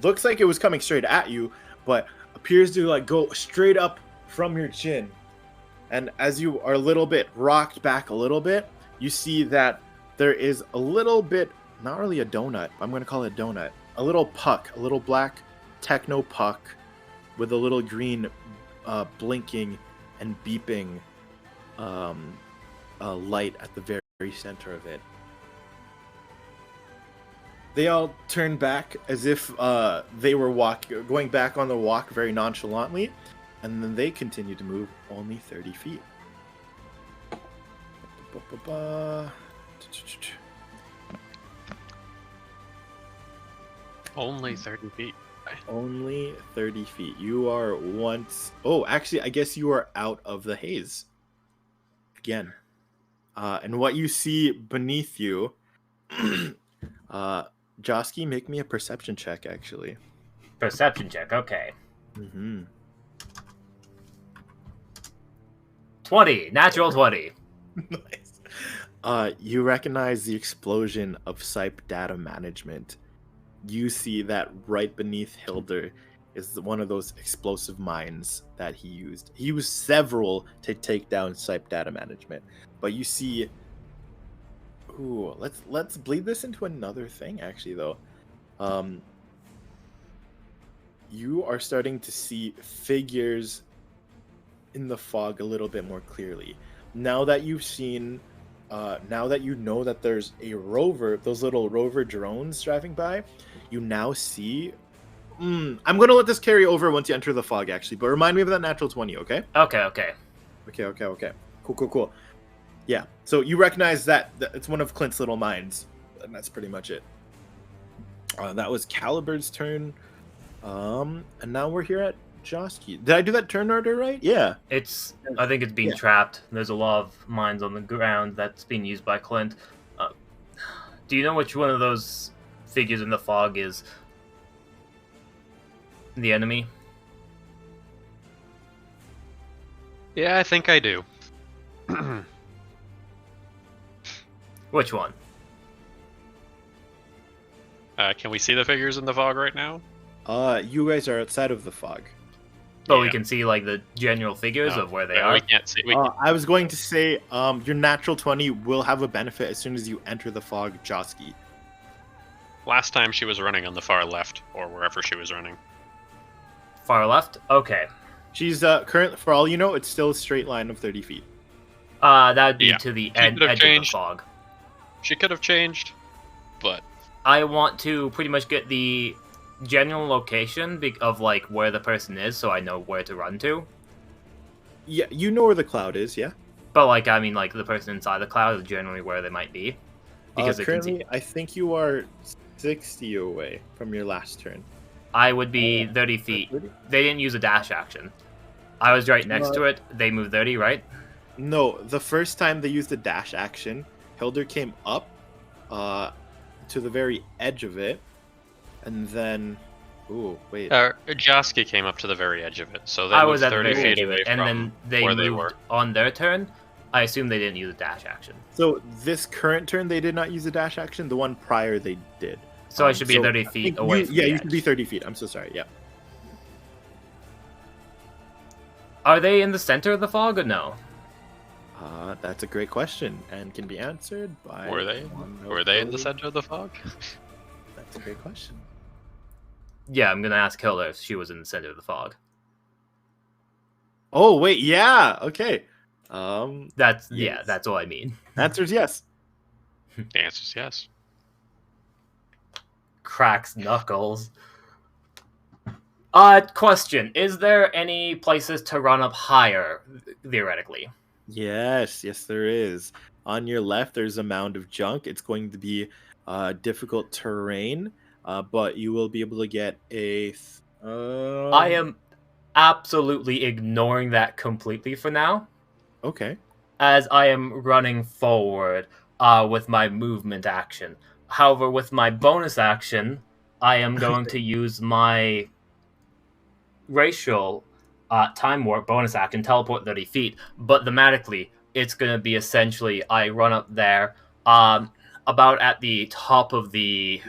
Looks like it was coming straight at you, but appears to go straight up from your chin. And as you are a little bit rocked back a little bit, you see that there is a little bit, not really a donut, I'm going to call it a donut, a little puck, a little black techno puck with a little green blinking and beeping light at the very center of it. They all turn back as if they were going back on the walk very nonchalantly, and then they continue to move only 30 feet. Only 30 feet. Only 30 feet. You are once... Oh, actually, I guess you are out of the haze. Again. And what you see beneath you... Josky, make me a perception check, actually. Perception check, okay. Mm-hmm. 20, natural 20. Nice. You recognize the explosion of SIPE data management. You see that right beneath Hilder is one of those explosive mines that he used. He used several to take down SIPE data management. But you see... Ooh, let's bleed this into another thing, actually, though. You are starting to see figures in the fog a little bit more clearly. Now that you've seen... now that you know that there's a rover, those little rover drones driving by, you now see... I'm going to let this carry over once you enter the fog, actually. But remind me of that natural 20, okay? Okay. Okay. Cool. Yeah, so you recognize that it's one of Clint's little mines, and that's pretty much it. That was Calibur's turn. And now we're here at Josky. Did I do that turn order right? Yeah. I think it's being trapped. There's a lot of mines on the ground that's being used by Clint. Do you know which one of those figures in the fog is the enemy? Yeah, I think I do. Which one? Can we see the figures in the fog right now? You guys are outside of the fog. Oh, we can see like the general figures of where they are. We can't see. I was going to say, your natural 20 will have a benefit as soon as you enter the fog, Josky. Last time she was running on the far left, or wherever she was running. Far left? Okay. She's current. For all you know, it's still a straight line of 30 feet. That would be to the edge of the fog. She could have changed, but I want to pretty much get the general location of like where the person is, so I know where to run to. Yeah, you know where the cloud is, yeah. But like, I mean, like the person inside the cloud is generally where they might be. Because currently, I think you are 60 away from your last turn. I would be 30 feet. 30? They didn't use a dash action. I was right next to it. They moved 30, right? No, the first time they used a dash action, Hilder came up to the very edge of it, and then... Ooh, wait. Josky came up to the very edge of it, so they I moved was at 30 the feet of away it, and from then they where moved they were. On their turn. I assume they didn't use a dash action. So this current turn, they did not use a dash action. The one prior, they did. So I should be 30 feet away from the you edge. should be 30 feet. I'm so sorry, yeah. Are they in the center of the fog or no? That's a great question and can be answered by... Were they in the center of the fog? That's a great question. Yeah, I'm gonna ask Hilda if she was in the center of the fog. Oh wait, yeah, okay. That's what I mean. Answer's yes. The answer's yes. Cracks knuckles. Question: is there any places to run up higher, theoretically? Yes, there is. On your left, there's a mound of junk. It's going to be difficult terrain, but you will be able to get a... I am absolutely ignoring that completely for now. Okay. As I am running forward with my movement action. However, with my bonus action, I am going to use my racial time warp bonus action, teleport 30 feet. But thematically, it's going to be essentially I run up there about at the top of the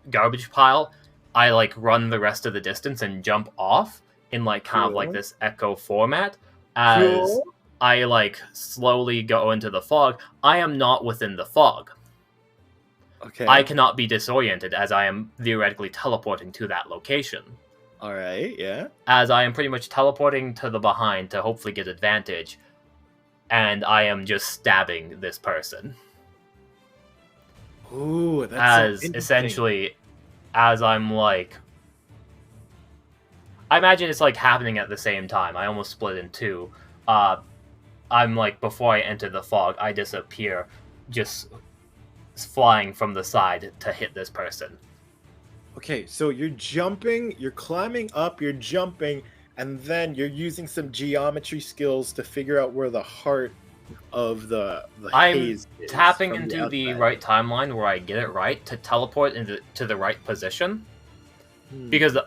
garbage pile. I like run the rest of the distance and jump off in like kind of like this echo format as I like slowly go into the fog. I am not within the fog. Okay. I cannot be disoriented as I am theoretically teleporting to that location. All right, yeah. As I am pretty much teleporting to the behind to hopefully get advantage, and I am just stabbing this person. Ooh, that's as essentially, as I'm like, I imagine it's like happening at the same time. I almost split in two. I'm like, before I enter the fog, I disappear, just flying from the side to hit this person. Okay, so you're jumping, you're climbing up, you're jumping, and then you're using some geometry skills to figure out where the heart of the I'm haze is tapping from the into the outside. right timeline where I get it right to teleport into to the right position. Hmm. Because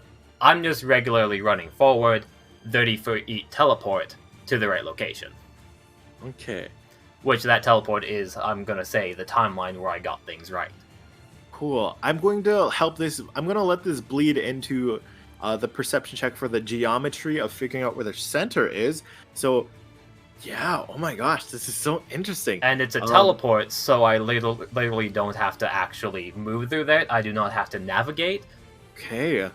I'm just regularly running forward, 30 feet teleport to the right location. Okay, Which that teleport is, I'm gonna say, the timeline where I got things right. cool. I'm going to help this. I'm going to let this bleed into the perception check for the geometry of figuring out where the center is. So, yeah. Oh my gosh, this is so interesting. And it's a teleport, so I literally don't have to actually move through that. I do not have to navigate. Okay.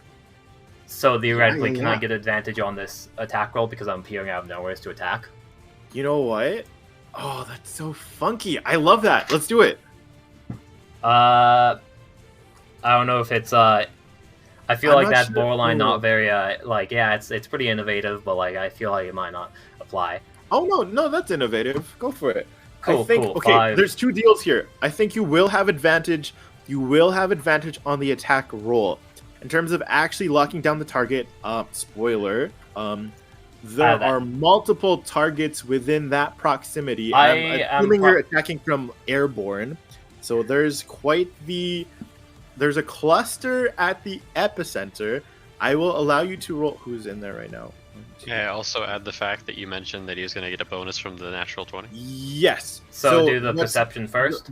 So theoretically, yeah. can I get advantage on this attack roll because I'm appearing out of nowhere to attack? You know what? Oh, that's so funky. I love that. Let's do it. I don't know if it's I feel I'm like not that's sure. borderline Ooh. not very like yeah, it's pretty innovative, but like I feel like it might not apply. Oh no, that's innovative. Go for it. Cool, I think cool. okay, 5. there's two deals here. I think you will have advantage. You will have advantage on the attack roll. In terms of actually locking down the target, spoiler, there are multiple targets within that proximity. And I'm assuming you're attacking from airborne. So there's there's a cluster at the epicenter. I will allow you to roll. Who's in there right now? Yeah, also add the fact that you mentioned that he was going to get a bonus from the natural 20. Yes. So do the perception first?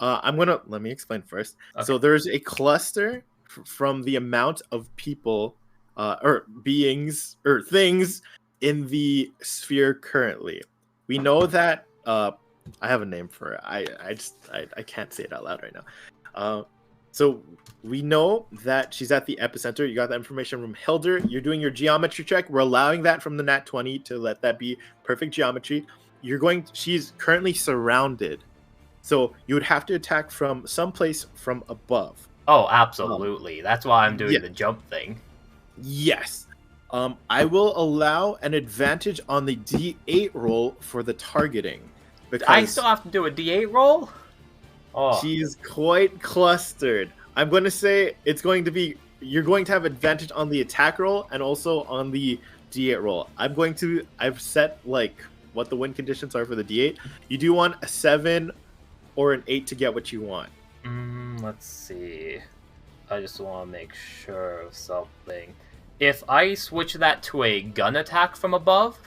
Let me explain first. Okay. So there's a cluster from the amount of people or beings or things in the sphere currently. We know that I have a name for it. I can't say it out loud right now. So we know that she's at the epicenter. You got that information from Hilder. You're doing your geometry check. We're allowing that from the nat 20 to let that be perfect geometry. She's currently surrounded. So you would have to attack from someplace from above. Oh, absolutely. That's why I'm doing the jump thing. Yes. I will allow an advantage on the D8 roll for the targeting. Because I still have to do a D8 roll? Oh. She's quite clustered. I'm going to say you're going to have advantage on the attack roll and also on the D8 roll. I've set like what the win conditions are for the D8. You do want a 7 or an 8 to get what you want. Let's see. I just want to make sure of something. If I switch that to a gun attack from above,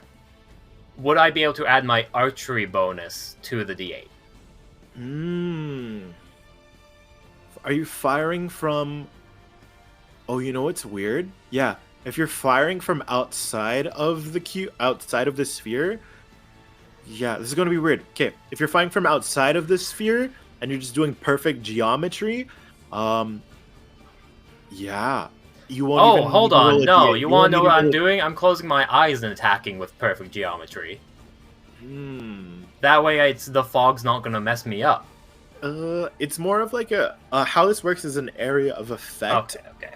would I be able to add my archery bonus to the D8? Are you firing from... Oh, you know what's weird? Yeah, if you're firing from outside of the sphere... Yeah, this is going to be weird. Okay, if you're firing from outside of the sphere and you're just doing perfect geometry, yeah. You won't even hold on. No, you want to know what I'm doing? I'm closing my eyes and attacking with perfect geometry. That way the fog's not going to mess me up. It's more of like how this works is an area of effect. Okay.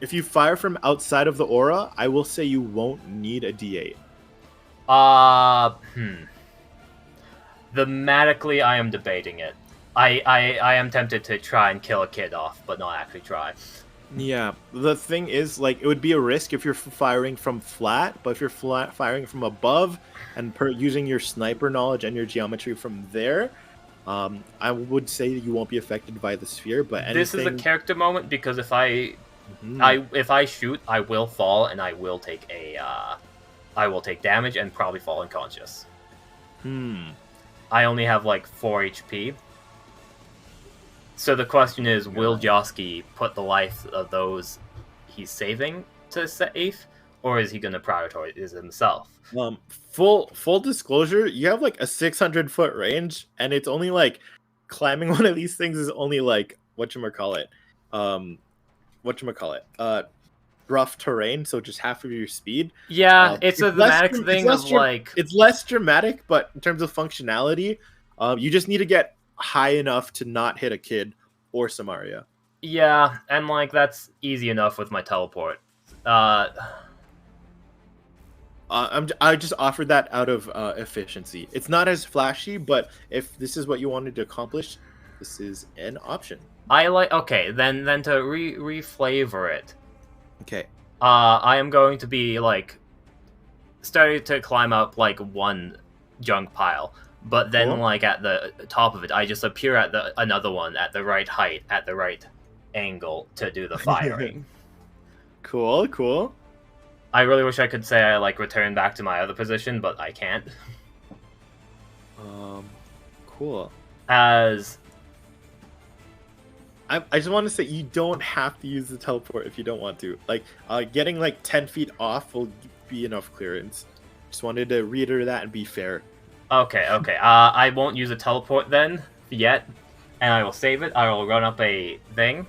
If you fire from outside of the aura, I will say you won't need a D8. Thematically, I am debating it. I am tempted to try and kill a kid off, but not actually try. Yeah, the thing is, like, it would be a risk if you're firing from flat, but if you're firing from above and using your sniper knowledge and your geometry from there, I would say you won't be affected by the sphere. But this is a character moment because if I shoot, I will fall and I will take damage and probably fall unconscious. I only have like 4 HP. So the question is, will Josky put the life of those he's saving to safe, or is he going to prioritize himself? Full disclosure, you have like a 600-foot range, and it's only like climbing one of these things is only like whatchamacallit, rough terrain, so just half of your speed. Yeah, it's a thematic thing of like... It's less dramatic, but in terms of functionality, you just need to get high enough to not hit a kid or Samaria. Yeah, and like that's easy enough with my teleport. I just offered that out of efficiency. It's not as flashy, but if this is what you wanted to accomplish, this is an option. I like. Okay, then to reflavor it. Okay. I am going to be like starting to climb up like one junk pile, but then Cool. like at the top of it, I just appear at the another one at the right height, at the right angle to do the firing. Cool. I really wish I could say I like return back to my other position, but I can't. Cool. As I just want to say you don't have to use the teleport if you don't want to. Like, getting like 10 feet off will be enough clearance. Just wanted to reiterate that and be fair. okay. I won't use a teleport then yet, and I will save it. I will run up a thing,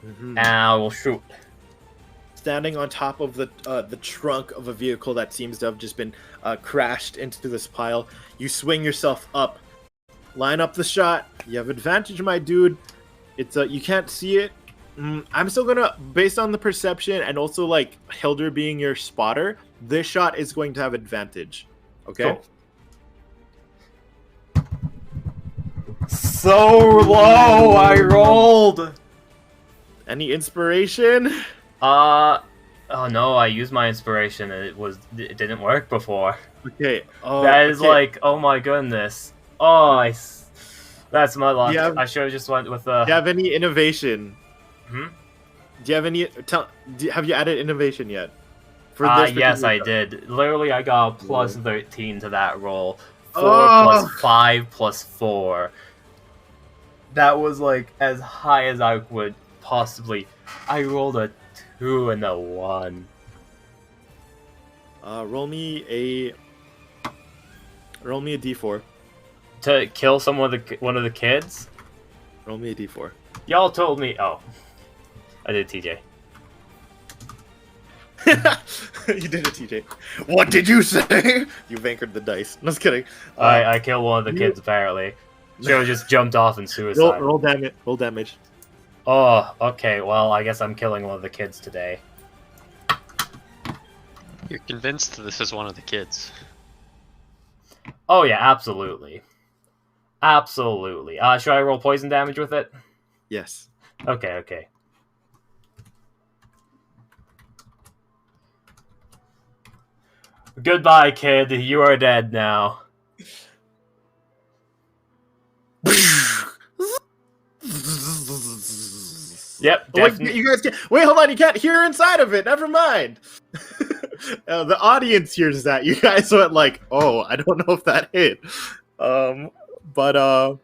and I will shoot. Standing on top of the trunk of a vehicle that seems to have just been crashed into this pile, you swing yourself up, line up the shot. You have advantage, my dude. It's you can't see it. I'm still gonna, based on the perception and also like Hilder being your spotter, this shot is going to have advantage. Okay. Cool. So low, I rolled. Any inspiration? Oh no, I used my inspiration and it didn't work before. Okay. Oh, that is okay. like, oh my goodness. Oh, that's my luck. Have, I should have just went with the. Do you have any innovation? Hmm? Do you have any? Have you added innovation yet? Yes, I did. Literally, I got a plus 13 to that roll. 4 Oh. plus 5 plus 4. That was like as high as I would possibly. I rolled a 2 and a 1. Roll me a d4. To kill one of the kids? Roll me a d4. Y'all told me. Oh, I did TJ. You did it, TJ. What did you say? You anchored the dice. No, just kidding. I killed one of the kids apparently. Joe just jumped off in suicide. Roll damage. Roll damage. Oh, okay. Well, I guess I'm killing one of the kids today. You're convinced this is one of the kids. Oh yeah, absolutely. Absolutely. Should I roll poison damage with it? Yes. Okay. Goodbye, kid. You are dead now. Yep, wait, you guys can't. Wait, hold on. You can't hear inside of it. Never mind. The audience hears that. You guys went like, "Oh, I don't know if that hit." But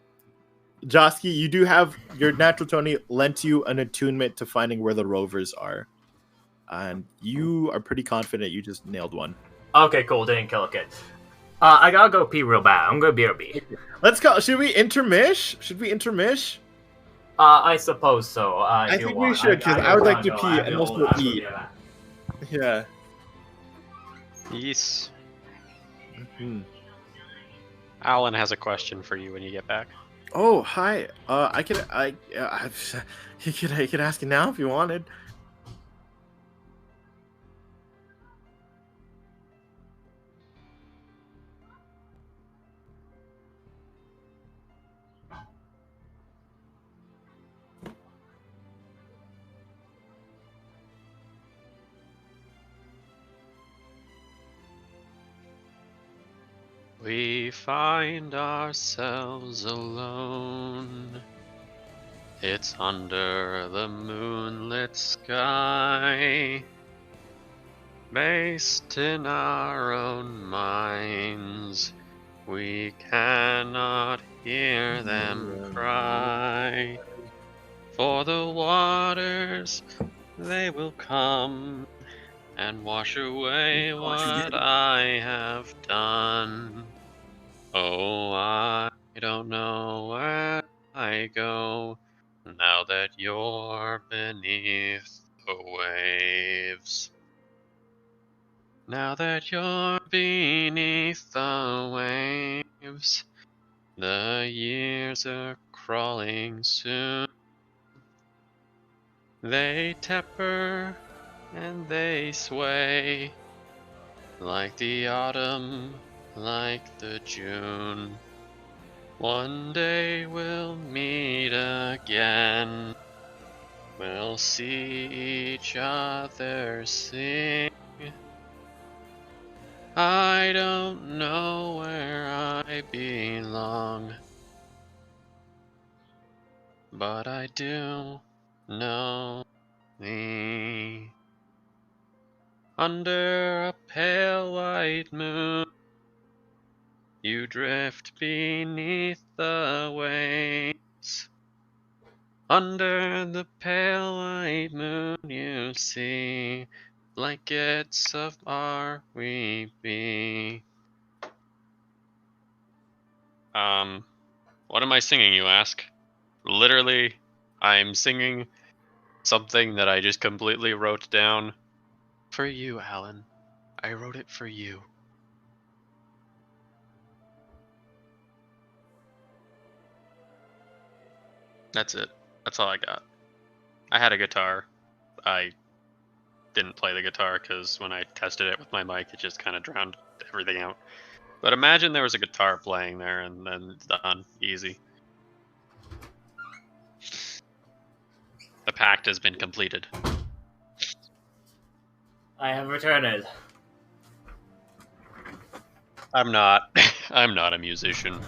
Josky, you do have your natural 20 lent you an attunement to finding where the rovers are, and you are pretty confident you just nailed one. Okay, cool. Didn't kill a kid. I gotta go pee real bad. I'm gonna BRB. Let's go. Should we intermish? I suppose so. I think we should, because I would like to pee and also eat. Yeah. Yes. Mm-hmm. Alan has a question for you when you get back. Oh, hi. I could ask you now if you wanted. We find ourselves alone. It's under the moonlit sky. Based in our own minds, we cannot hear them cry. For the waters, they will come and wash away what I have done. Oh, I don't know where I go now that you're beneath the waves. Now that you're beneath the waves, the years are crawling soon. They temper and they sway like the autumn, like the June. One day we'll meet again. We'll see each other sing. I don't know where I belong, but I do know thee. Under a pale white moon, you drift beneath the waves. Under the pale white moon, you see blankets of our weeping. What am I singing, you ask? Literally, I'm singing something that I just completely wrote down for you, Alan. I wrote it for you. That's it. That's all I got. I had a guitar. I didn't play the guitar because when I tested it with my mic, it just kind of drowned everything out. But imagine there was a guitar playing there and then it's done. Easy. The pact has been completed. I have returned. I'm not. I'm not a musician.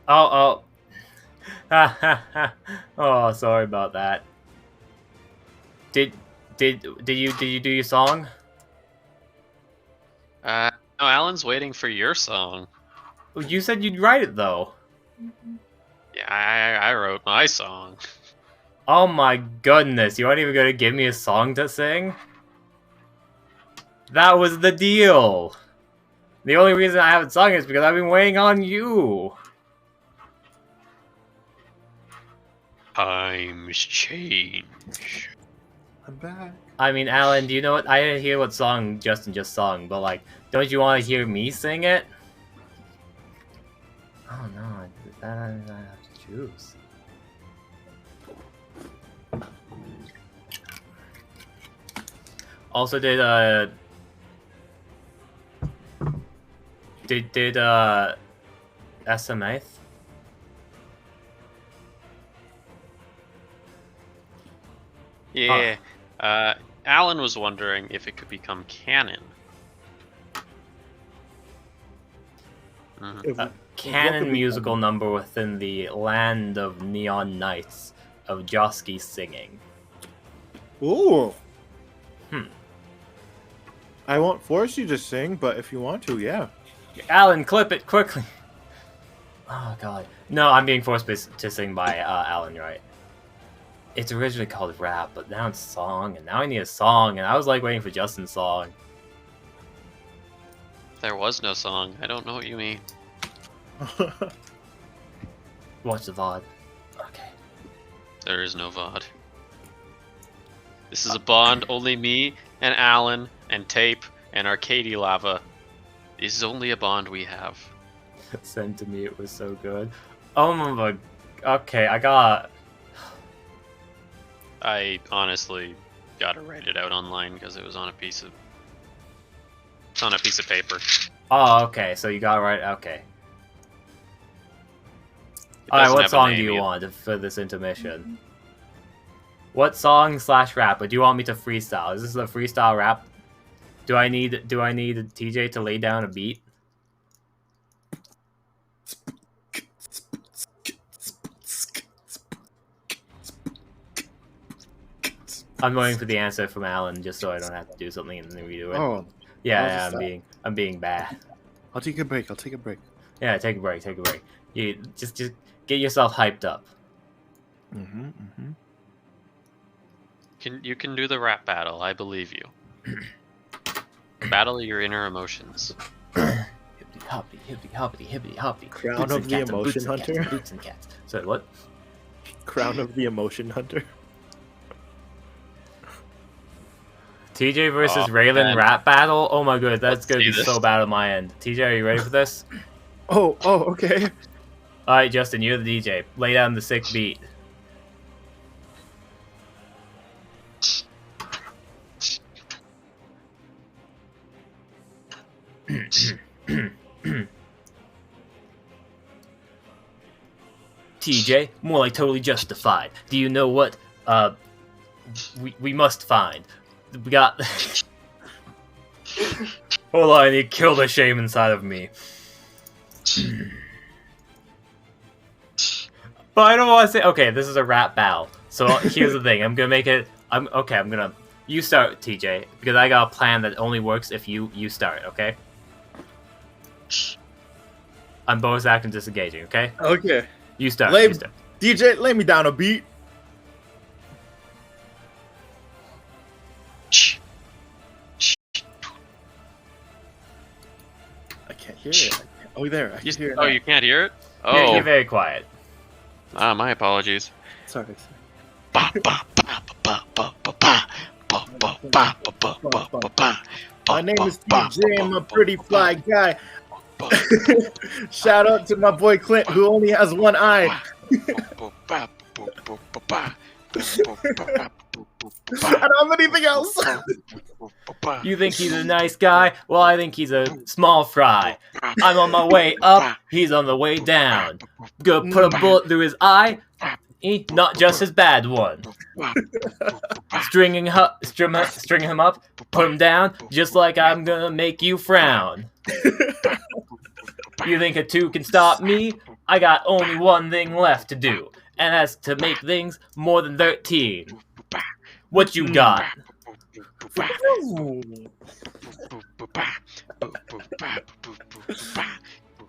Oh. Oh, sorry about that. Did you do your song? No, Alan's waiting for your song. You said you'd write it though. Yeah, I wrote my song. Oh my goodness, you aren't even gonna give me a song to sing? That was the deal! The only reason I haven't sung is because I've been waiting on you! Times change. I'm back. I mean, Alan, do you know what? I didn't hear what song Justin just sung, but like, don't you want to hear me sing it? Oh no, I have to choose. Also, did SMA? Yeah. Alan was wondering if it could become canon. If- A what canon could be musical canon? number within the land of NeonKnights of Josky singing. Ooh. Hmm. I won't force you to sing, but if you want to, yeah. Alan, clip it quickly. Oh god. No, I'm being forced to sing by Alan, right? It's originally called rap, but now it's song, and now I need a song, and I was like waiting for Justin's song. There was no song. I don't know what you mean. Watch the VOD. Okay. There is no VOD. This is a bond only me and Alan and Tape and Arcady Lava. This is only a bond we have. Sent to me, it was so good. Oh my. Okay, I got. I honestly gotta write it out online because it was on a piece of. It's on a piece of paper. Oh, okay. So you got it right. Okay. It Alright, doesn't what have a song do name you either. want for this intermission? What song / rap? Or do you want me to freestyle? Is this a freestyle rap? Do I need TJ to lay down a beat? I'm waiting for the answer from Alan just so I don't have to do something and then redo it. Oh, Yeah, I'll just I'm being bad. I'll take a break. I'll take a break. Yeah, take a break. You just get yourself hyped up. You can do the rap battle. I believe you. Battle your inner emotions. Hippity hoppity hoppity. Crown Boots of and the cats and boots Emotion and cats Hunter? and boots and cats. Sorry, what? Crown of the Emotion Hunter. TJ versus Oh, Raylan man. rap battle? Oh my god, that's Let's gonna see be this. so bad on my end. TJ, are you ready for this? Oh, okay. Alright, Justin, you're the DJ. Lay down the sick beat. TJ, more like totally justified. Do you know what we must find? We got hold on, I need to kill the shame inside of me. But I don't want to say okay, this is a rap battle. So here's the thing, I'm gonna make it you start, TJ, because I got a plan that only works if you start, okay? I'm bonus action disengaging, okay? Okay. You start. DJ, lay me down a beat. I can't hear it. Oh, there. I can hear it. Oh, you can't hear it? Oh. Yeah, you're very quiet. Ah, my apologies. Sorry. My name is TJ. I'm a pretty fly guy. Shout out to my boy Clint, who only has one eye. I don't have anything else. You think he's a nice guy? Well, I think he's a small fry. I'm on my way up, he's on the way down. Gonna put a bullet through his eye, not just his bad one. String him up, put him down, just like I'm gonna make you frown. You think a 2 can stop me? I got only one thing left to do, and that's to make things more than 13. What you got?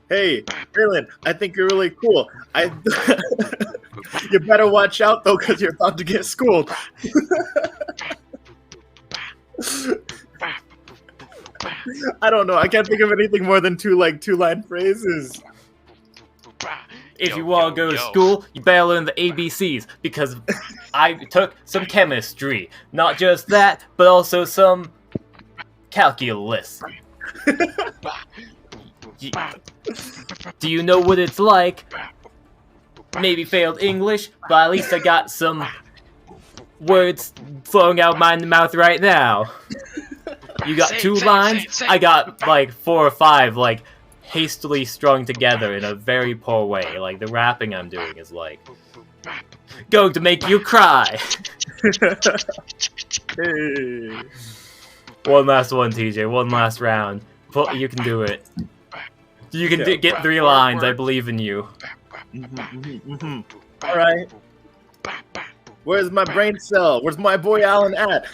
Hey, Raylan, I think you're really cool. You better watch out though, because you're about to get schooled. I don't know. I can't think of anything more than two-line phrases. If you want to go to school, you better learn the ABCs, because I took some chemistry. Not just that, but also some calculus. Do you know what it's like? Maybe failed English, but at least I got some words flowing out of my mouth right now. You got 2 lines, I got like 4 or 5, like, hastily strung together in a very poor way. Like, the rapping I'm doing is like, going to make you cry. Hey. One last one, TJ, one last round. You can do it. You can get 3 lines, I believe in you. Alright. Where's my brain cell? Where's my boy Alan at?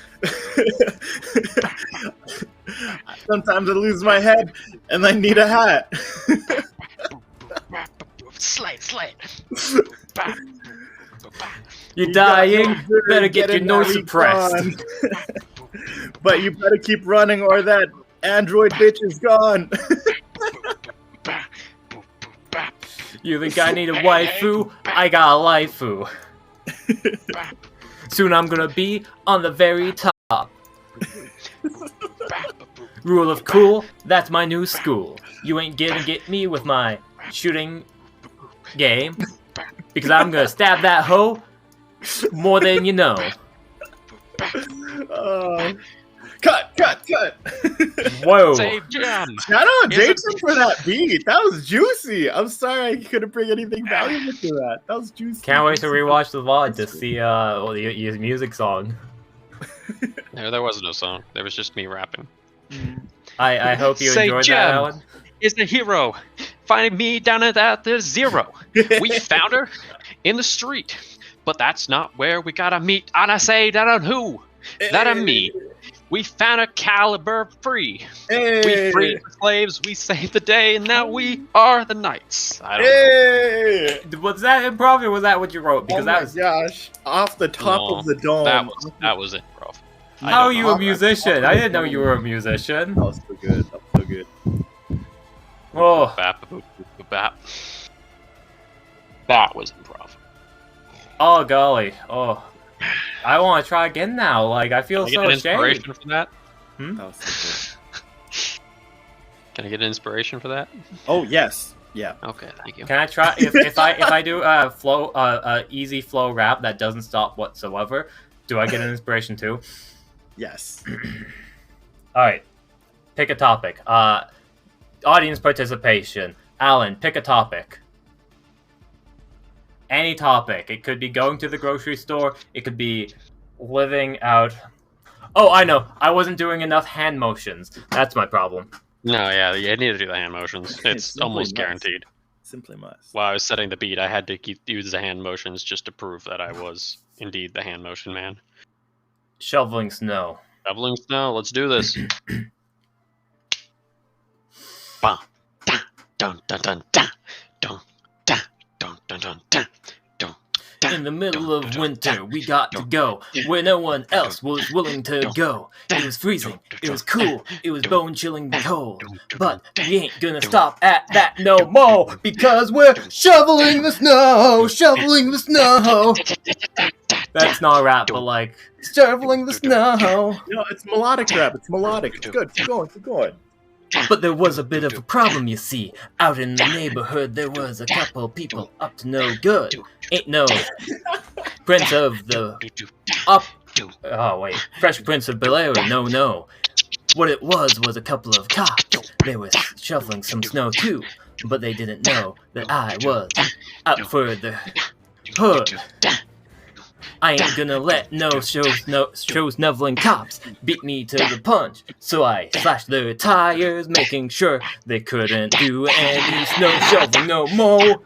Sometimes I lose my head and I need a hat. Slate. You're dying, better get your nose suppressed. But you better keep running or that android bitch is gone. You think I need a waifu? I got a waifu. Soon I'm gonna be on the very top. Rule of cool, that's my new school. You ain't gonna get me with my shooting game, because I'm gonna stab that hoe more than you know. Cut! Whoa. Save jam. Shout out Jason for that beat. That was juicy. I'm sorry I couldn't bring anything valuable to that. That was juicy. Can't wait to rewatch the VOD to see your music song. There was no song. There was just me rapping. I hope you enjoyed that, Alan. Is the hero finding me down at the 0? We found her in the street, but that's not where we gotta meet. And I say that on who? That on me. We found a caliber free. Hey. We freed the slaves, we saved the day, and now we are the knights. I don't know. Was that improv or was that what you wrote? Because gosh, off the top of the dome. That was improv. How are you a musician? I didn't know you were a musician. That was so good. Oh. That was improv. Oh golly. Oh. I want to try again now. Like, I feel so ashamed. Can I get an inspiration for that? That was so good. Can I get an inspiration for that? Oh yes. Yeah. Okay, thank you. Can I try if I do a easy flow rap that doesn't stop whatsoever? Do I get an inspiration too? Yes. All right. Pick a topic. Audience participation. Alan, pick a topic. Any topic. It could be going to the grocery store. It could be living out. Oh, I know. I wasn't doing enough hand motions. That's my problem. No, yeah, you need to do the hand motions. It's Simply almost must. guaranteed. Simply must. While I was setting the beat, I had to use the hand motions just to prove that I was indeed the hand motion man. Shoveling snow. Shoveling snow, let's do this. Bah, da, dun, dun, dun, da, dun, da, dun, dun, dun, da, dun, da, In the middle dun, of dun, winter, da, we got to dun, go where no one else was willing to go. It was freezing, it was cool, it was bone-chilling cold. But we ain't gonna stop at that no more, because we're shoveling the snow, shoveling the snow. That's not rap, but like, shoveling the snow. No, it's melodic rap. It's melodic. It's good. Keep going. Keep going. But there was a bit of a problem, you see. Out in the neighborhood, there was a couple people up to no good. Ain't no Prince of the up. Oh wait, Fresh Prince of Bel-Air. No. What it was a couple of cops. They were shoveling some snow too, but they didn't know that I was out for the hood. I ain't gonna let no show-snuffling cops beat me to the punch. So I slashed their tires, making sure they couldn't do any snow shoveling no more.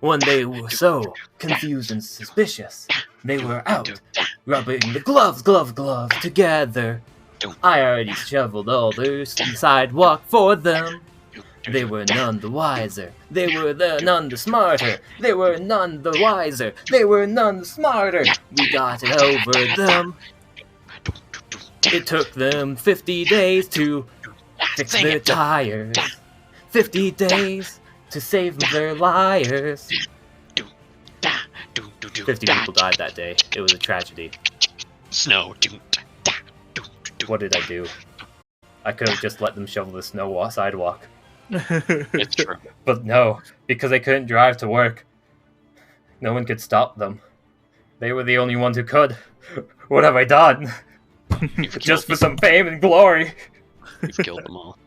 When they were so confused and suspicious, they were out rubbing the gloves together. I already shoveled all their sidewalk for them. They were none the wiser. They were none the smarter. They were none the wiser. They were none the smarter. We got it over them. It took them 50 days to fix their tires. 50 days to save their liars. 50 people died that day. It was a tragedy. Snow. What did I do? I could have just let them shovel the snow sidewalk. It's true. But no, because they couldn't drive to work. No one could stop them. They were the only ones who could. What have I done? Just for some fame and glory. You've killed them all.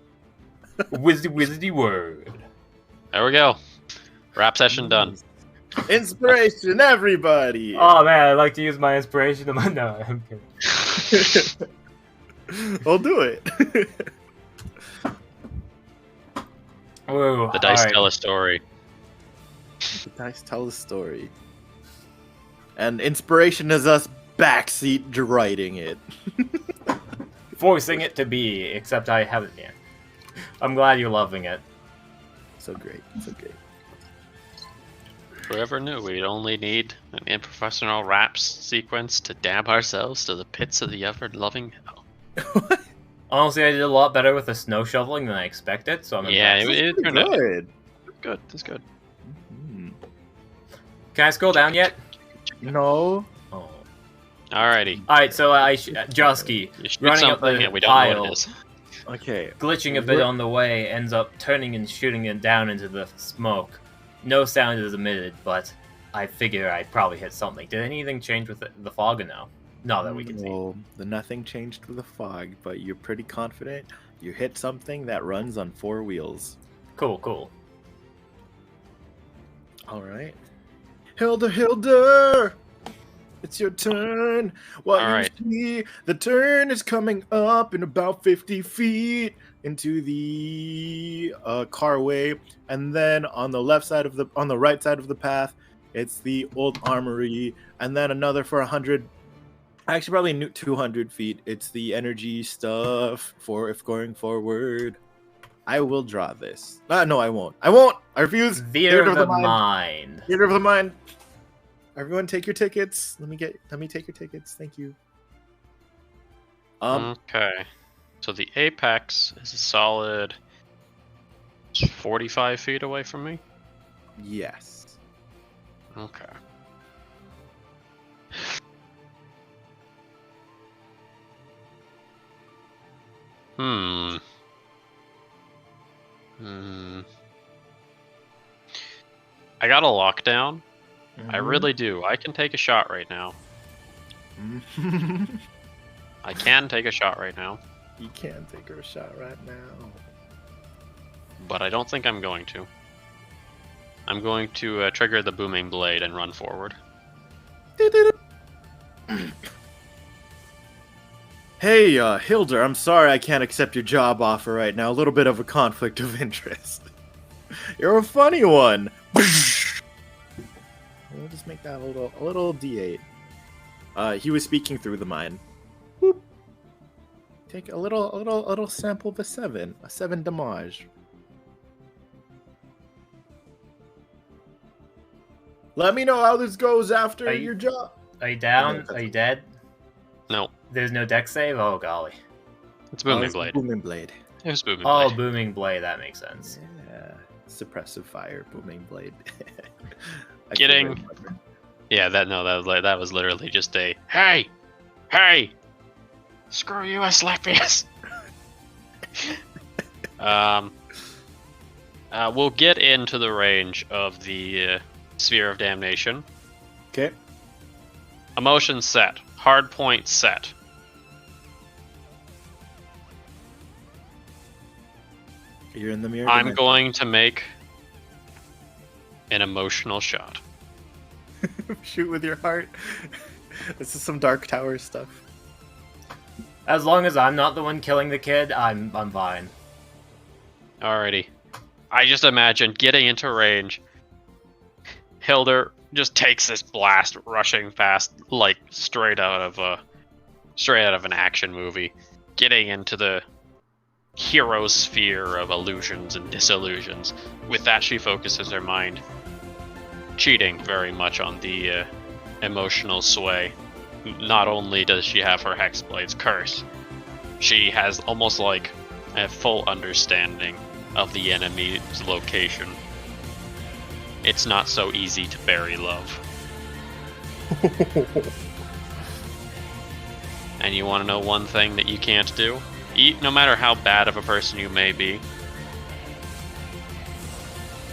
Wizardy word. There we go. Rap session done. Inspiration, everybody. Oh man, I'd like to use my inspiration. No, I'm kidding. I'll do it. Whoa, The dice alright. tell a story. The dice tell a story. And inspiration is us backseat writing it. Forcing it to be, except I haven't yet. I'm glad you're loving it. So great. So great. Whoever knew we'd only need an improfessional rap sequence to damn ourselves to the pits of the ever-loving hell. Honestly, I did a lot better with the snow shoveling than I expected, so I'm Yeah, impressed. it turned out Good. good. It's good. Mhm. Can I scroll down yet? No. Oh. Alrighty. Alright, so Josky, You shoot running up something the and we don't know pile, what it is. Okay. glitching a bit on the way, ends up turning and shooting it down into the smoke. No sound is emitted, but I figure I probably hit something. Did anything change with the fog or no? Not that we can see. Well, the nothing changed with the fog, but you're pretty confident you hit something that runs on 4 wheels. Cool. All right. Hilda, it's your turn. What All you right. see, the turn is coming up in about 50 feet into the carway, and then on the right side of the path, it's the old armory, and then another for 100. Actually, probably 200 feet. It's the energy stuff for if going forward. I will draw this. No, I won't. I refuse. Theater of the mind. Theater of the mind. Everyone, take your tickets. Let me take your tickets. Thank you. Okay. So the apex is a solid 45 feet away from me? Yes. Okay. I got a lockdown. I really do. I can take a shot right now. I can take a shot right now, You can take her a shot right now. but I don't think I'm going to. I'm going to trigger the booming blade and run forward. Hey, Hilder, I'm sorry I can't accept your job offer right now. A little bit of a conflict of interest. You're a funny one. We'll just make that a little D8. He was speaking through the mine. Boop. Take a little sample of a 7 damage. Let me know how this goes after your job. Are you down? Are you dead? No. There's no deck save? Oh, golly. It's booming blade. Booming blade. It was booming Oh, blade. booming blade. That makes sense. Yeah. Suppressive fire, booming blade. Getting. Yeah, that was literally just a hey, screw you, I slap ass. We'll get into the range of the sphere of damnation. Okay. Emotion set. Hard point set. You're in the mirror. I'm going to make an emotional shot. Shoot with your heart. This is some Dark Tower stuff. As long as I'm not the one killing the kid, I'm fine. Alrighty. I just imagine getting into range. Hilder just takes this blast, rushing past like straight out of an action movie, getting into the hero sphere of illusions and disillusions. With that, she focuses her mind, cheating very much on the emotional sway. Not only does she have her Hexblade's curse, she has almost like a full understanding of the enemy's location. It's not so easy to bury love. And you want to know one thing that you can't do? No matter how bad of a person you may be.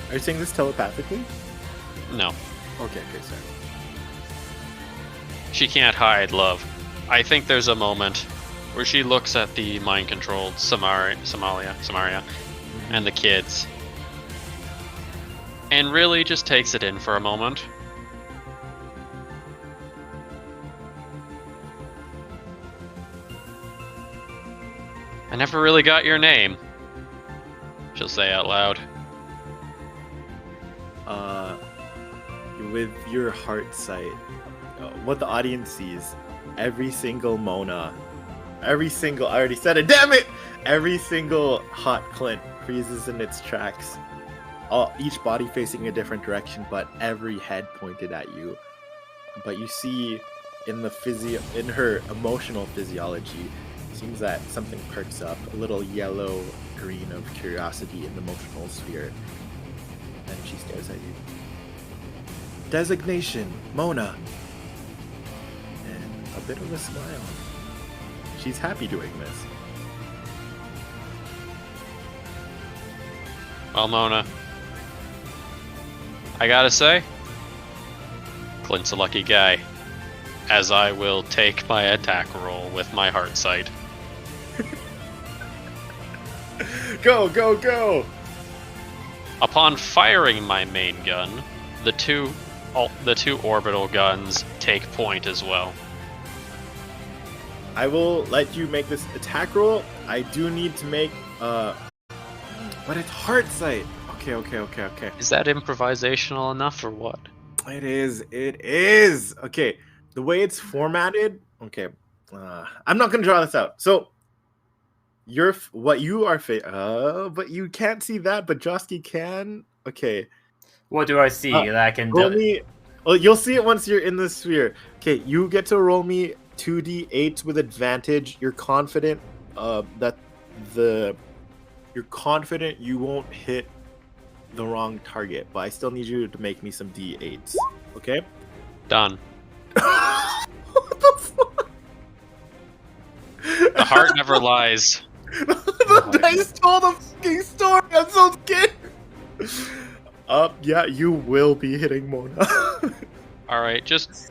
Are you saying this telepathically? No. Okay, sorry. She can't hide love. I think there's a moment where she looks at the mind-controlled Samaria, and the kids, and really just takes it in for a moment. I never really got your name, she'll say out loud. With your heart sight, what the audience sees, every single Mona, I already said it, damn it! Every single hot Clint freezes in its tracks. Each body facing a different direction, but every head pointed at you. But you see, in her emotional physiology, it seems that something perks up, a little yellow-green of curiosity in the emotional sphere. And she stares at you. Designation, Mona. And a bit of a smile. She's happy doing this. Well, Mona, I gotta say, Clint's a lucky guy, as I will take my attack roll with my heart sight. Go! Upon firing my main gun, the two orbital guns take point as well. I will let you make this attack roll. I do need to make but it's heart sight. Okay. Is that improvisational enough or what? It is. Okay, the way it's formatted. Okay, I'm not gonna draw this out. So but you can't see that, but Josky can. Okay. What do I see that I can roll do? Me. Oh, you'll see it once you're in the sphere. Okay, you get to roll me 2d8s with advantage. You're confident you're confident you won't hit the wrong target, but I still need you to make me some d8s. Okay? Done. What the fuck? The heart never lies. The dice told a fucking story. I'm so scared. Yeah, you will be hitting Mona. Alright, just...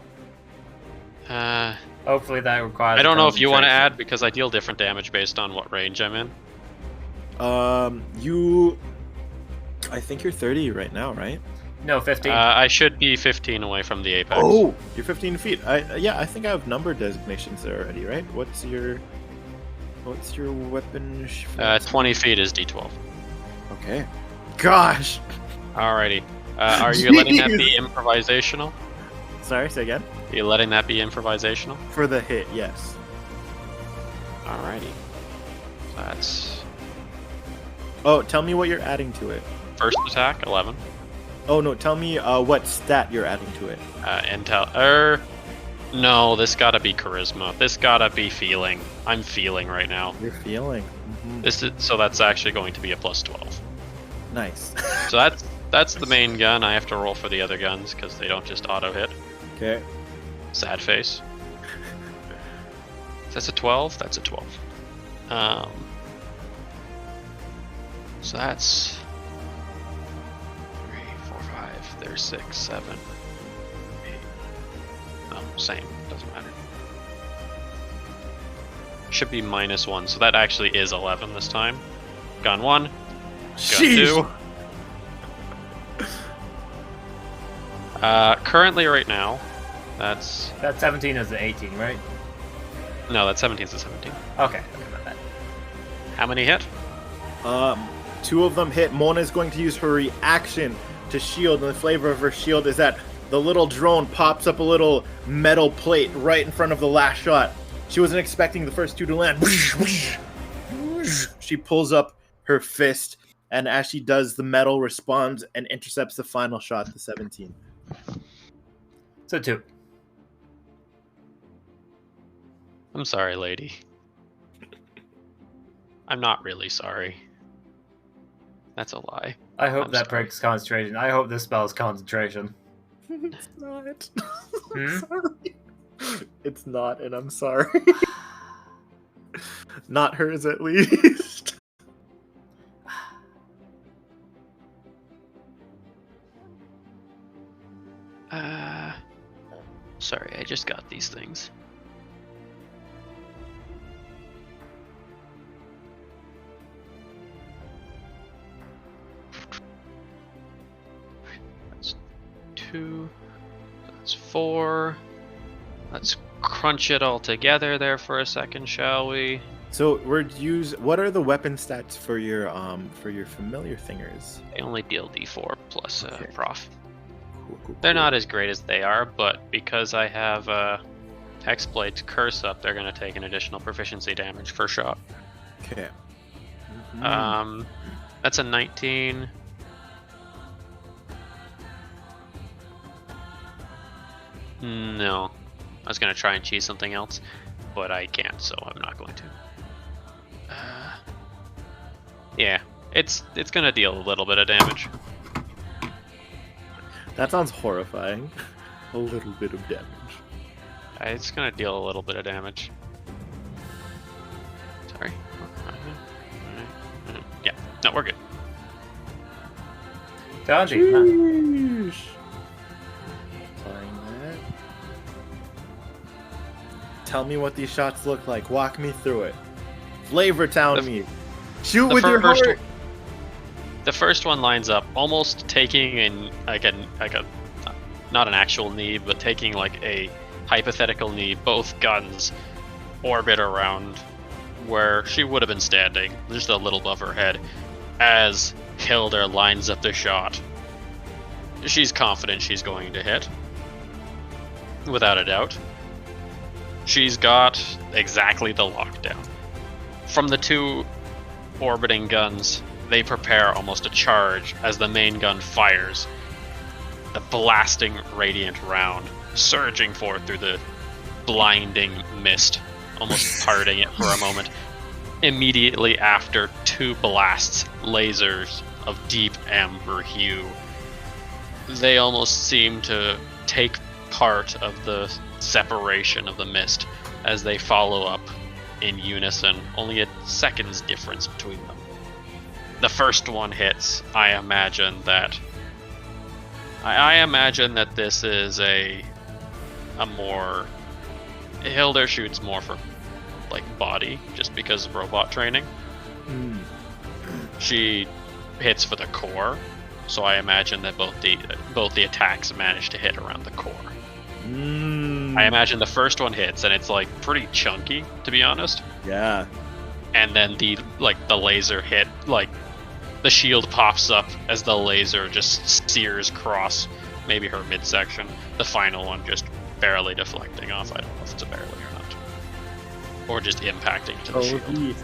Hopefully that requires... I don't know if you want to add, because I deal different damage based on what range I'm in. I think you're 30 right now, right? No, 15. I should be 15 away from the apex. Oh, you're 15 feet. I think I have number designations there already, right? What's your weapon? 20 feet is D12. Okay. Gosh. Alrighty. Are you letting that be improvisational? Sorry, say again. Are you letting that be improvisational? For the hit, yes. Alrighty. That's Oh, tell me what you're adding to it. first attack, 11. Oh no, tell me what stat you're adding to it. Intel. No, this gotta be charisma. This gotta be feeling. I'm feeling right now. You're feeling. So that's actually going to be a plus 12. Nice. So that's the main gun. I have to roll for the other guns because they don't just auto hit. Okay. Sad face. That's a 12. That's a 12. So that's 3, 4, 5. There's 6, 7, 8. No, same. Doesn't matter. Should be -1. So that actually is 11 this time. Gun 1. Gun Sheesh. 2. Currently, right now, That 17 is the 18, right? no, that 17 is the 17. Okay, my bad. How many hit? 2 of them hit. Mona's going to use her reaction to shield, and the flavor of her shield is that the little drone pops up a little metal plate right in front of the last shot. She wasn't expecting the first 2 to land. She pulls up her fist, and as she does, the metal responds and intercepts the final shot, the 17. So 2. I'm sorry, lady. I'm not really sorry. That's a lie. I hope I'm that sorry. breaks concentration. I hope this spells concentration. It's not. Hmm? Sorry. It's not, and I'm sorry. Not hers, at least. Sorry, I just got these things. That's 2. That's 4. Let's crunch it all together there for a second, shall we? So what are the weapon stats for your familiar thingers? They only deal D4 plus Okay. prof. Cool. They're not as great as they are, but because I have Hexblade's Curse up, they're going to take an additional proficiency damage per shot. Okay. That's a 19. No. I was going to try and cheese something else, but I can't, so I'm not going to. Yeah, it's going to deal a little bit of damage. That sounds horrifying. A little bit of damage. It's going to deal a little bit of damage. Sorry. Yeah, no, we're good. Gandhi, Sheesh. Playing that. Tell me what these shots look like. Walk me through it. Flavor town me. Shoot with your heart. The first one lines up, almost taking in like a not an actual knee, but taking like a hypothetical knee. Both guns orbit around where she would have been standing, just a little above her head, as Hilda lines up the shot. She's confident she's going to hit, without a doubt. She's got exactly the lockdown. From the 2 orbiting guns, they prepare almost a charge as the main gun fires. The blasting radiant round surging forth through the blinding mist, almost parting it for a moment. Immediately after, 2 blasts, lasers of deep amber hue. They almost seem to take part of the separation of the mist as they follow up in unison, only a second's difference between them. The first one hits. I imagine that this is a more Hilda shoots more for like body, just because of robot training. She hits for the core, so I imagine that both both the attacks manage to hit around the core. Mm. I imagine the first one hits, and it's like pretty chunky, to be honest. Yeah. And then the laser hit, like the shield pops up as the laser just sears across maybe her midsection. The final one just barely deflecting off. I don't know if it's a barely or not, or just impacting to the shield.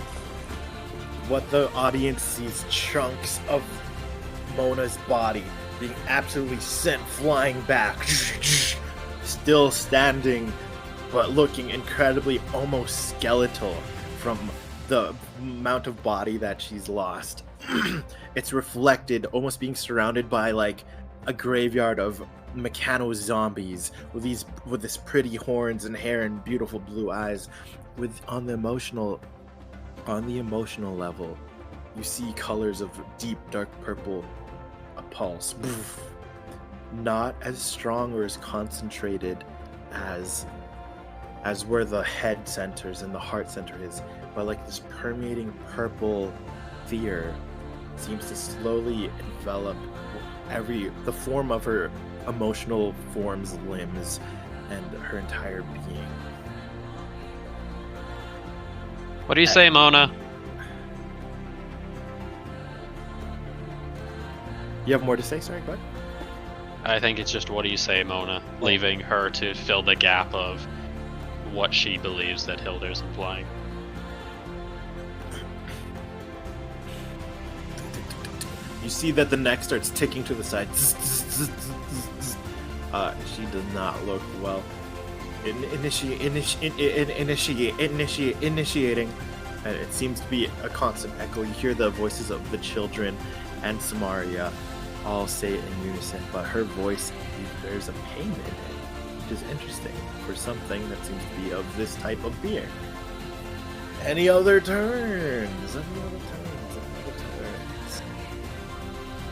What the audience sees, chunks of Mona's body being absolutely sent flying back, still standing, but looking incredibly almost skeletal from the amount of body that she's lost. It's reflected, almost being surrounded by like a graveyard of mechano zombies with this pretty horns and hair and beautiful blue eyes. On the emotional level, you see colors of deep dark purple, a pulse, not as strong or as concentrated as where the head centers and the heart center is, but like this permeating purple fear seems to slowly envelop the form of her emotional forms, limbs, and her entire being. What do you say, Mona? You have more to say? Sorry, what? I think it's just what do you say, Mona, leaving her to fill the gap of what she believes that Hilder's implying. You see that the neck starts ticking to the side. She does not look well. Initiating, and it seems to be a constant echo. You hear the voices of the children and Samaria all say it in unison, but her voice, there's a pain in it, which is interesting for something that seems to be of this type of being. Any other turns?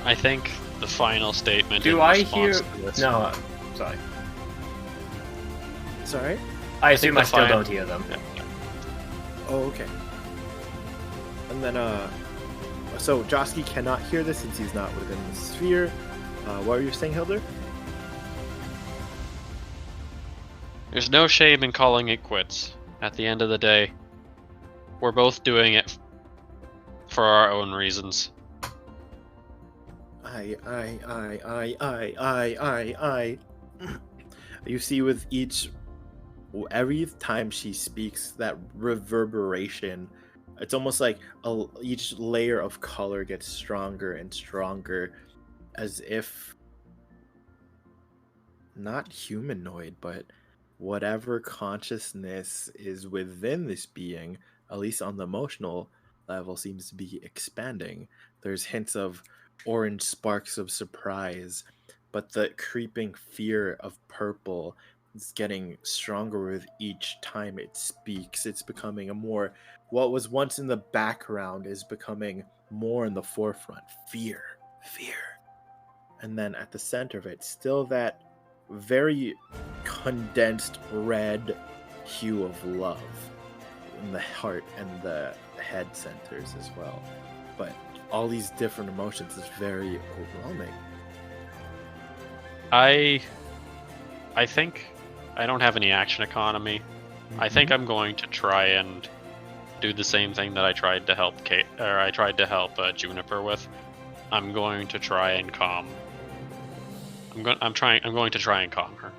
I think the final statement. Do I hear? No, sorry. Sorry? I assume I still final- don't hear them. Oh, okay. And then, so Josky cannot hear this since he's not within the sphere. What were you saying, Hilder? There's no shame in calling it quits. At the end of the day, we're both doing it for our own reasons. I. You see, with every time she speaks, that reverberation, it's almost like each layer of color gets stronger and stronger, as if not humanoid, but whatever consciousness is within this being, at least on the emotional level, seems to be expanding. There's hints of orange sparks of surprise, but the creeping fear of purple is getting stronger with each time it speaks. It's becoming what was once in the background is becoming more in the forefront. Fear. And then at the center of it, still that very condensed red hue of love in the heart and the head centers as well. But all these different emotions is very overwhelming. I think I don't have any action economy. I think I'm going to try and do the same thing that I tried to help Juniper with. I'm going to try and calm. I'm going to try and calm her.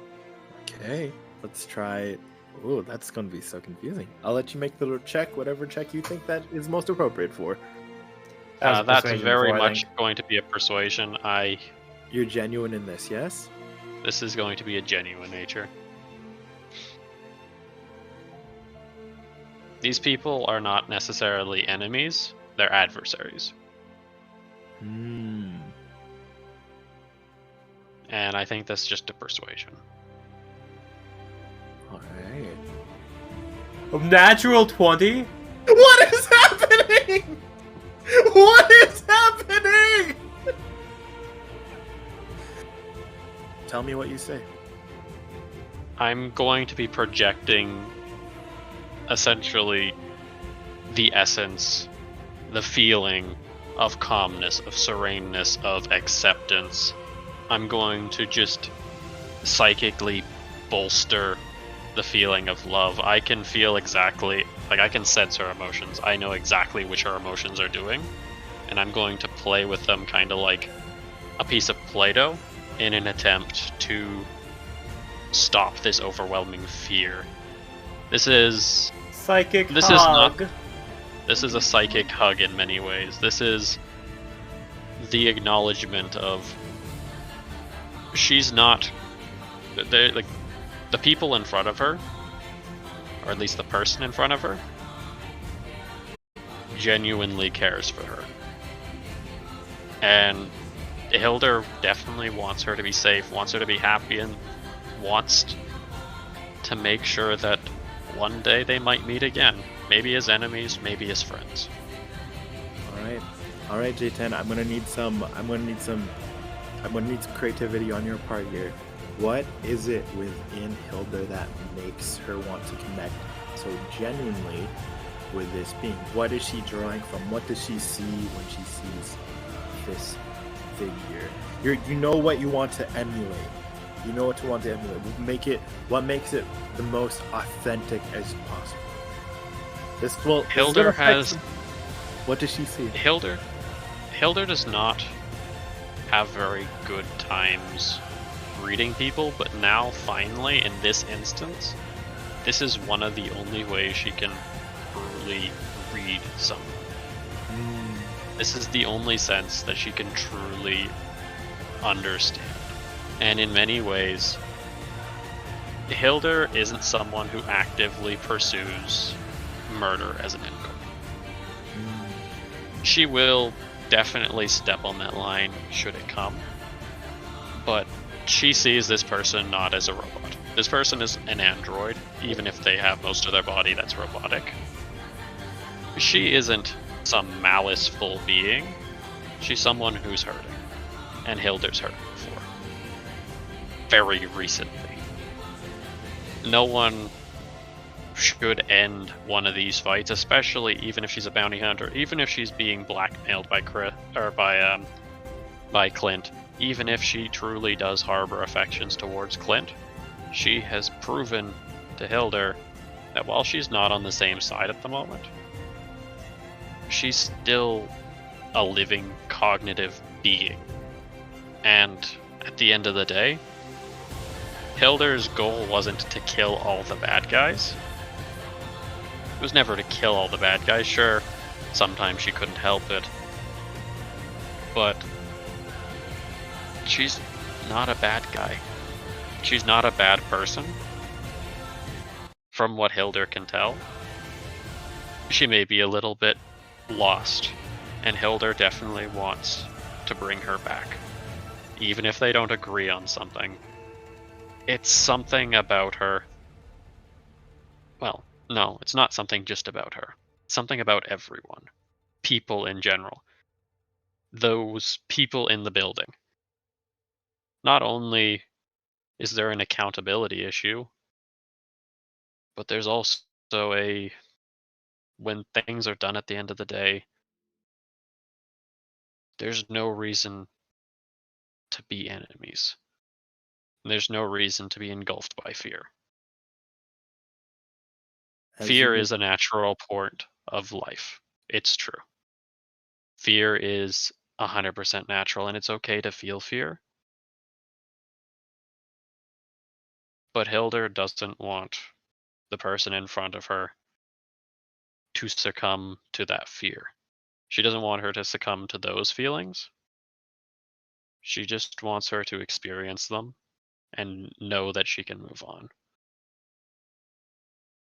Okay, let's try. Ooh, that's going to be so confusing. I'll let you make the check, whatever check you think that is most appropriate for. That's very much going to be a persuasion. You're genuine in this, yes? This is going to be a genuine nature. These people are not necessarily enemies, they're adversaries. And I think that's just a persuasion. Alright. Natural 20? What is happening? What is happening? Tell me what you say. I'm going to be projecting essentially the essence, the feeling of calmness, of sereneness, of acceptance I'm going to just psychically bolster the feeling of love. I can feel exactly, like I can sense her emotions. I know exactly which her emotions are doing, and I'm going to play with them kind of like a piece of Play-Doh in an attempt to stop this overwhelming fear. This is Psychic this hug. is not this is a psychic hug in many ways. This is the acknowledgement of she's not like the people in front of her, or at least the person in front of her, genuinely cares for her. And Hilder definitely wants her to be safe, wants her to be happy, and wants to make sure that one day they might meet again. Maybe as enemies, maybe as friends. All right, J10. I'm gonna need some creativity on your part here. What is it within Hilda that makes her want to connect so genuinely with this being? What is she drawing from? What does she see when she sees this figure? You know what you want to emulate. You know what you want to emulate. What makes it the most authentic as possible. Hilder has. What does she see? Hilder does not have very good times reading people, but now finally in this instance, this is one of the only ways she can truly read someone. This is the only sense that she can truly understand. And in many ways, Hilder isn't someone who actively pursues murder as an end goal. She will definitely step on that line should it come, but she sees this person not as a robot. This person is an android, even if they have most of their body that's robotic. She isn't some maliceful being. She's someone who's hurting, and Hilder's hurt before. Very recently. No one should end one of these fights, especially even if she's a bounty hunter, even if she's being blackmailed by Clint, even if she truly does harbor affections towards Clint. She has proven to Hilder that while she's not on the same side at the moment, she's still a living cognitive being. And at the end of the day, Hilder's goal wasn't to kill all the bad guys. It was never to kill all the bad guys. Sure, sometimes she couldn't help it. But she's not a bad guy. She's not a bad person. From what Hilder can tell, she may be a little bit lost, and Hilder definitely wants to bring her back. Even if they don't agree on something. It's something about her. Well, no, it's not something just about her. It's something about everyone. People in general. Those people in the building. Not only is there an accountability issue, but there's also when things are done at the end of the day, there's no reason to be enemies. There's no reason to be engulfed by fear. Fear is a natural part of life. It's true. Fear is 100% natural, and it's okay to feel fear. But Hilder doesn't want the person in front of her to succumb to that fear. She doesn't want her to succumb to those feelings. She just wants her to experience them and know that she can move on.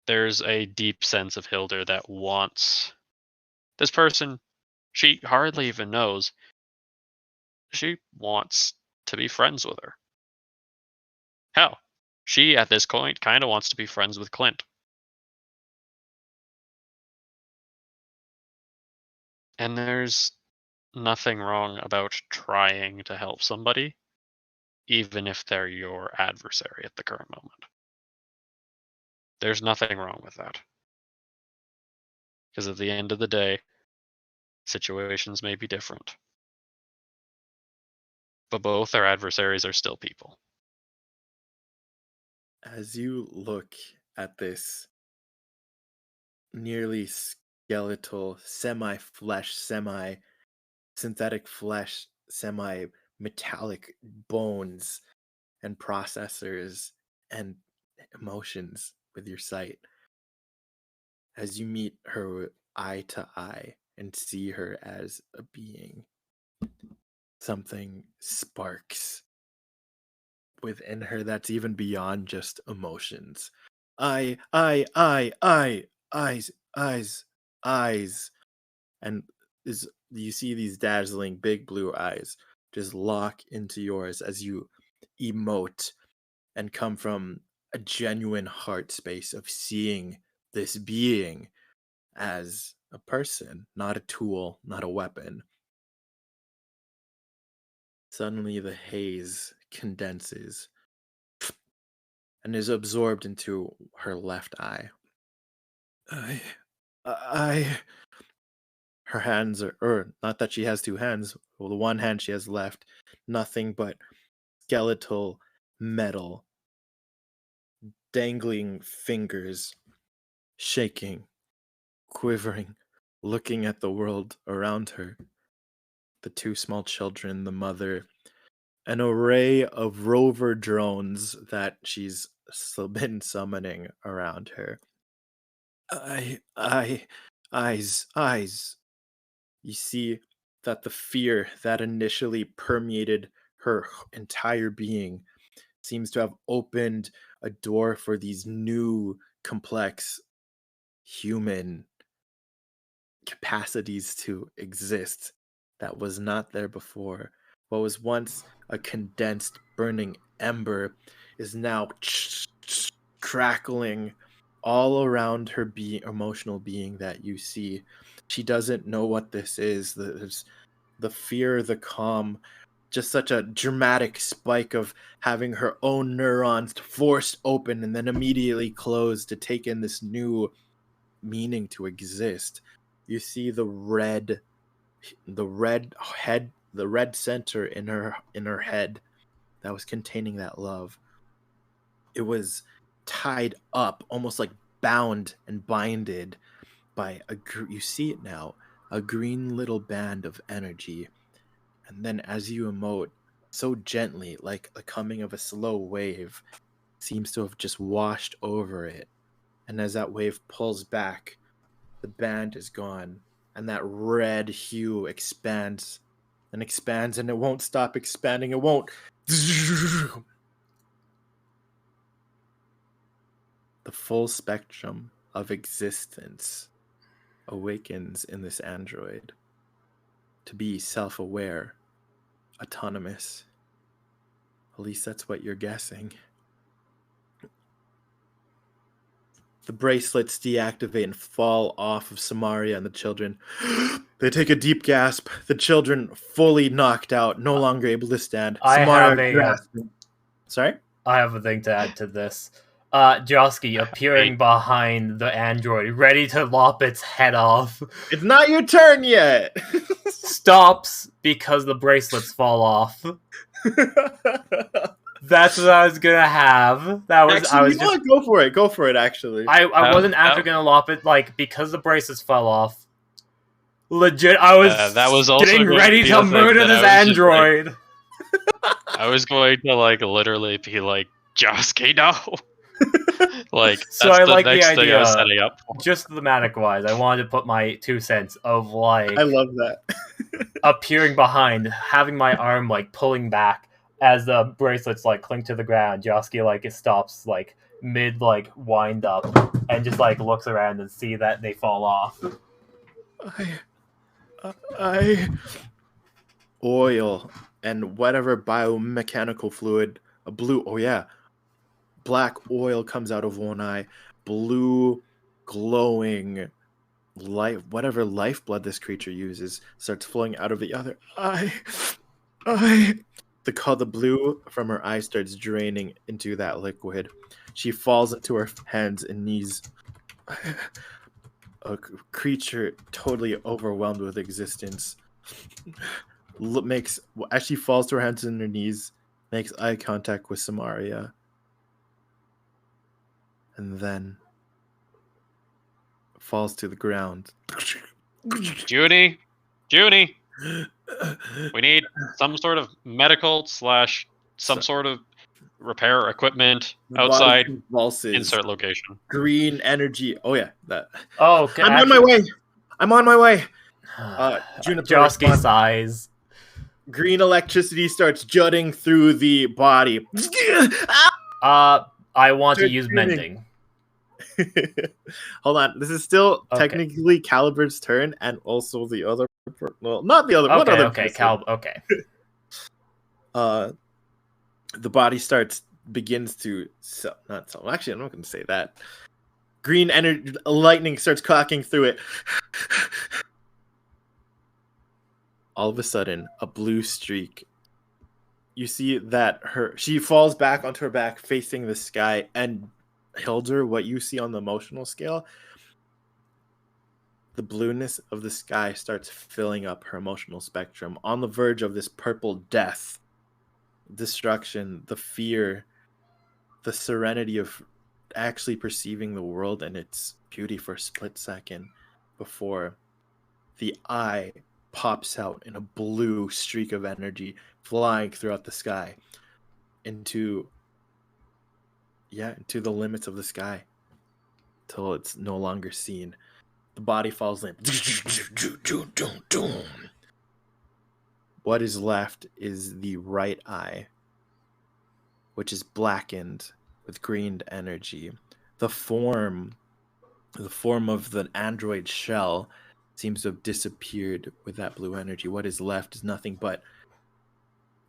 There's a deep sense of Hilder that wants this person, she hardly even knows, she wants to be friends with her. Hell, she at this point kind of wants to be friends with Clint. And there's nothing wrong about trying to help somebody, even if they're your adversary at the current moment. There's nothing wrong with that. Because at the end of the day, situations may be different. But both our adversaries are still people. As you look at this nearly skeletal, semi-flesh, semi-synthetic flesh, semi-metallic bones and processors and emotions with your sight, as you meet her eye to eye and see her as a being, something sparks within her that's even beyond just emotions. Eyes, eyes. And you see these dazzling big blue eyes just lock into yours as you emote and come from a genuine heart space of seeing this being as a person, not a tool, not a weapon. Suddenly the haze condenses and is absorbed into her left eye. I her hands are, or not that she has two hands, well, the one hand she has left, nothing but skeletal metal, dangling fingers, shaking, quivering, looking at the world around her. The two small children, the mother, an array of rover drones that she's been summoning around her. Eyes. You see that the fear that initially permeated her entire being seems to have opened a door for these new, complex human capacities to exist that was not there before. What was once a condensed, burning ember is now crackling all around her emotional being that you see. She doesn't know what this is. There's the fear, the calm, just such a dramatic spike of having her own neurons forced open and then immediately closed to take in this new meaning to exist. You see the red head, the red center in her head that was containing that love. It was tied up, almost like bound and binded by you see it now, a green little band of energy. And then as you emote, so gently, like the coming of a slow wave, seems to have just washed over it. And as that wave pulls back, the band is gone, and that red hue expands and expands, and it won't stop expanding. It won't. The full spectrum of existence awakens in this android to be self-aware, autonomous. At least that's what you're guessing. The bracelets deactivate and fall off of Samaria and the children. They take a deep gasp. The children fully knocked out, no longer able to stand. Sorry? I have a thing to add to this. Josky appearing behind the android, ready to lop its head off. It's not your turn yet! Stops because the bracelets fall off. That's what I was gonna have. Go for it. Actually, I wasn't after gonna lop it, like, because the bracelets fell off. Legit, I was that was also getting ready to murder this android. I was going to literally be like, Josky, no. So that's I the like next the idea, thing I was setting up for. Just thematic wise, I wanted to put my 2 cents of I love that. appearing behind, having my arm pulling back as the bracelets cling to the ground. Josky it stops mid wind up and just looks around and see that they fall off. I oil and whatever biomechanical fluid, black oil comes out of one eye, blue glowing whatever lifeblood this creature uses starts flowing out of the other eye. The blue from her eye starts draining into that liquid. She falls into her hands and knees. A creature totally overwhelmed with existence. makes as she falls to her hands and her knees, makes eye contact with Samaria, and then falls to the ground. Junie, we need some sort of medical / some sort of repair equipment outside. Insert location. Green energy. Oh yeah, that. Oh, okay, I'm on my way. I'm on my way. Juniper Josky responds. sighs. Green electricity starts jutting through the body. I want to Start use screaming. mending. Hold on. This is still Okay. technically Caliburn's turn, and also the other. Well, not the other. What other? Okay, person? okay. The body begins to actually, I'm not going to say that. Green energy, lightning starts cocking through it. All of a sudden, a blue streak. You see that she falls back onto her back, facing the sky, and Hilder, what you see on the emotional scale, the blueness of the sky starts filling up her emotional spectrum, on the verge of this purple death, destruction, the fear, the serenity of actually perceiving the world and its beauty for a split second before the eye pops out in a blue streak of energy flying throughout the sky into the limits of the sky till it's no longer seen. The body falls in. What is left is the right eye, which is blackened with green energy. The form of the android shell seems to have disappeared with that blue energy. What is left is nothing but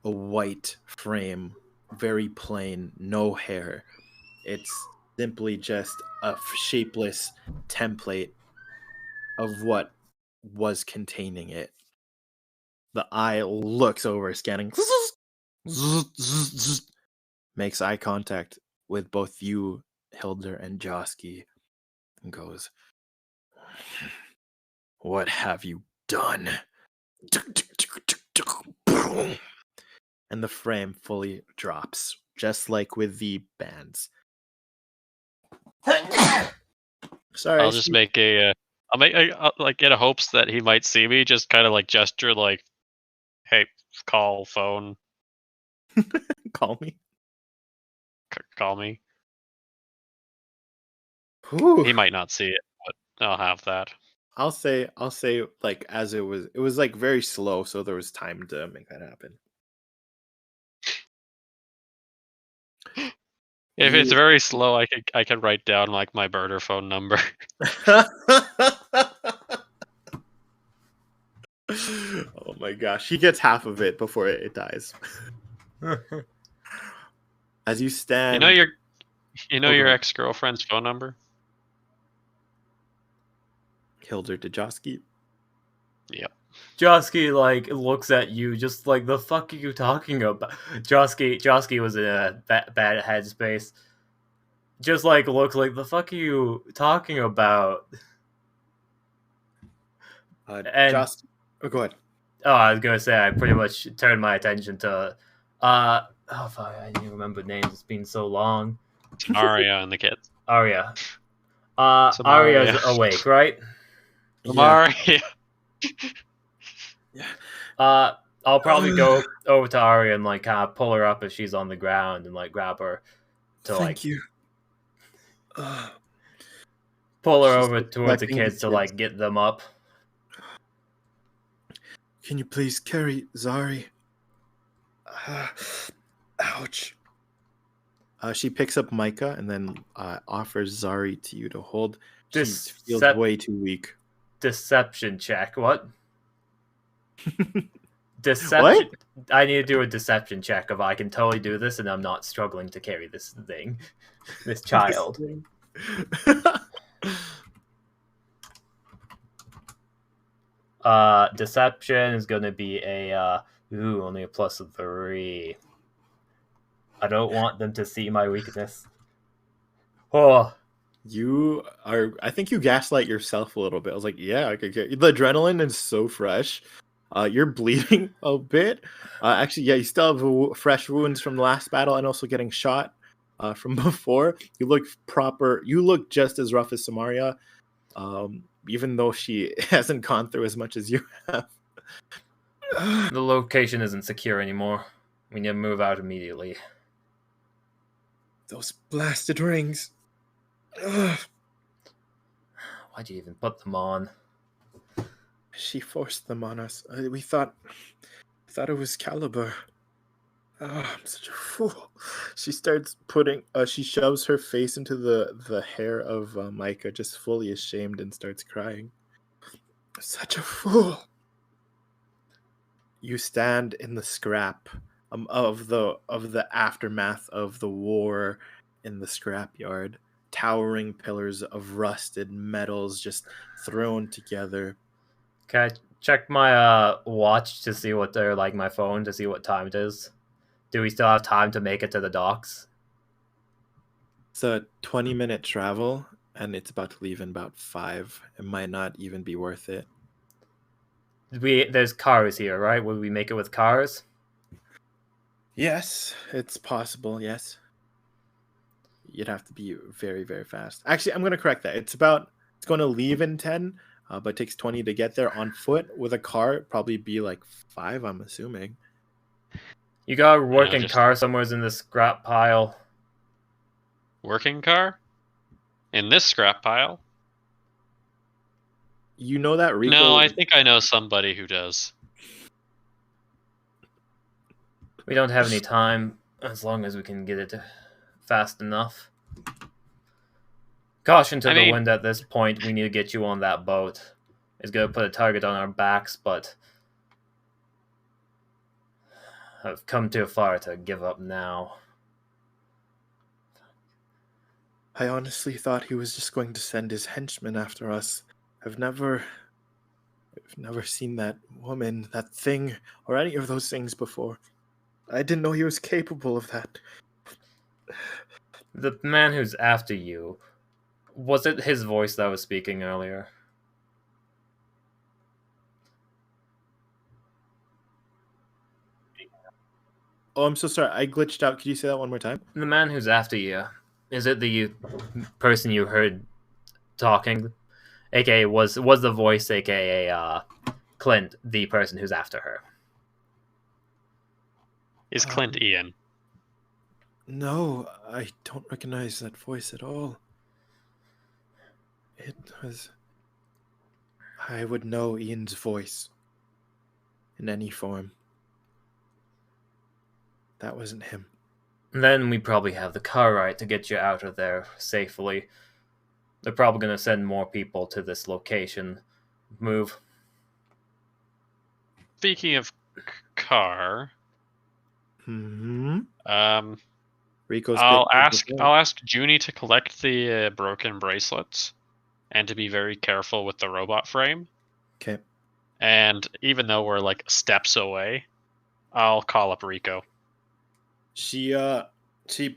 a white frame, very plain, no hair. It's simply just a shapeless template of what was containing it. The eye looks over, scanning, makes eye contact with both you, Hilder, and Josky, and goes, "What have you done?" And the frame fully drops, just like with the bands. Sorry, I'll just make I'll like in hopes that he might see me, just kind of like gesture like, "Hey, call phone, call me. Call me." Whew. He might not see it, but I'll have that. I'll say like as it was like very slow, so there was time to make that happen. If it's very slow, I can write down like my burner phone number. Oh my gosh, he gets half of it before it dies. As you stand, you know your ex-girlfriend's phone number? Hilder to Josky. Yep. Josky like looks at you, just like, the fuck are you talking about? Josky was in a bad headspace. Just like looks like, the fuck are you talking about? And go ahead. Oh, I was gonna say I pretty much turned my attention to oh fuck, I didn't even remember names. It's been so long. Aria and the kids. Aria. Aria's awake, right? Aria. Yeah. I'll probably go over to Aria and like kind of pull her up if she's on the ground and like grab her to Thank you. pull her over towards the kids to like get them up. Can you please carry Zari? Ouch. She picks up Micah and then offers Zari to you to hold. She feels way too weak. Deception check. What? Deception. What? I need to do a deception check if I can totally do this and I'm not struggling to carry this thing. This child. Deception is going to be a only a +3. I don't want them to see my weakness. Oh, I think you gaslight yourself a little bit. I was like, yeah, I could get the adrenaline is so fresh. You're bleeding a bit. Actually, yeah, you still have fresh wounds from the last battle, and also getting shot from before. You look proper. You look just as rough as Samaria, even though she hasn't gone through as much as you have. The location isn't secure anymore. We need to move out immediately. Those blasted rings. Ugh. Why'd you even put them on? She forced them on us. We thought it was Caliber. Oh, I'm such a fool. She starts putting. She shoves her face into the hair of Micah, just fully ashamed, and starts crying. Such a fool. You stand in the scrap of the aftermath of the war in the scrapyard. Towering pillars of rusted metals just thrown together. Can I check my watch to see what they're like, my phone to see what time it is? Do we still have time to make it to the docks? It's a 20-minute travel, and it's about to leave in about 5. It might not even be worth it. There's cars here, right? Would we make it with cars? Yes, it's possible, yes. You'd have to be very, very fast. Actually, I'm going to correct that. It's going to leave in 10, but it takes 20 to get there on foot. With a car, it'd probably be like 5, I'm assuming. You got a working car somewhere in the scrap pile. Working car? In this scrap pile? You know that Rico... No, I think I know somebody who does. We don't have any time, as long as we can get it fast enough. Caution to the wind at this point. We need to get you on that boat. It's going to put a target on our backs, but I've come too far to give up now. I honestly thought he was just going to send his henchmen after us. I've never seen that woman, that thing, or any of those things before. I didn't know he was capable of that. The man who's after you, was it his voice that was speaking earlier? Oh, I'm so sorry. I glitched out. Could you say that one more time? The man who's after you, is it the person you heard talking? AKA, was the voice, AKA Clint, the person who's after her? Is Clint Ian? No, I don't recognize that voice at all. It was... I would know Ian's voice in any form. That wasn't him. Then we probably have the car right to get you out of there safely. They're probably going to send more people to this location. Move. Speaking of car, Rico's I'll ask Junie to collect the broken bracelets and to be very careful with the robot frame. Okay. And even though we're like steps away, I'll call up Rico. She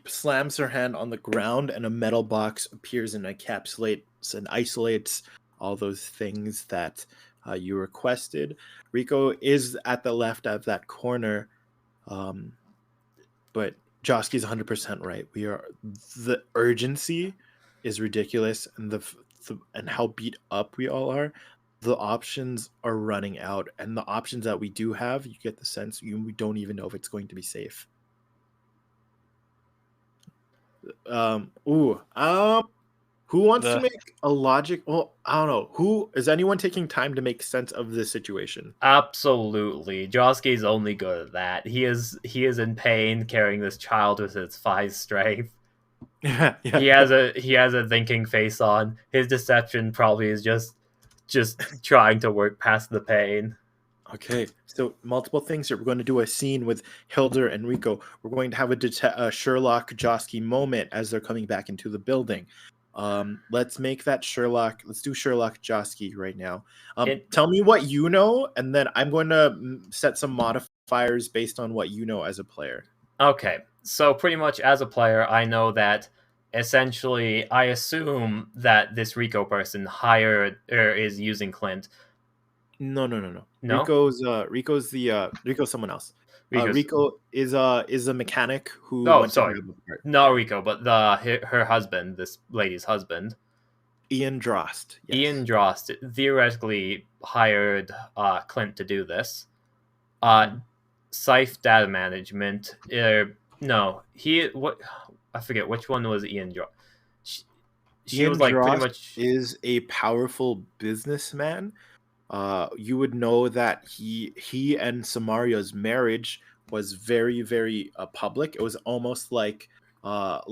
slams her hand on the ground, and a metal box appears and encapsulates and isolates all those things that you requested. Rico is at the left of that corner, but Josky's 100% right. The urgency is ridiculous, and and how beat up we all are. The options are running out, and the options that we do have, you get the sense we don't even know if it's going to be safe. Who wants to make a logic? Well, I don't know. Is anyone taking time to make sense of this situation? Absolutely. Josky's only good at that. He is in pain carrying this child with its 5 strength. Yeah. He has a thinking face on. His deception probably is just trying to work past the pain. Okay, so multiple things here. We're going to do a scene with Hilder and Rico. We're going to have a Sherlock Josky moment as they're coming back into the building. Let's make that Sherlock. Let's do Sherlock Josky right now. Tell me what you know, and then I'm going to set some modifiers based on what you know as a player. Okay, so pretty much as a player, I know that essentially I assume that this Rico person hired or is using Clint No. No, Rico's someone else. Rico's. Rico is a mechanic who Oh, went to sorry, grab a part. not Rico, but her husband, this lady's husband. Ian Drost. Yes. Ian Drost theoretically hired Clint to do this. Scythe data management. No, I forget which one was Ian Drost. She Ian was like pretty Drost much. is a powerful businessman. You would know that he and Samaria's marriage was very, very public. It was almost like a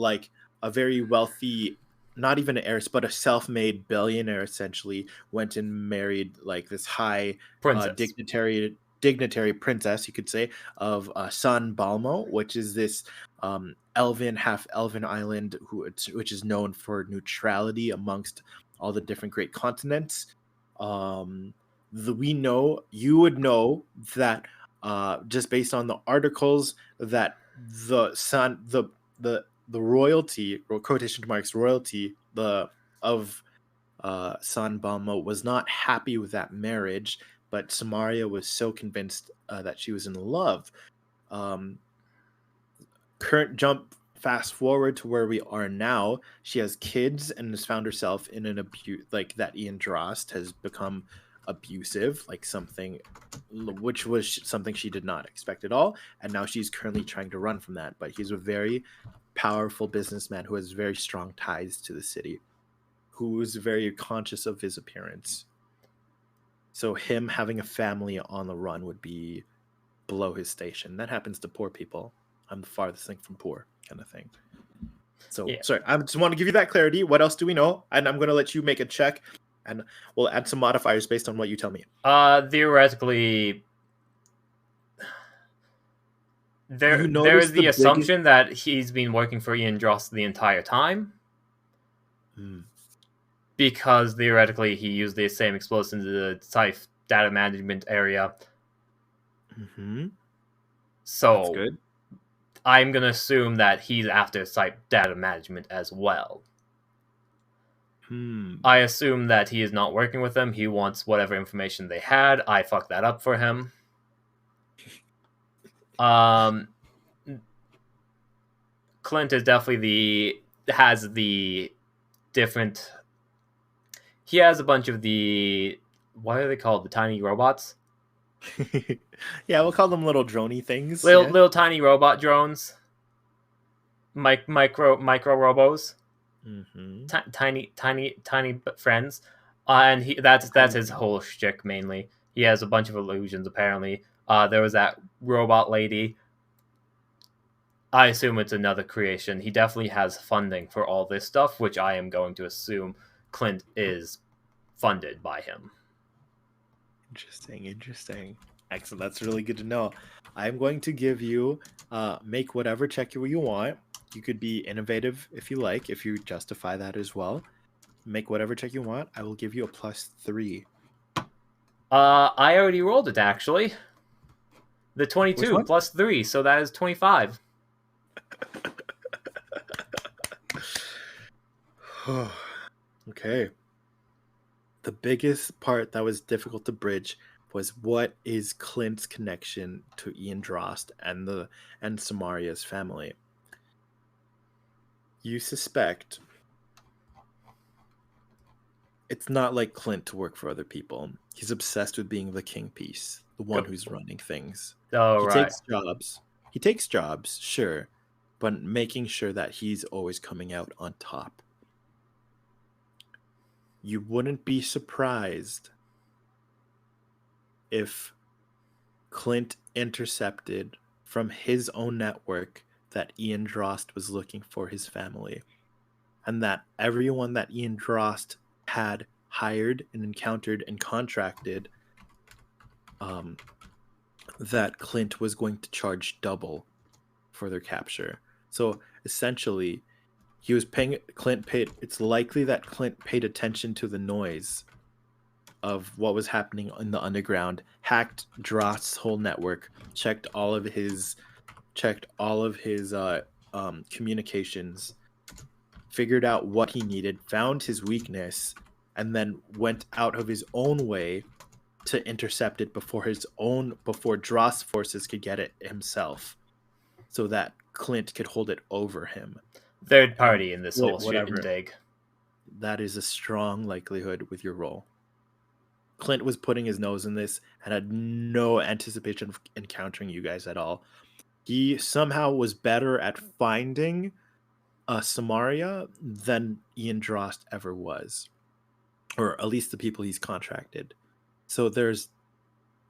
very wealthy, not even an heiress, but a self-made billionaire essentially went and married like this high Princess. dignitary princess, you could say, of San Balmo, which is this half elven island which is known for neutrality amongst all the different great continents. You would know that just based on the articles that the royalty, or quotation marks royalty, of San Balmo was not happy with that marriage, but Samaria was so convinced that she was in love. Fast forward to where we are now. She has kids and has found herself in an abuse, like that Ian Drost has become abusive, like something which was something she did not expect at all. And now she's currently trying to run from that. But he's a very powerful businessman who has very strong ties to the city, who is very conscious of his appearance. So him having a family on the run would be below his station. That happens to poor people. I'm the farthest thing from poor, kind of thing. So, yeah. Sorry, I just want to give you that clarity. What else do we know? And I'm going to let you make a check, and we'll add some modifiers based on what you tell me. Theoretically, there is the assumption that he's been working for Ian Drost the entire time. Because theoretically he used the same explosives in the Scythe data management area. So that's good. I'm going to assume that he's after Scythe data management as well. I assume that he is not working with them. He wants whatever information they had. I fucked that up for him. Clint is definitely has the different... He has a bunch of the... What are they called? The tiny robots? Yeah, we'll call them little droney things. Little tiny robot drones. Micro robos. Tiny friends. And that's his whole shtick mainly. He has a bunch of illusions apparently. There was that robot lady. I assume it's another creation. He definitely has funding for all this stuff, which I am going to assume Clint is funded by him. Interesting. Excellent. That's really good to know. I'm going to give you make whatever check you want. You could be innovative if you like, if you justify that as well. Make whatever check you want. I will give you a +3. I already rolled it actually. The 22 plus 3, so that is 25. Okay. The biggest part that was difficult to bridge was what is Clint's connection to Ian Drost and Samaria's family. You suspect it's not like Clint to work for other people. He's obsessed with being the kingpiece, the one who's running things. He takes jobs, sure, but making sure that he's always coming out on top. You wouldn't be surprised if Clint intercepted from his own network that Ian Drost was looking for his family, and that everyone that Ian Drost had hired and encountered and contracted, that Clint was going to charge double for their capture. So essentially, he was it's likely that Clint paid attention to the noise of what was happening in the underground, hacked Drost's whole network, checked all of his communications, figured out what he needed, found his weakness, and then went out of his own way to intercept it before Dross forces could get it himself, so that Clint could hold it over him. Third party in this Wait, whole whatever. shindig. That is a strong likelihood with your roll. Clint was putting his nose in this and had no anticipation of encountering you guys at all. He somehow was better at finding Samaria than Ian Drost ever was, or at least the people he's contracted. So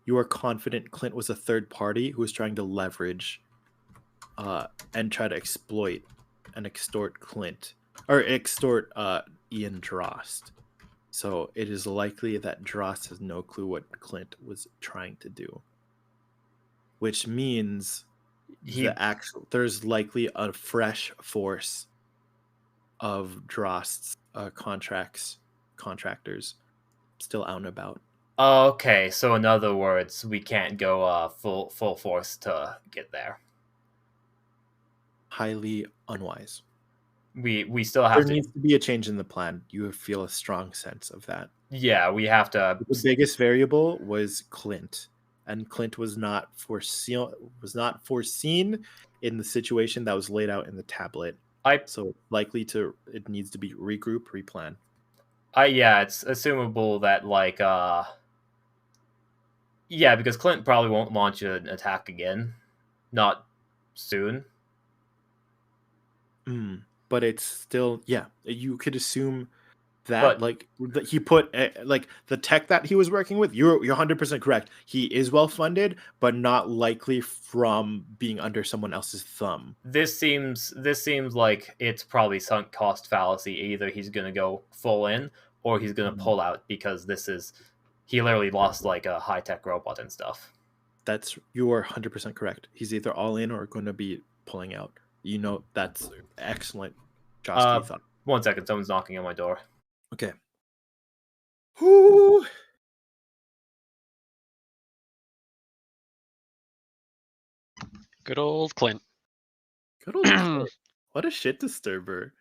you are confident Clint was a third party who was trying to leverage and try to exploit and extort Clint, or extort Ian Drost. So it is likely that Drost has no clue what Clint was trying to do, which means there's likely a fresh force of Drost's contractors still out and about. Okay, so in other words, we can't go full force to get there. Highly unwise. We still have There needs to be a change in the plan. You feel a strong sense of that. Yeah, we have to. The biggest variable was Clint, and Clint was not foreseen in the situation that was laid out in the tablet. So it needs to be regroup, replan. Yeah, it's assumable that because Clint probably won't launch an attack again, not soon. But it's still, you could assume that he put the tech that he was working with. You're 100% correct. He is well funded, but not likely from being under someone else's thumb. This seems like it's probably sunk cost fallacy. Either he's gonna go full in or he's gonna pull out, because he literally lost a high tech robot and stuff. You are 100% correct. He's either all in or going to be pulling out. That's excellent. Josh, 1 second, someone's knocking on my door. Okay. Whoo! Good old Clint. Good old Clint. What a shit disturber.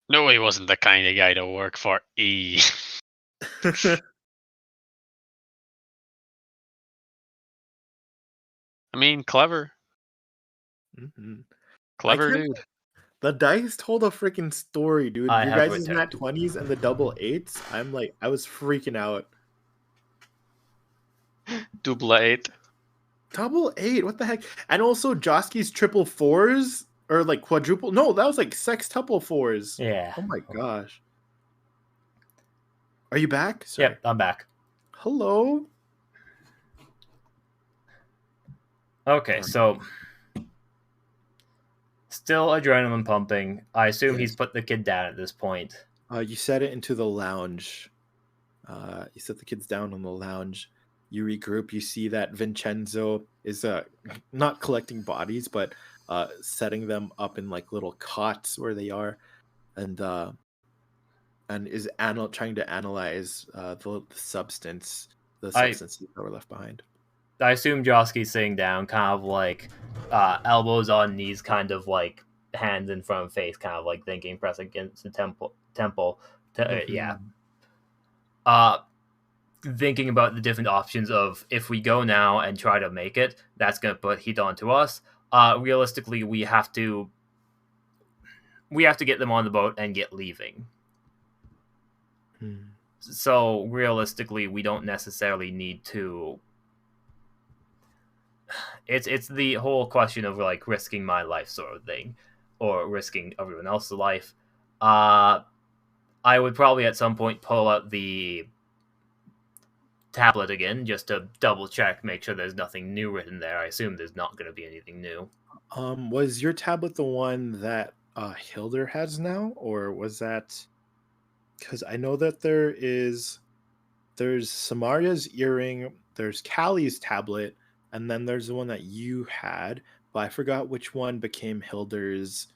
No, he wasn't the kind of guy to work for E. I mean, clever. Mm-hmm. Clever dude. The dice told a freaking story, dude. You guys' nat 20s and the double 8s. I was freaking out. Double 8. Double 8, what the heck? And also Joski's triple 4s, or quadruple. No, that was sextuple 4s. Yeah. Oh my gosh. Are you back? Sorry. Yep, I'm back. Hello. Okay, so still adrenaline pumping. I assume he's put the kid down at this point. You set it into the lounge. You set the kids down on the lounge. You regroup. You see that Vincenzo is not collecting bodies, but setting them up in little cots where they are, and is trying to analyze the substances that were left behind. I assume Joski's sitting down, kind of elbows on knees, kind of hands in front of face, kind of thinking, press against the temple. Yeah. Thinking about the different options of, if we go now and try to make it, that's going to put heat onto us. Realistically, we have to get them on the boat and get leaving. So realistically, we don't necessarily need to. It's the whole question of risking my life sort of thing, or risking everyone else's life. I would probably at some point pull out the tablet again just to double check, make sure there's nothing new written there. I assume there's not going to be anything new. Was your tablet the one that Hilder has now, or was that? Because I know that there's Samaria's earring, there's Callie's tablet, and then there's the one that you had, but I forgot which one became Hilder's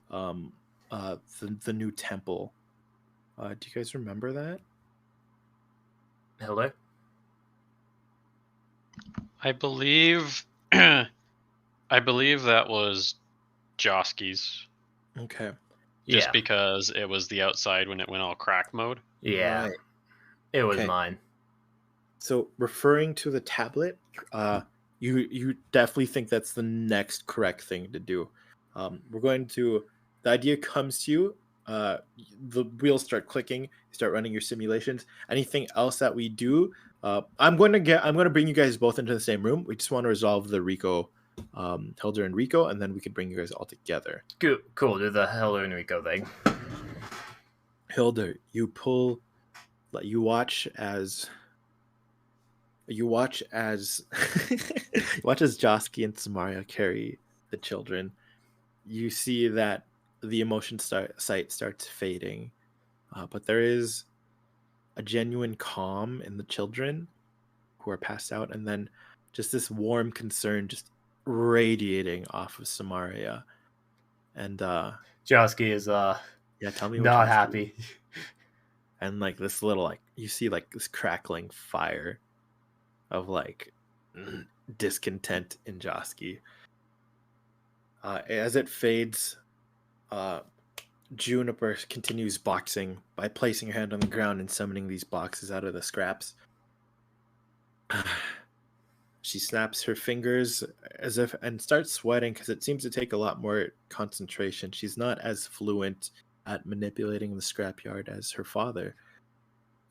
the new temple. Do you guys remember that? Hilder? I believe that was Joski's. Okay. Just because it was the outside when it went all crack mode. Yeah. Right. It was mine. So referring to the tablet, you definitely think that's the next correct thing to do. We're going to. The idea comes to you. The wheels start clicking. You start running your simulations. Anything else that we do? I'm going to bring you guys both into the same room. We just want to resolve the Rico, Hilder and Rico, and then we can bring you guys all together. Cool. Do the Hello Enrico thing. Hilder, you watch as Josky and Samaria carry the children. You see that the emotion sight starts fading, but there is a genuine calm in the children who are passed out, and then just this warm concern just radiating off of Samaria. And Josky is tell me what not Josky happy. is. And like this little you see like this crackling fire of like discontent in Josky. As it fades, Juniper continues boxing by placing her hand on the ground and summoning these boxes out of the scraps. She snaps her fingers and starts sweating because it seems to take a lot more concentration. She's not as fluent at manipulating the scrapyard as her father.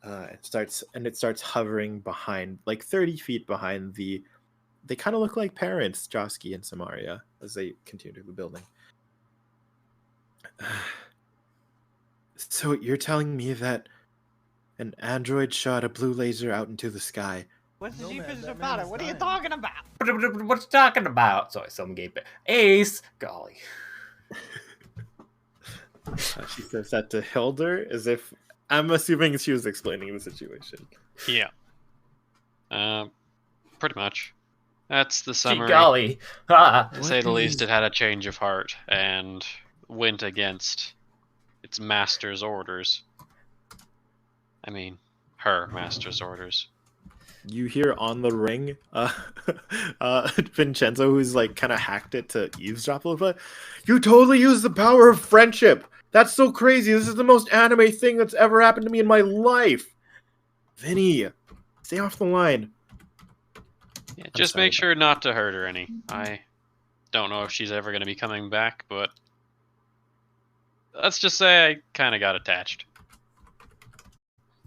It starts hovering behind, like 30 feet behind they kind of look like parents, Josky and Samaria, as they continue to the building. So you're telling me that an android shot a blue laser out into the sky? What's the cheapest about it? What are you talking about? What you talking about? Sorry, some gave it. Ace! Golly. She says that to Hilder as if... I'm assuming she was explaining the situation. Yeah. Pretty much. That's the summary. Golly. To say the least, it had a change of heart and went against its master's orders. I mean, her master's orders. You hear on the ring, Vincenzo, who's like kind of hacked it to eavesdrop a little bit. You totally use the power of friendship. That's so crazy. This is the most anime thing that's ever happened to me in my life. Vinny, stay off the line. Yeah, just make sure not to hurt her any. I don't know if she's ever going to be coming back, but let's just say I kind of got attached.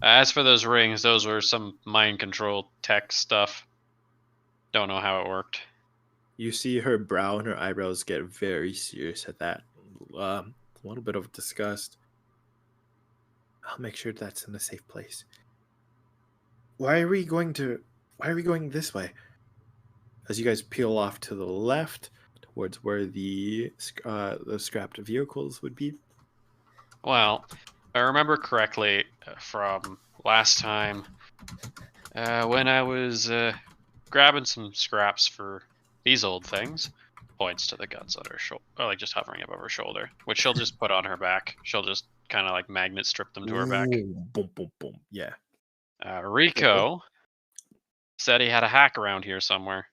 As for those rings, those were some mind control tech stuff. Don't know how it worked. You see her brow and her eyebrows get very serious at that. A little bit of disgust. I'll make sure that's in a safe place. Why are we going this way? As you guys peel off to the left towards where the scrapped vehicles would be. Well, if I remember correctly from last time, when I was grabbing some scraps for these old things, points to the guns on her shoulder, or like just hovering above her shoulder, which she'll just put on her back. She'll just kind of like magnet strip them to her back. Boom, boom, boom. Yeah. Rico said he had a hack around here somewhere.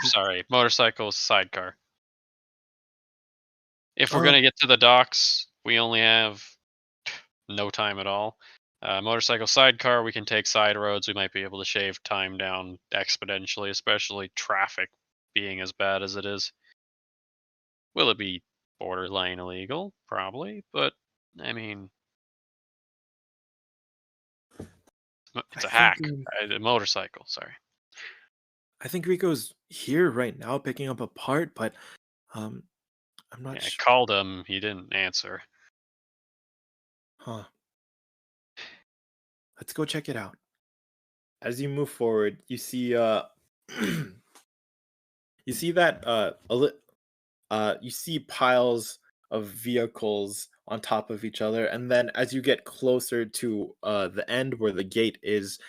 Sorry, motorcycle sidecar. If we're gonna get to the docks, we only have no time at all. Motorcycle sidecar, we can take side roads. We might be able to shave time down exponentially, especially traffic being as bad as it is. Will it be borderline illegal? Probably, but I mean, it's a hack. A motorcycle, sorry. I think Rico's here right now picking up a part, but I'm not sure. I called him, he didn't answer. Huh. Let's go check it out. As you move forward, you see you see that you see piles of vehicles on top of each other, and then as you get closer to the end where the gate is,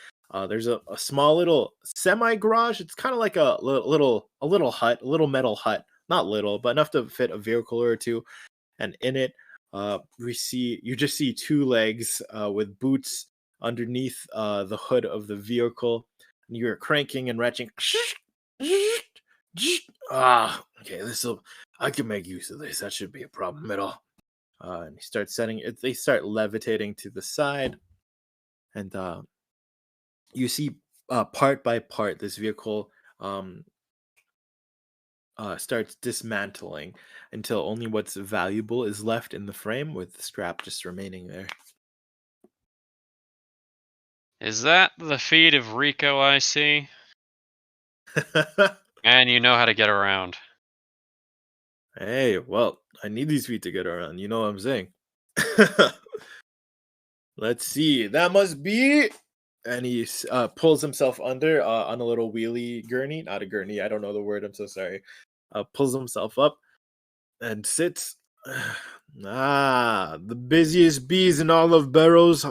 there's a small little semi garage. It's kind of like a little hut, a little metal hut, not little, but enough to fit a vehicle or two. And in it, you just see two legs with boots underneath the hood of the vehicle, and you're cranking and ratcheting. Okay, I can make use of this. That shouldn't be a problem at all. And he starts they start levitating to the side, and you see part by part this vehicle starts dismantling until only what's valuable is left in the frame, with the scrap just remaining there. Is that the feet of Rico I see? And you know how to get around. Hey, well, I need these feet to get around. You know what I'm saying? Let's see. That must be. And he pulls himself under on a little wheelie gurney. Not a gurney. I don't know the word. I'm so sorry. Pulls himself up and sits. The busiest bees in all of Barrows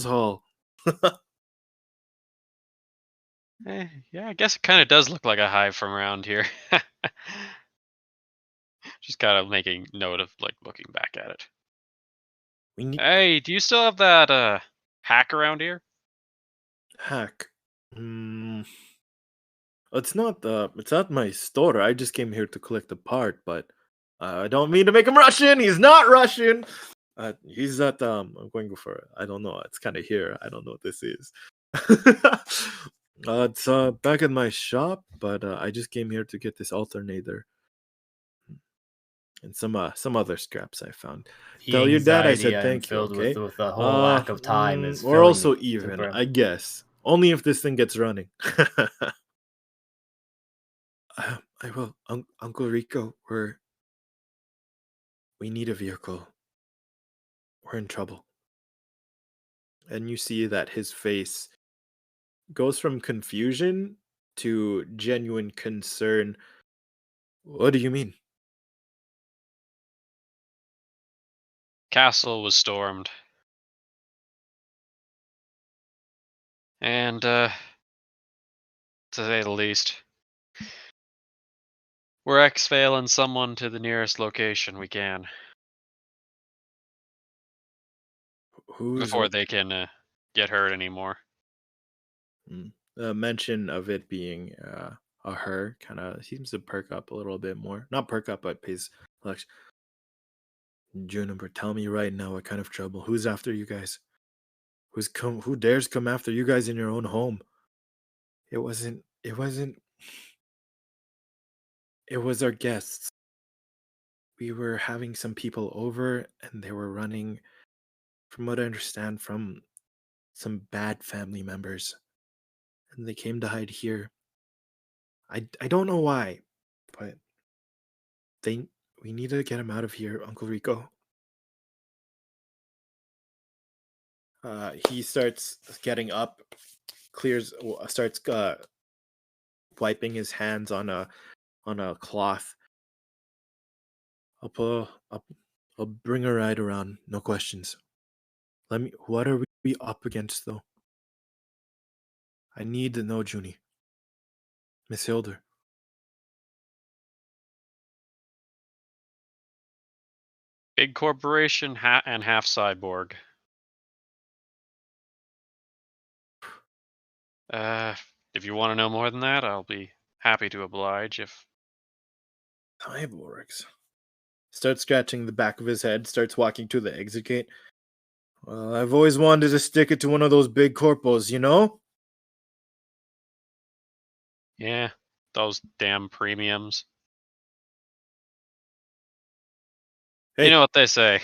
Hall. Yeah, I guess it kind of does look like a hive from around here. Just kind of making note of like looking back at it. Hey, do you still have that hack around here? Hack. It's not my store. I just came here to collect the part, but I don't mean to make him Russian. He's not Russian. He's at I'm going for, I don't know. It's kind of here. I don't know what this is. It's back at my shop, but I just came here to get this alternator and some other scraps I found. Tell your dad I said thank you. Okay. With the whole lack of time is. We're also even, I guess. Only if this thing gets running. I will, Uncle Rico. We need a vehicle. We're in trouble. And you see that his face goes from confusion to genuine concern. What do you mean? Castle was stormed. And, to say the least, we're exfailing someone to the nearest location we can. Before they can get hurt anymore. The mention of it being a her kind of seems to perk up a little bit more. Not perk up, but pays like, Juniper, tell me right now what kind of trouble. Who's after you guys? Who dares come after you guys in your own home? It was our guests. We were having some people over and they were running, from what I understand, from some bad family members. And they came to hide here. I don't know why, but we need to get him out of here, Uncle Rico. He starts getting up, starts wiping his hands on a cloth. I'll bring a ride around, no questions. What are we up against though? I need to know, Junie. Miss Hilder. Big corporation and half cyborg. If you want to know more than that, I'll be happy to oblige. If cyborgs. Starts scratching the back of his head, starts walking to the exit gate. Well, I've always wanted to stick it to one of those big corpos, you know? Yeah, those damn premiums. Hey. You know what they say.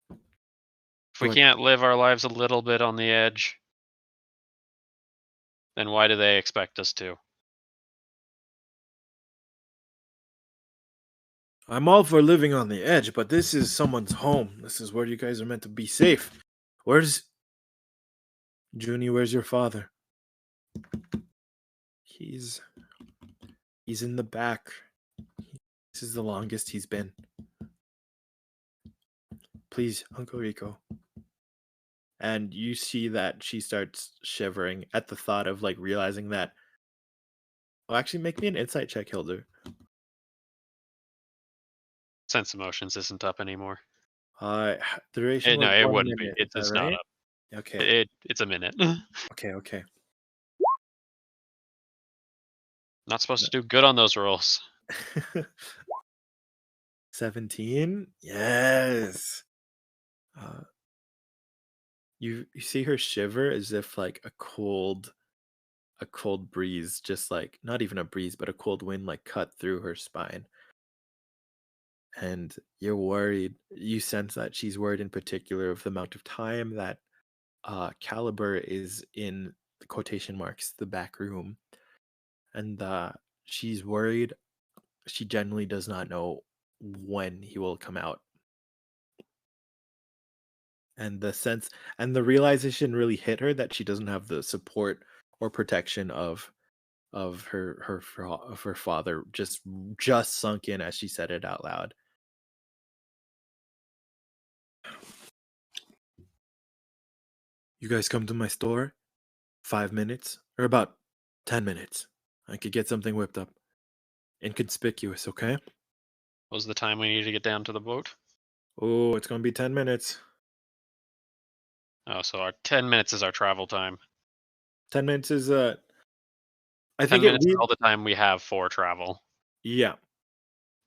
If we can't live our lives a little bit on the edge, then why do they expect us to? I'm all for living on the edge, but this is someone's home. This is where you guys are meant to be safe. Where's Junie? Where's your father? He's in the back. This is the longest he's been. Please, Uncle Rico. And you see that she starts shivering at the thought of like realizing that. Well, actually, make me an insight check, Hilder. Sense emotions isn't up anymore. Duration. No, it wouldn't minute, be. It's not up. Okay. It's a minute. Okay. Not supposed to do good on those rolls. 17. Yes. You see her shiver as if like a cold breeze, just like not even a breeze, but a cold wind like cut through her spine. And you're worried. You sense that she's worried in particular of the amount of time that Caliber is in the quotation marks the back room, and she's worried. She generally does not know when he will come out, and the sense and the realization really hit her that she doesn't have the support or protection of her father just sunk in as she said it out loud. You guys come to my store? 5 minutes? Or about 10 minutes. I could get something whipped up. Inconspicuous, okay? What was the time we need to get down to the boat? Oh, it's gonna be 10 minutes. Oh, so our 10 minutes is our travel time. 10 minutes is I 10 think minutes is all the time we have for travel, yeah.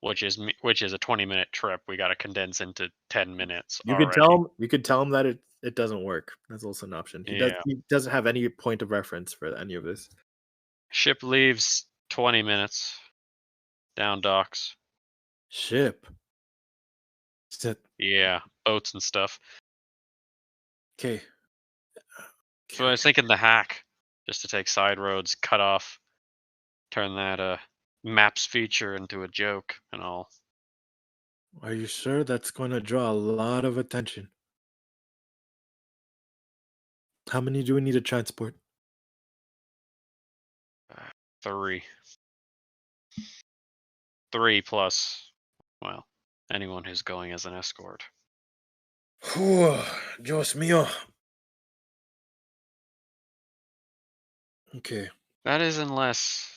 which is a 20-minute trip. We got to condense into 10 minutes You could tell him that it doesn't work. That's also an option. Yeah. He doesn't have any point of reference for any of this. Ship leaves 20 minutes. Down docks. Ship. Yeah, boats and stuff. Okay. So I was thinking the hack, just to take side roads, cut off, turn that maps feature into a joke and all. Are you sure that's going to draw a lot of attention? How many do we need to transport? 3. 3 plus, well, anyone who's going as an escort. Dios mío. Okay. That is unless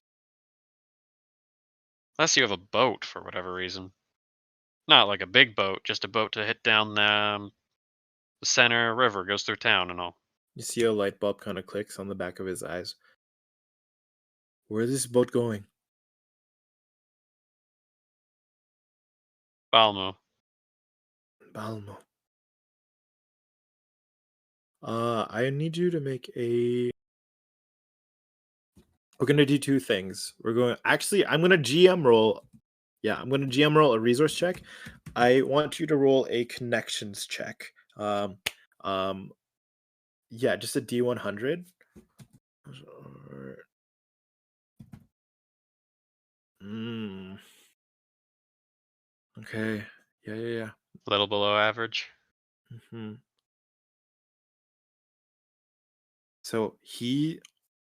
you have a boat for whatever reason. Not like a big boat, just a boat to hit down the center river, goes through town and all. You see a light bulb kind of clicks on the back of his eyes. Where is this boat going? Balmo. Balmo. I need you to make a. We're gonna do two things. I'm gonna GM roll. Yeah, I'm gonna GM roll a resource check. I want you to roll a connections check. Yeah, just a D100. Okay. Yeah. A little below average. Hmm. So he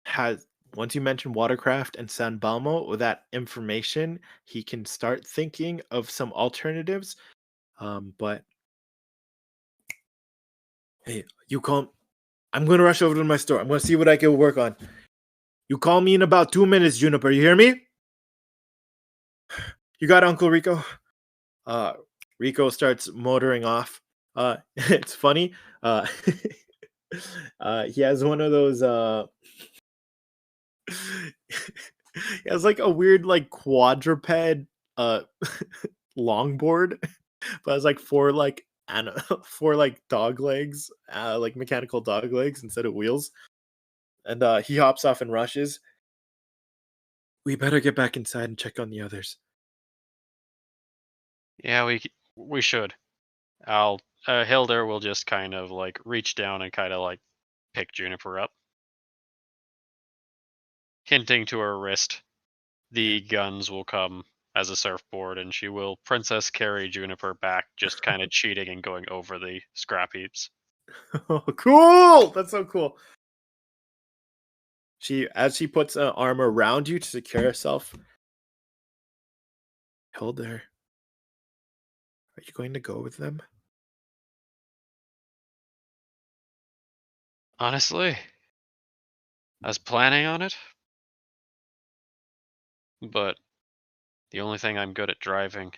has, once you mention watercraft and San Balmo, with that information, he can start thinking of some alternatives. But hey, I'm gonna rush over to my store. I'm gonna see what I can work on. You call me in about 2 minutes, Juniper. You hear me? You got it, Uncle Rico. Rico starts motoring off. It's funny. He has one of those. He has like a weird like quadruped longboard, but has like four like dog legs, like mechanical dog legs instead of wheels. And he hops off and rushes. We better get back inside and check on the others. Yeah, we should. Hilder will just kind of like reach down and kind of like pick Juniper up, hinting to her wrist. The guns will come as a surfboard, and she will princess carry Juniper back, just kind of cheating and going over the scrap heaps. Oh, cool! That's so cool. As she puts an arm around you to secure herself. Hilder, are you going to go with them? Honestly, I was planning on it, but the only thing I'm good at driving.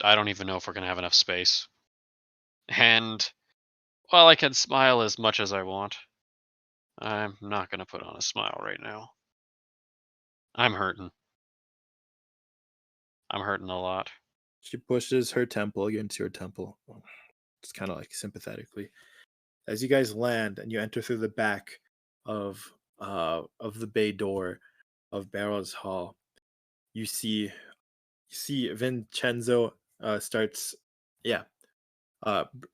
I don't even know if we're gonna have enough space. And while I can smile as much as I want, I'm not gonna put on a smile right now. I'm hurting. I'm hurting a lot. She pushes her temple against your temple. It's kind of like sympathetically. As you guys land and you enter through the back of the bay door of Barrow's Hall, you see Vincenzo starts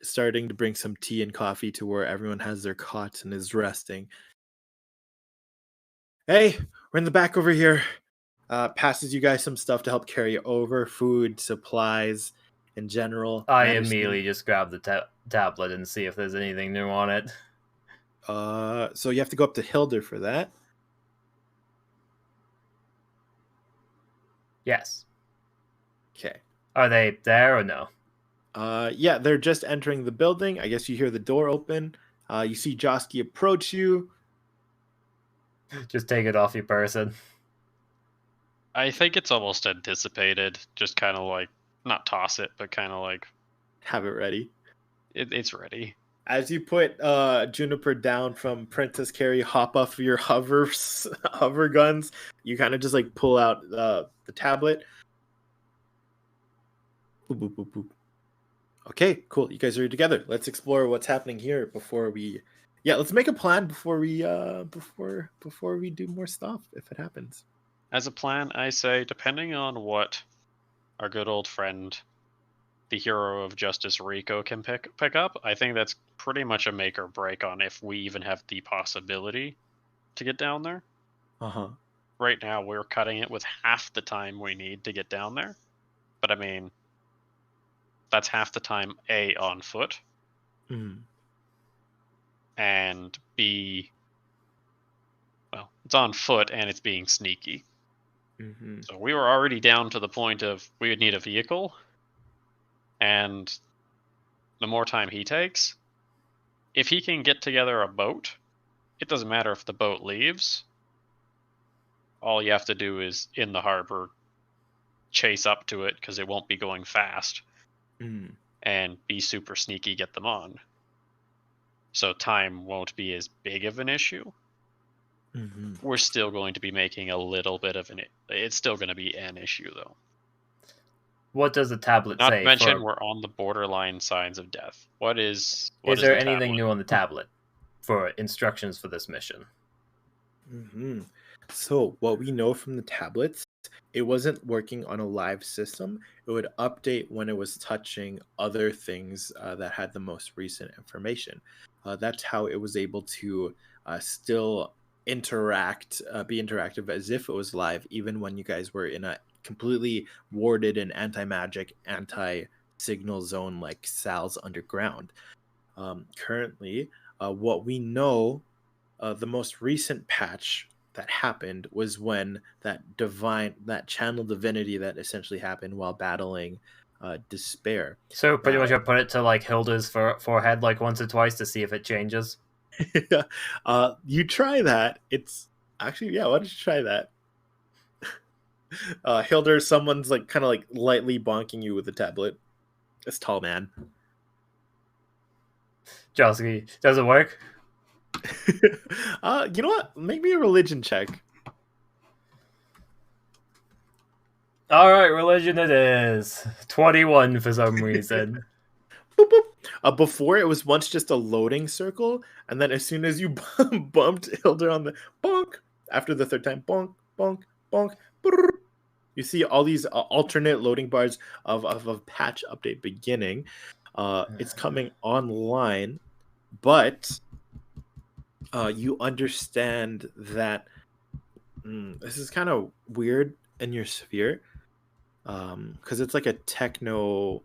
starting to bring some tea and coffee to where everyone has their cots and is resting. Hey, we're in the back over here. Passes you guys some stuff to help carry over, food, supplies, in general. I immediately just grab the tablet and see if there's anything new on it. So you have to go up to Hilder for that. Yes. Okay. Are they there or no? Yeah, they're just entering the building. I guess you hear the door open. You see Josky approach you. Just take it off your person. I think it's almost anticipated. Just kind of like, not toss it, but kind of like have it ready. It's ready. As you put Juniper down from Princess Carrie, hop off your hover guns. You kind of just like pull out the tablet. Boop, boop, boop, boop. Okay, cool. You guys are together. Let's explore what's happening here before we. Yeah, let's make a plan before we before we do more stuff if it happens. As a plan, I say, depending on what our good old friend, the hero of justice Rico, can pick up, I think that's pretty much a make or break on if we even have the possibility to get down there. Right now, we're cutting it with half the time we need to get down there. But I mean, that's half the time A, on foot, and B, well, it's on foot and it's being sneaky. So we were already down to the point of we would need a vehicle, and the more time he takes, if he can get together a boat, it doesn't matter if the boat leaves. All you have to do is, in the harbor, chase up to it because it won't be going fast, and be super sneaky, get them on. So time won't be as big of an issue. We're still going to be making a little bit of it's still going to be an issue, though. What does the tablet say? Not to mention, we're on the borderline signs of death. Is there anything new on the tablet for instructions for this mission? So what we know from the tablets, it wasn't working on a live system. It would update when it was touching other things that had the most recent information. That's how it was able to still be interactive as if it was live, even when you guys were in a completely warded and anti-magic, anti-signal zone like Sal's underground. Currently, what we know, the most recent patch that happened was when that channel divinity that essentially happened while battling despair. So pretty much I put it to like Hilda's forehead like once or twice to see if it changes. You try that. It's actually, yeah, why don't you try that? Hilda, someone's like kind of like lightly bonking you with the tablet. This tall man. Josky, does it work? You know what? Make me a religion check. Alright, religion it is. 21 for some reason. Boop, boop. Before it was once just a loading circle, and then as soon as you bumped Hilda on the bonk, after the third time, bonk, bonk, bonk, brrr, you see all these alternate loading bars of a patch update beginning. It's coming online, but you understand that this is kind of weird in your sphere, because it's like a techno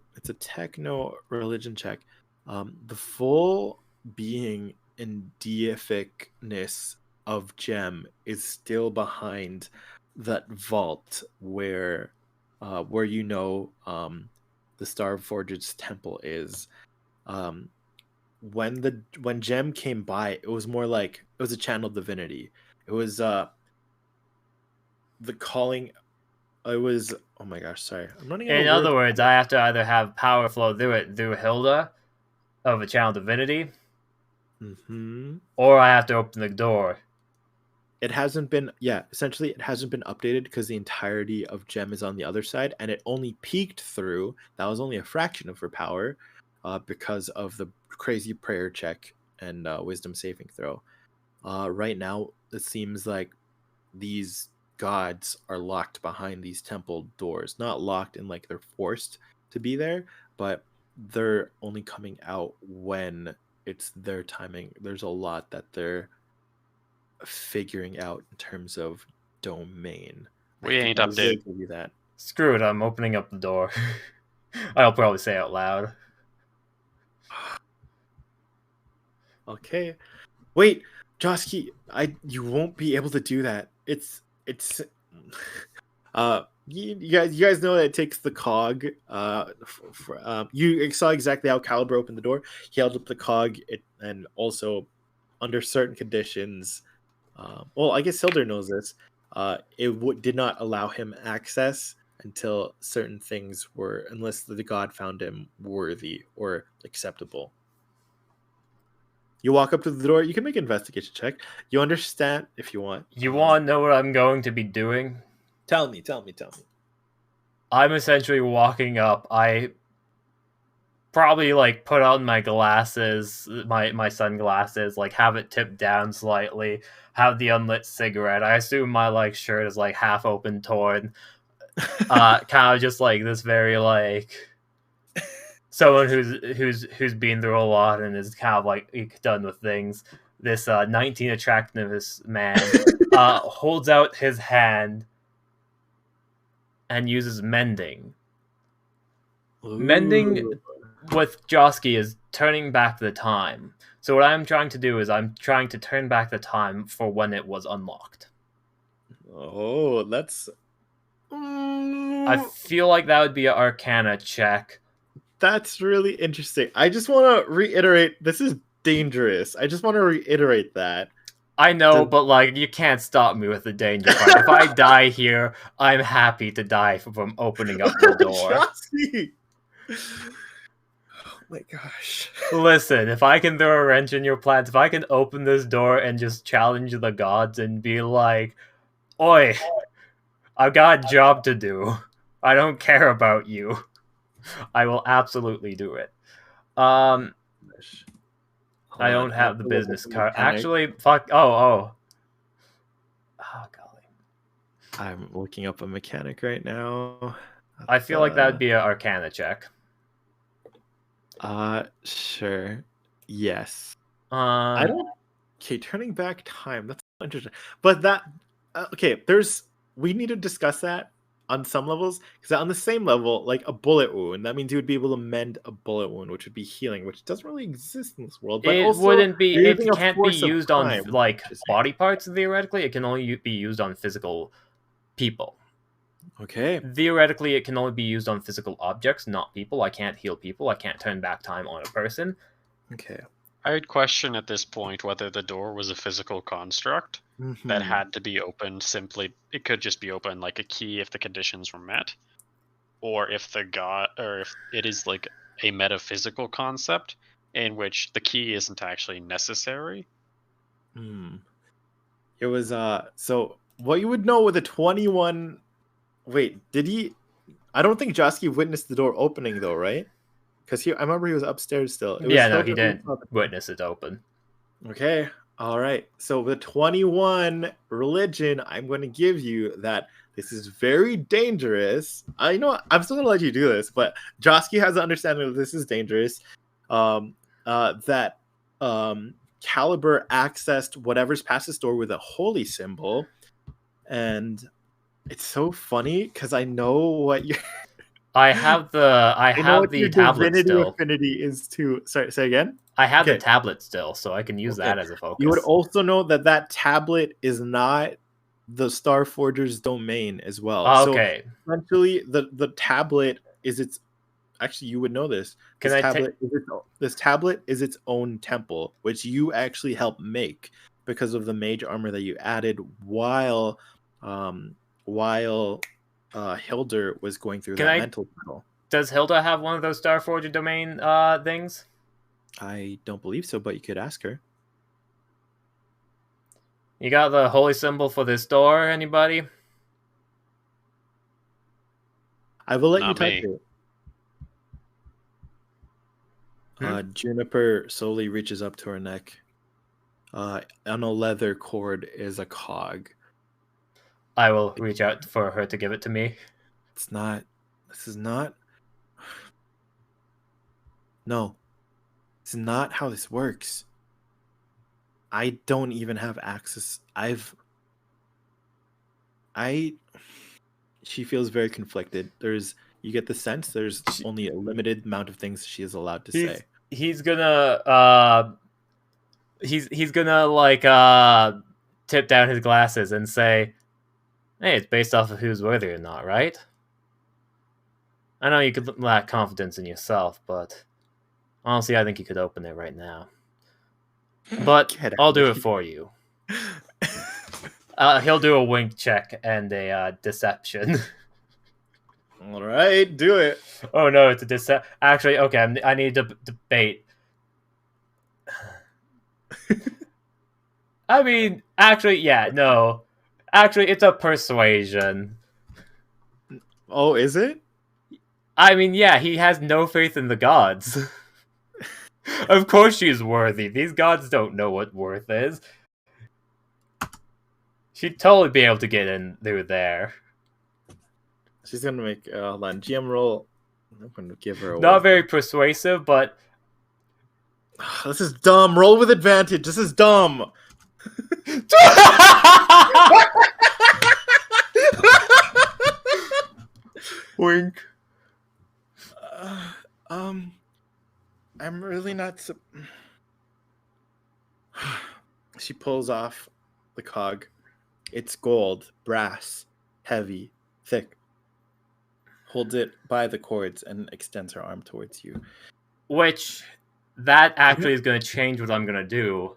religion check. The full being and deificness of Gem is still behind that vault where the Star Forge's temple is. When Gem came by, it was more like it was a channel divinity. It was the calling. It was, oh my gosh, sorry, I'm running out of In other words, I have to either have power flow through Hilda of a channel divinity, or I have to open the door. it hasn't been essentially it hasn't been updated because the entirety of Gem is on the other side, and it only peeked through. That was only a fraction of her power, because of the crazy prayer check and wisdom saving throw. Right now, it seems like these gods are locked behind these temple doors. Not locked in like they're forced to be there, but they're only coming out when it's their timing. There's a lot that they're figuring out in terms of domain. We ain't I will updated. give you that. Screw it, I'm opening up the door. I'll probably say out loud. Okay. Wait, Josky, you won't be able to do that. It's you guys know that it takes the cog. You saw exactly how Caliber opened the door. He held up the cog, and also under certain conditions. Well, I guess Hilder knows this. It did not allow him access until certain things were, unless the god found him worthy or acceptable. You walk up to the door. You can make an investigation check. You understand if you want. You want to know what I'm going to be doing? Tell me. I'm essentially walking up. I probably like put on my glasses, my sunglasses, like have it tipped down slightly, have the unlit cigarette. I assume my like shirt is like half open, torn. Kind of just like this very like someone who's been through a lot and is kind of like done with things. This 19 attractiveness man holds out his hand and uses mending. Ooh. Mending with Josky is turning back the time. So what I'm trying to do is I'm trying to turn back the time for when it was unlocked. Oh, that's. I feel like that would be an Arcana check. That's really interesting. I just want to reiterate, this is dangerous. I just want to reiterate that. I know, but like you can't stop me with the danger part. If I die here, I'm happy to die from opening up the door. Josky! Oh my gosh. Listen, if I can throw a wrench in your plans, if I can open this door and just challenge the gods and be like, "Oi, I've got a job to do. I don't care about you." I will absolutely do it. I don't have the business card. Actually, fuck. Oh, golly. I'm looking up a mechanic right now. I feel like that would be an Arcana check. Sure. Yes. I don't. Okay, turning back time. That's interesting. But that. Okay, we need to discuss that on some levels, because on the same level, like a bullet wound, that means you would be able to mend a bullet wound, which would be healing, which doesn't really exist in this world. But it also, wouldn't be. you're It using a can't be force of used on time, like which is- body parts. Theoretically, it can only be used on physical people. Okay. Theoretically, it can only be used on physical objects, not people. I can't heal people. I can't turn back time on a person. Okay. I would question at this point whether the door was a physical construct that had to be opened simply. It could just be open like a key if the conditions were met, or if if it is like a metaphysical concept in which the key isn't actually necessary. It was so what you would know with a 21. Wait, did he? I don't think Josky witnessed the door opening though, right? Because I remember he was upstairs still. He didn't witness it open. Okay, all right. So with 21 religion, I'm going to give you that this is very dangerous. I know I'm still going to let you do this, but Josky has an understanding that this is dangerous. That Caliber accessed whatever's past this door with a holy symbol, and it's so funny because I know what you're. I have the tablet still. Affinity is to. Sorry, say again. I have the tablet still, so I can use that as a focus. You would also know that tablet is not the Starforger's domain as well. Okay. So essentially, the tablet is its. Actually, you would know this. This tablet is its own temple, which you actually helped make because of the mage armor that you added while Hilder was going through mental tunnel. Does Hilda have one of those Starforger domain things? I don't believe so, but you could ask her. You got the holy symbol for this door, anybody? I will let you Not touch me. it. Hmm? Juniper slowly reaches up to her neck. On a leather cord is a cog. I will reach out for her to give it to me. It's not. This is not. No. This is not how this works. I don't even have access. She feels very conflicted. You get the sense there's only a limited amount of things she is allowed to say. He's gonna like tip down his glasses and say, "Hey, it's based off of who's worthy or not, right?" I know you could lack confidence in yourself, but honestly, I think you could open it right now. But Get out I'll of do it here. for you. He'll do a wink check and a deception. All right, do it. Oh no, it's a deception. Actually, okay, I need to debate. I mean, actually, yeah, no. Actually, it's a persuasion. Oh, is it? I mean, yeah, he has no faith in the gods. Of course she's worthy. These gods don't know what worth is. She'd totally be able to get in through there. She's gonna make hold on, GM roll. I'm gonna give her a Not wisdom. very persuasive, but This is dumb. Roll with advantage. This is dumb. wink. I'm really not. She pulls off the cog. It's gold, brass, heavy, thick. Holds it by the cords and extends her arm towards you. Which, that actually is going to change what I'm going to do.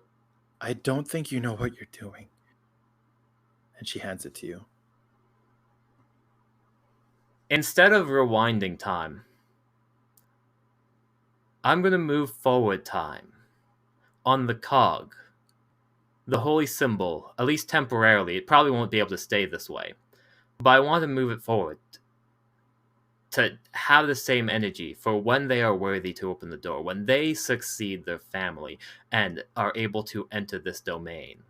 I don't think you know what you're doing. And she hands it to you. Instead of rewinding time, I'm going to move forward time. On the cog, the holy symbol, at least temporarily, it probably won't be able to stay this way. But I want to move it forward to have the same energy for when they are worthy to open the door, when they succeed their family and are able to enter this domain.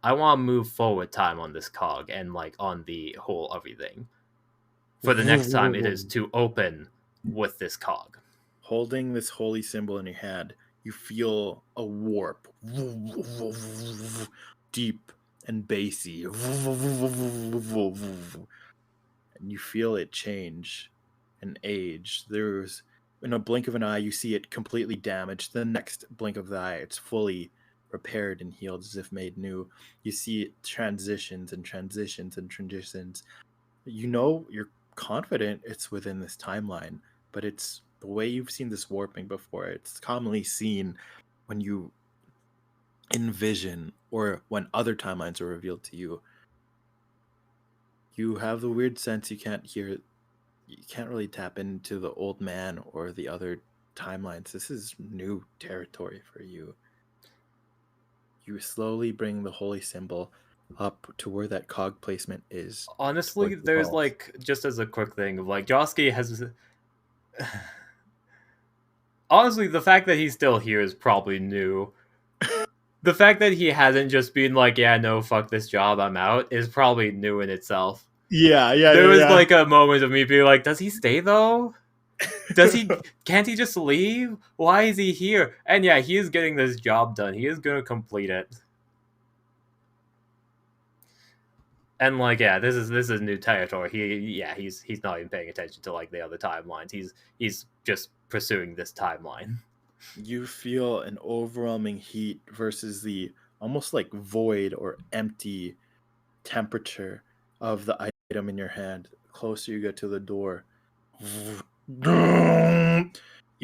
I want to move forward time on this cog and like on the whole everything. For the next time it is to open with this cog. Holding this holy symbol in your hand, you feel a warp. Deep and bassy. And you feel it change and age. There's, in a blink of an eye, you see it completely damaged. The next blink of the eye, it's fully repaired and healed as if made new. You see it transitions and transitions and transitions. You know, you're confident it's within this timeline, but it's the way you've seen this warping before. It's commonly seen when you envision or when other timelines are revealed to you. You have the weird sense you can't really tap into the old man or the other timelines. This is new territory for you. You slowly bring the holy symbol up to where that cog placement is. Honestly, there's like, just as a quick thing, like Josky has honestly, the fact that he's still here is probably new. The fact that he hasn't just been like, yeah, no, fuck this job, I'm out, is probably new in itself. Yeah. There was like a moment of me being like, does he stay though? Can't he just leave? Why is he here? And yeah, he is getting this job done. He is gonna complete it. And like, yeah, this is new territory. He's not even paying attention to like the other timelines. He's just pursuing this timeline. You feel an overwhelming heat versus the almost like void or empty temperature of the item in your hand. The closer you get to the door, you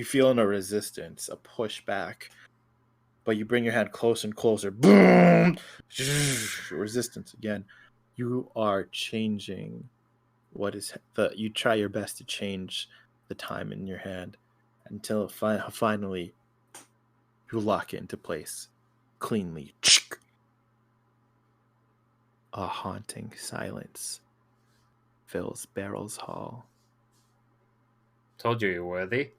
feel a resistance, a pushback. But you bring your hand closer and closer. Resistance again. You are changing you try your best to change the time in your hand until finally you lock it into place cleanly. A haunting silence fills Barrel's hall. Told you you're worthy.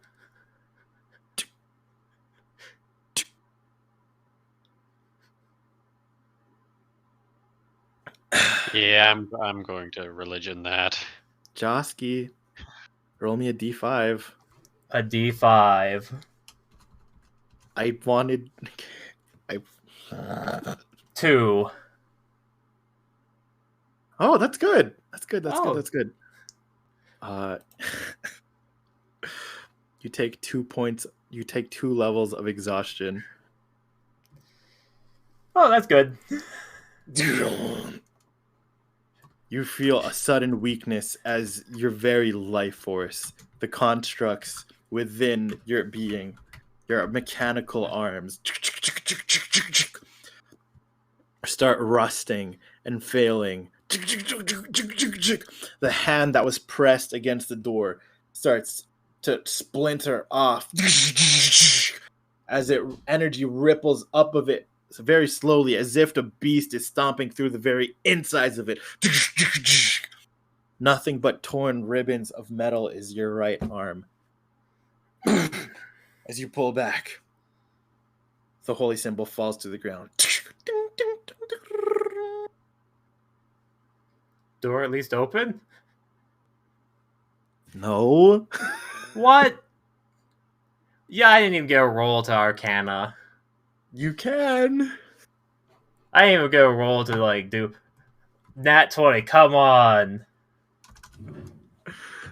Yeah, I'm going to religion that. Josky, roll me a d5. A D5. I wanted... 2. Oh, that's good. That's good. Oh. That's good. You take 2 points. You take 2 levels of exhaustion. Oh, that's good. You feel a sudden weakness as your very life force, the constructs within your being, your mechanical arms, start rusting and failing. The hand that was pressed against the door starts to splinter off as energy ripples up of it very slowly, as if the beast is stomping through the very insides of it. Nothing but torn ribbons of metal is your right arm. As you pull back, the holy symbol falls to the ground. Door at least open? No. What? Yeah, I didn't even get a roll to Arcana. You can. I didn't even get a roll to, like, do... Nat 20, come on!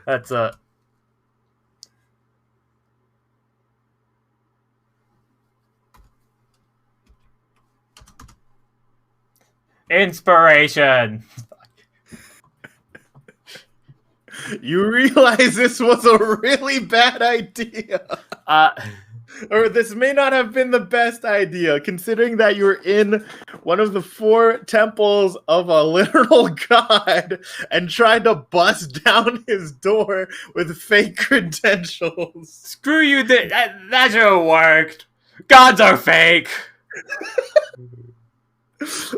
That's a... Inspiration! You realize this was a really bad idea. Or this may not have been the best idea, considering that you're in one of the 4 temples of a literal god and tried to bust down his door with fake credentials. Screw you, that should have worked! Gods are fake!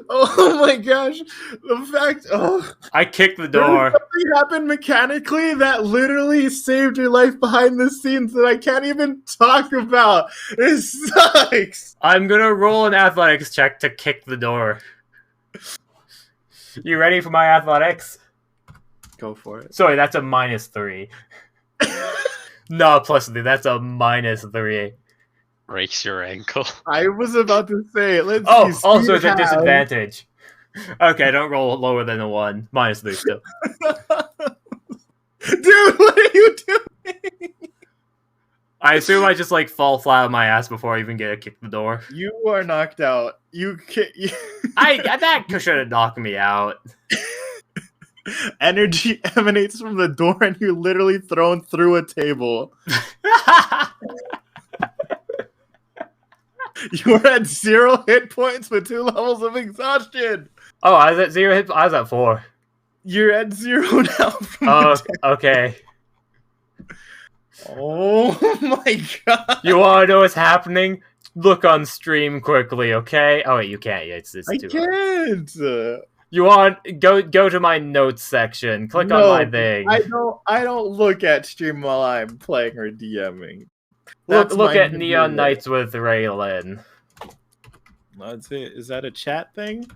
Oh my gosh. The fact... Oh. I kicked the door. Something happened mechanically that literally saved your life behind the scenes that I can't even talk about. It sucks. I'm gonna roll an athletics check to kick the door. You ready for my athletics? Go for it. Sorry, that's a -3. No, +3. That's a -3. Breaks your ankle. I was about to say, let's Oh, see. also it's a disadvantage. Okay, don't roll lower than a 1. -3 still. Dude, what are you doing? I assume I just, like, fall flat on my ass before I even get to kick the door. You are knocked out. You can't... That should have knocked me out. Energy emanates from the door and you're literally thrown through a table. You're at 0 hit points with 2 levels of exhaustion. Oh, I was at 0 hit. I was at 4. You're at 0 now. Oh, okay. Oh my god. You want to know what's happening? Look on stream quickly, okay? Oh wait, you can't. It's I too hard. can't. You want go to my notes section. Click on my thing. I don't look at stream while I'm playing or DMing. Look at NeonKnights with Raylan. That's it. Is that a chat thing?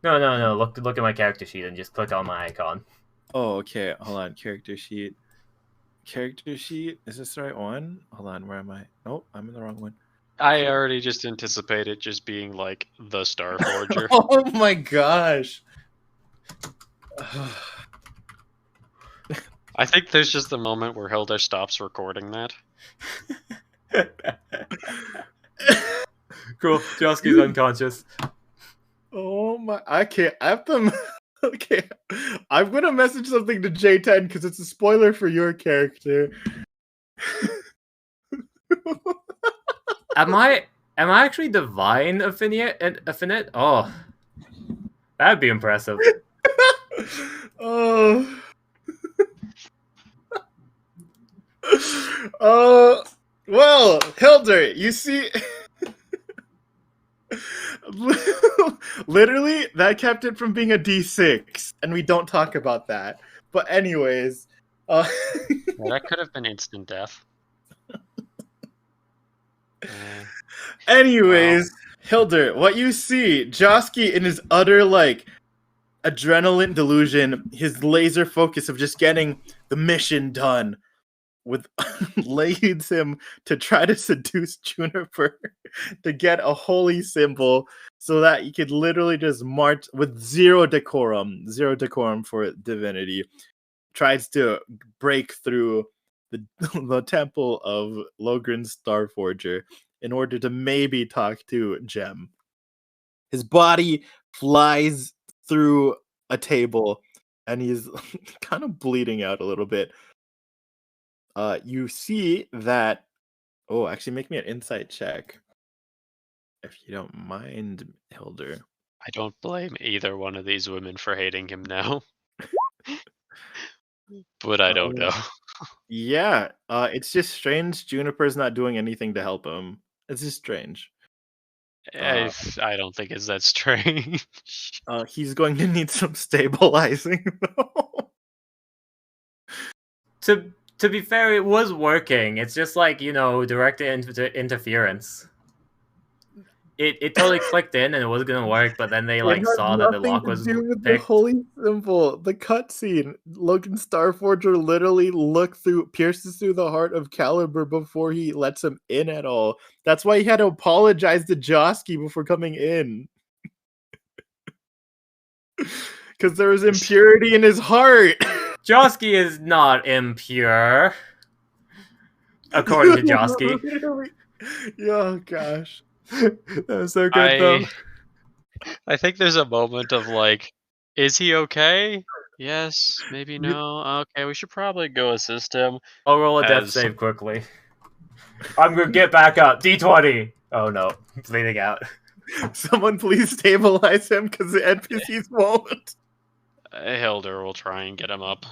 No. Look at my character sheet and just click on my icon. Oh, okay. Hold on. Character sheet. Character sheet. Is this the right one? Hold on. Where am I? Nope, I'm in the wrong one. I already just anticipated just being like the Star Forger. Oh my gosh. I think there's just a moment where Hilda stops recording that. Cool. Josky's unconscious. Oh my! I can't. I have to. Okay, I'm gonna message something to J10 because it's a spoiler for your character. Am I actually divine affinate? Oh, that'd be impressive. Oh. Well, Hilder, you see. Literally, that kept it from being a D6, and we don't talk about that. But anyways, Yeah, that could have been instant death. anyways, Hilder, what you see, Josky in his utter adrenaline delusion, his laser focus of just getting the mission done, leads him to try to seduce Juniper to get a holy symbol so that he could literally just march with zero decorum for divinity. Tries to break through the temple of Logren's Starforger in order to maybe talk to Gem. His body flies through a table and he's kind of bleeding out a little bit. You see that. Oh, actually, make me an insight check, if you don't mind, Hilder. I don't blame either one of these women for hating him now. But I don't know. Yeah, it's just strange. Juniper's not doing anything to help him. It's just strange. I don't think it's that strange. He's going to need some stabilizing, though. To be fair, it was working. It's just direct interference. It totally clicked in and it was gonna work, but then they saw that the lock was with picked. the holy symbol, the cutscene. Logan Starforger literally pierces through the heart of Caliber before he lets him in at all. That's why he had to apologize to Josky before coming in. Because there was impurity in his heart. Josky is not impure, according to Josky. Oh gosh. That was so good, though. I think there's a moment of is he okay? Yes, maybe no. Okay, we should probably go assist him. I'll roll a death save quickly. I'm gonna get back up. D20. Oh no, bleeding out. Someone please stabilize him because the NPCs won't. Hilder will try and get him up.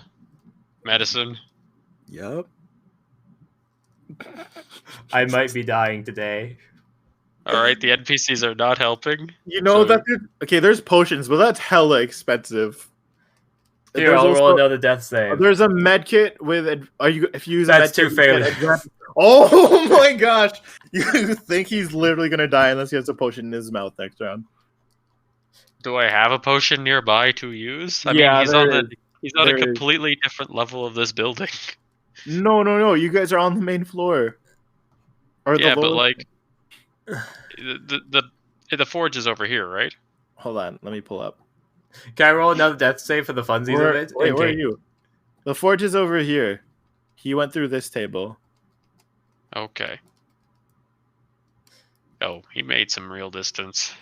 Medicine. Yep. I might be dying today. Alright, the NPCs are not helping. You know that... Okay, there's potions, but that's hella expensive. Here, I'll roll another death save. There's a medkit with... If you use that's a medkit... 2 failures. Oh my gosh! You think he's literally gonna die unless he has a potion in his mouth next round. Do I have a potion nearby to use? I mean, he's on a completely different level of this building. No. You guys are on the main floor. Yeah, but the forge is over here, right? Hold on, let me pull up. Can I roll another death save for the funsies of it? Wait, where are you? The forge is over here. He went through this table. Okay. Oh, he made some real distance.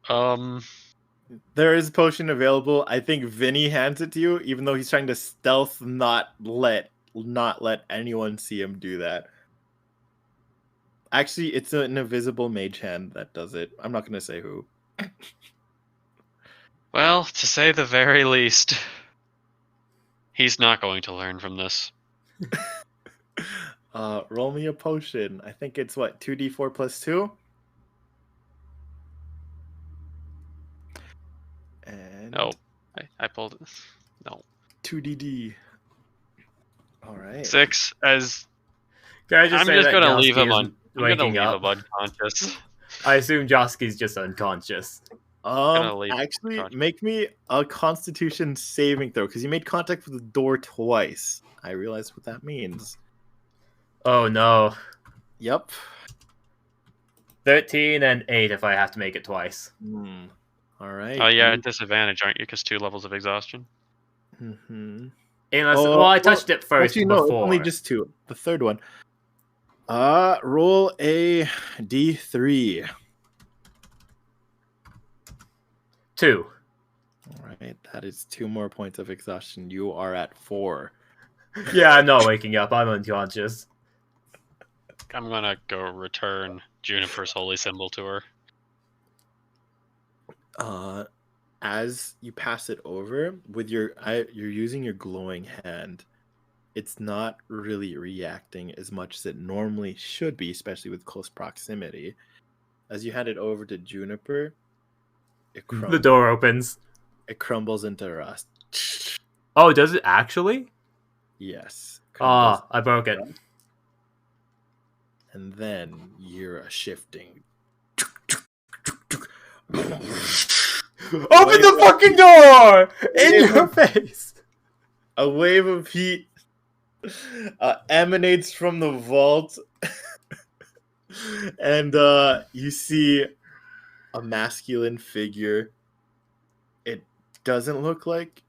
There is a potion available. I think Vinny hands it to you, even though he's trying to stealth, not let anyone see him do that. Actually, it's an invisible mage hand that does it. I'm not going to say who. Well, to say the very least, he's not going to learn from this. Roll me a potion. I think it's 2d4 plus 2? And no, I pulled it. No. 2dd. All right. 6 as. I'm just gonna leave him unconscious. I assume Josky's just unconscious. Actually, make me a Constitution saving throw because you made contact with the door twice. I realize what that means. Oh no. Yep. 13 and 8 if I have to make it twice. All right. Oh yeah, at disadvantage, aren't you? Because 2 levels of exhaustion. Mm-hmm. Unless, I touched it first. Actually, no, only just 2. The third one. Roll a d3. 2. All right, that is 2 more points of exhaustion. You are at 4. Yeah, I'm not waking up. I'm unconscious. I'm gonna go return Juniper's holy symbol to her. As you pass it over with you're using your glowing hand, it's not really reacting as much as it normally should be, especially with close proximity. As you hand it over to Juniper, The door opens. It crumbles into rust. Oh, does it actually? Yes. Ah, I broke it. And then you're a shifting. Open the fucking door! In your face! A wave of heat emanates from the vault. And you see a masculine figure. It doesn't look like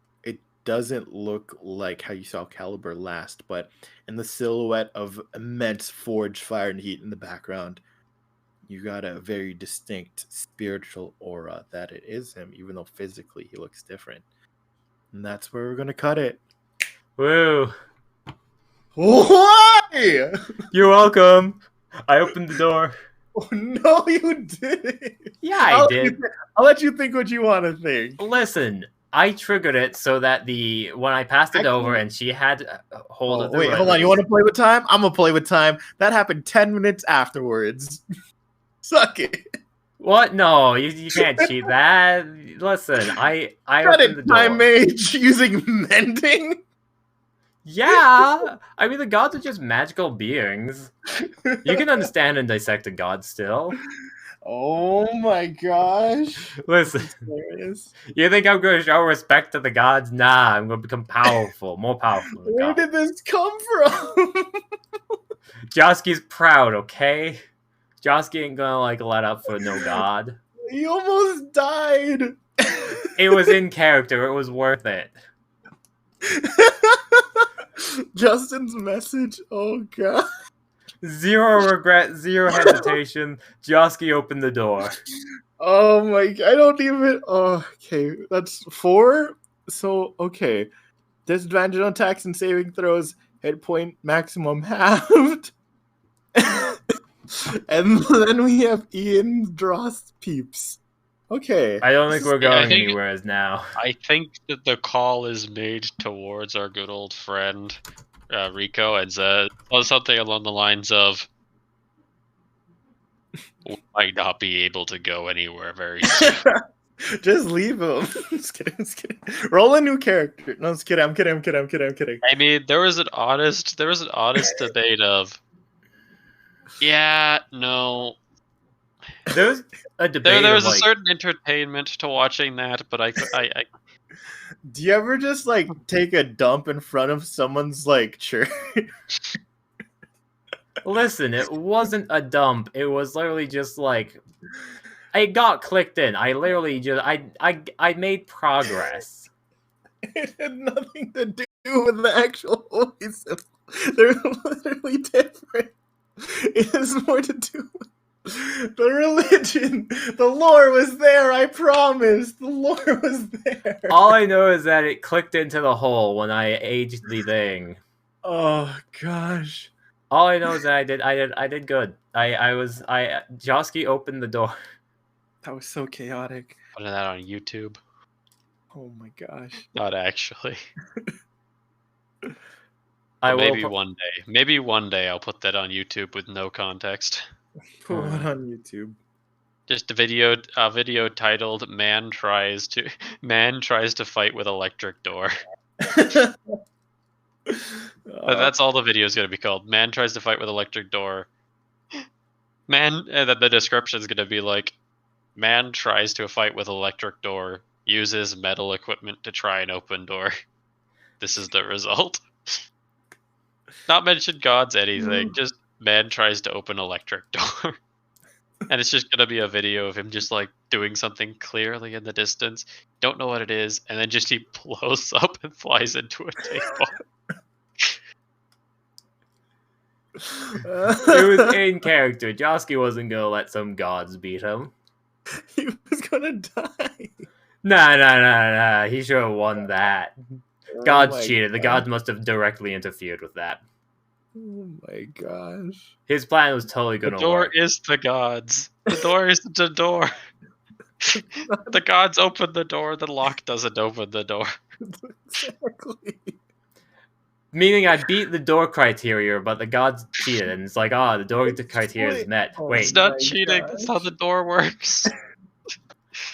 how you saw Caliber last, but in the silhouette of immense forged fire and heat in the background, you got a very distinct spiritual aura that it is him, even though physically he looks different. And that's where we're gonna cut it. Woo. Why? You're welcome. I opened the door. Oh, no, you didn't. Yeah, I did. I'll let you think what you want to think. Listen, I triggered it so that when I passed it over and she had hold of the wait, hold on. You want to play with time? I'm gonna play with time. That happened 10 minutes afterwards. Suck it. What? No, you can't cheat that. Listen, I opened the door. Time mage using mending. Yeah, I mean the gods are just magical beings. You can understand and dissect a god still. Oh my gosh. Listen, you think I'm going to show respect to the gods? Nah, I'm going to become powerful, more powerful than the Where gods. did this come from? Joski's proud, okay? Joski ain't gonna let up for no god. He almost died. It was in character, it was worth it. Justin's message, oh god. Zero regret, zero hesitation. Joski opened the door. Oh my god, I don't even. Oh, okay, that's 4. So, okay. Disadvantage on attacks and saving throws, hit point maximum halved. And then we have Ian Dross peeps. Okay. I don't think we're going anywhere as now. I think that the call is made towards our good old friend Rico and says something along the lines of, "We might not be able to go anywhere very soon." Just leave him. Just kidding. Roll a new character. No, just kidding. I'm kidding. I mean, there was an honest debate of, yeah, no. There was a debate. There was a certain entertainment to watching that, but I Do you ever just take a dump in front of someone's church? Listen, it wasn't a dump. It was literally just I got clicked in. I literally just I made progress. It had nothing to do with the actual holy symbol. They're literally different. It has more to do with the religion. The lore was there, I promise. The lore was there. All I know is that it clicked into the hole when I aged the thing. Oh gosh. All I know is that I did good. Joski opened the door. That was so chaotic. putting that on YouTube. Oh my gosh. Not actually. Maybe one day I'll put that on YouTube with no context. Put one on YouTube. Just a video titled "Man tries to fight with electric door." That's all the video is going to be called. Man tries to fight with electric door. And then the description is going to be like, man tries to fight with electric door, uses metal equipment to try and open door. This is the result. Not mention gods, anything. Just man tries to open electric door. And it's just going to be a video of him just doing something clearly in the distance. Don't know what it is. And then just he blows up and flies into a table. It was in character. Joski wasn't going to let some gods beat him. He was going to die. Nah. He should have won that. Gods cheated. God. The gods must have directly interfered with that. Oh my gosh. His plan was totally going to work. The door is the gods. The door is the door. The gods open the door. The lock doesn't open the door. Exactly. Meaning I beat the door criteria, but the gods cheated, and it's like, the door criteria is met. Oh, Wait, It's not my cheating. That's how the door works.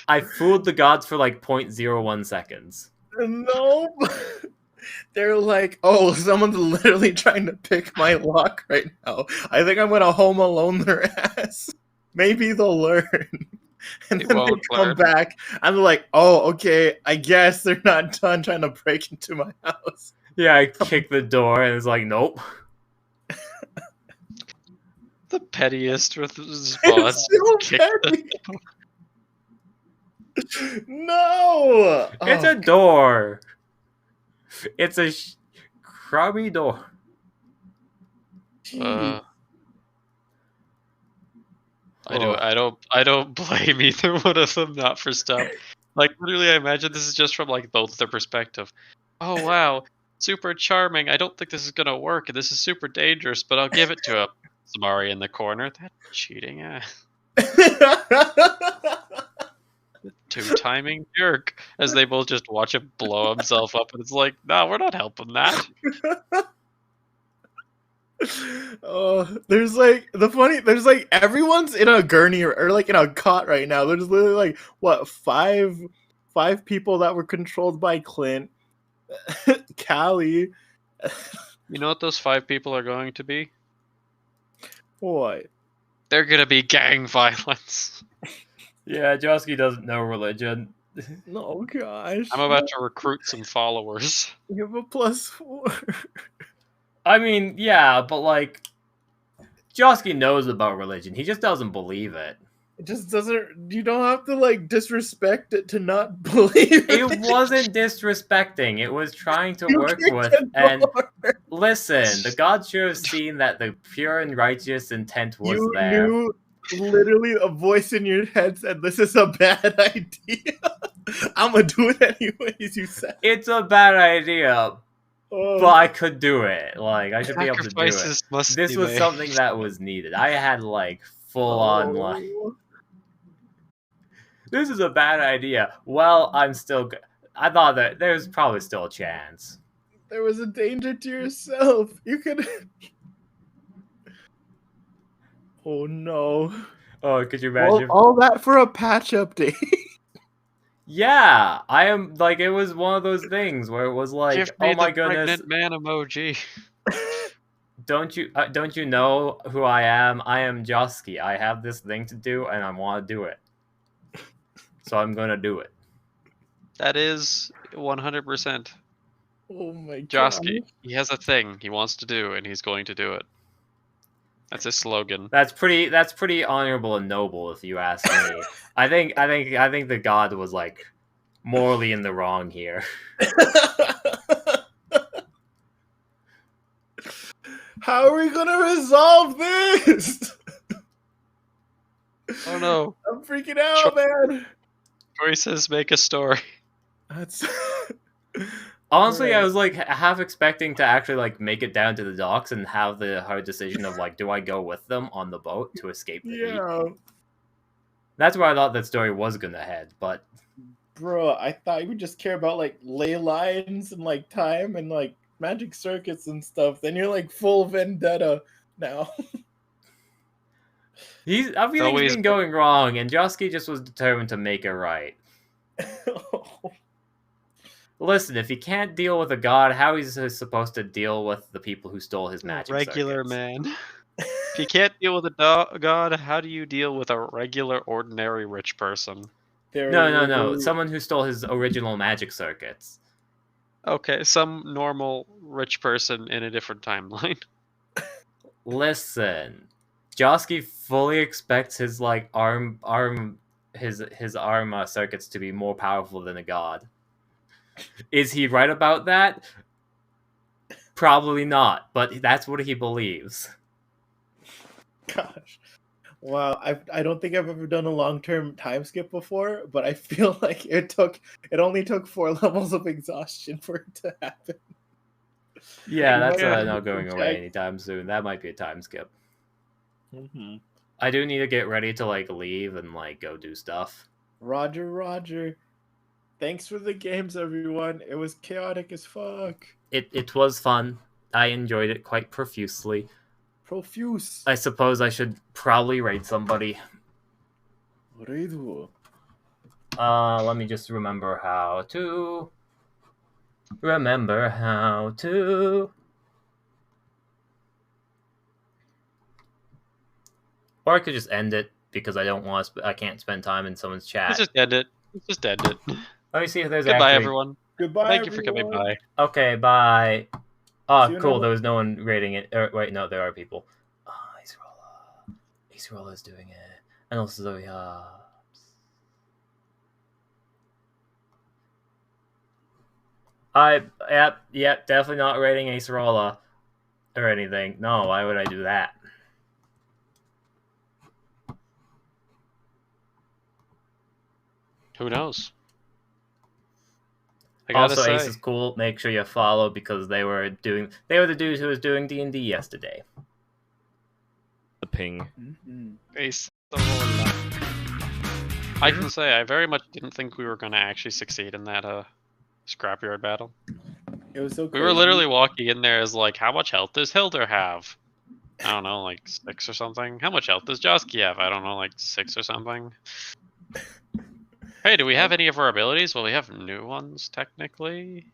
I fooled the gods for like 0.01 seconds. No. They're like, oh, someone's literally trying to pick my lock right now. I think I'm gonna home alone their ass. Maybe they'll learn. And They then they won't come learn. back and they're like, oh, okay, I guess they're not done trying to break into my house. Yeah, I kicked the door, and it's like, nope. The pettiest response. It's so Kick petty. No! It's Oh, a door. It's a crummy door. geez. I don't blame either one of them not for stuff. Like literally, I imagine this is just from like both their perspective. Oh wow, super charming. I don't think this is gonna work, and this is super dangerous. But I'll give it to a Samari in the corner. That cheating ass. Two timing jerk. As they both just watch him blow himself up, and it's like, no, we're not helping that. Oh, there's like everyone's in a gurney or like in a cot right now. There's literally like what five people that were controlled by Clint, Callie. You know what those 5 people are going to be? What? They're gonna be gang violence. Yeah, Josky doesn't know religion. No, gosh. I'm about to recruit some followers. You have a +4. I mean, yeah, but like, Josky knows about religion. He just doesn't believe it. It just doesn't. You don't have to like disrespect it to not believe It wasn't disrespecting. It was trying to You work kicked with. the And door. listen, the gods should have seen that the pure and righteous intent was You there. knew literally a voice in your head said, "This is a bad idea." I'm gonna do it anyways. You said It's a bad idea, Oh. but I could do it. Like, I should be able to do it. Sacrifices must This be was made. something that was needed. I had like full on like, this is a bad idea. Well, I'm still good. I thought that there's probably still a chance. There was a danger to yourself. You could. Oh no! Oh, could you imagine? All that for a patch update. Yeah, I am like, it was one of those things where it was like, Give me oh my the goodness, pregnant man emoji. don't you know who I am? I am Josky. I have this thing to do, and I want to do it. So I'm gonna do it. That is 100%. Oh my god! Josky, he has a thing he wants to do, and he's going to do it. That's his slogan. That's pretty honorable and noble, if you ask me. I think the god was like morally in the wrong here. How are we gonna resolve this? Oh no! I'm freaking out, man. Choices make a story. That's Honestly, Right. I was like half expecting to actually like make it down to the docks and have the hard decision of like, do I go with them on the boat to escape the heat? yeah, That's where I thought that story was gonna head, but bro. I thought you would just care about like ley lines and like time and like magic circuits and stuff. Then you're like full vendetta now. everything's always- been going wrong, and Josky just was determined to make it right. Listen, if he can't deal with a god, how is he supposed to deal with the people who stole his magic Regular circuits? man. If you can't deal with a god, how do you deal with a regular, ordinary rich person? No. Someone who stole his original magic circuits. Okay, some normal rich person in a different timeline. Listen, Josky fully expects his like arm circuits to be more powerful than a god. Is he right about that? Probably not, but that's what he believes. Gosh. Wow, I don't think I've ever done a long-term time skip before, but I feel like it only took 4 levels of exhaustion for it to happen. Yeah, that's Yeah. not going away anytime soon. That might be a time skip. Mm-hmm. I do need to get ready to like leave and like go do stuff. Roger. Thanks for the games, everyone. It was chaotic as fuck. It was fun. I enjoyed it quite profusely. Profuse. I suppose I should probably raid somebody. Redu. Let me just remember how to. Remember how to. Or I could just end it because I don't want to. I can't spend time in someone's chat. Let's just end it. Let's just end it. Let me see if there's Goodbye, actually... everyone. Goodbye. Thank you for coming everyone. by. Okay, bye. See Oh, you cool. next- There was no one rating it. Wait, no, there are people. Acerola is doing it. And also Zoe Hobbs. Yep, definitely not rating Acerola or anything. No, why would I do that? Who knows? I gotta Also, say, Ace is cool. Make sure you follow because they were the dude who was doing D&D yesterday. The ping. Ace. I can say I very much didn't think we were gonna actually succeed in that scrapyard battle. It was so We crazy. were literally walking in there as like, how much health does Hilder have? I don't know, like 6 or something. How much health does Josky have? I don't know, like 6 or something. Hey, do we have any of our abilities? Well, we have new ones, technically.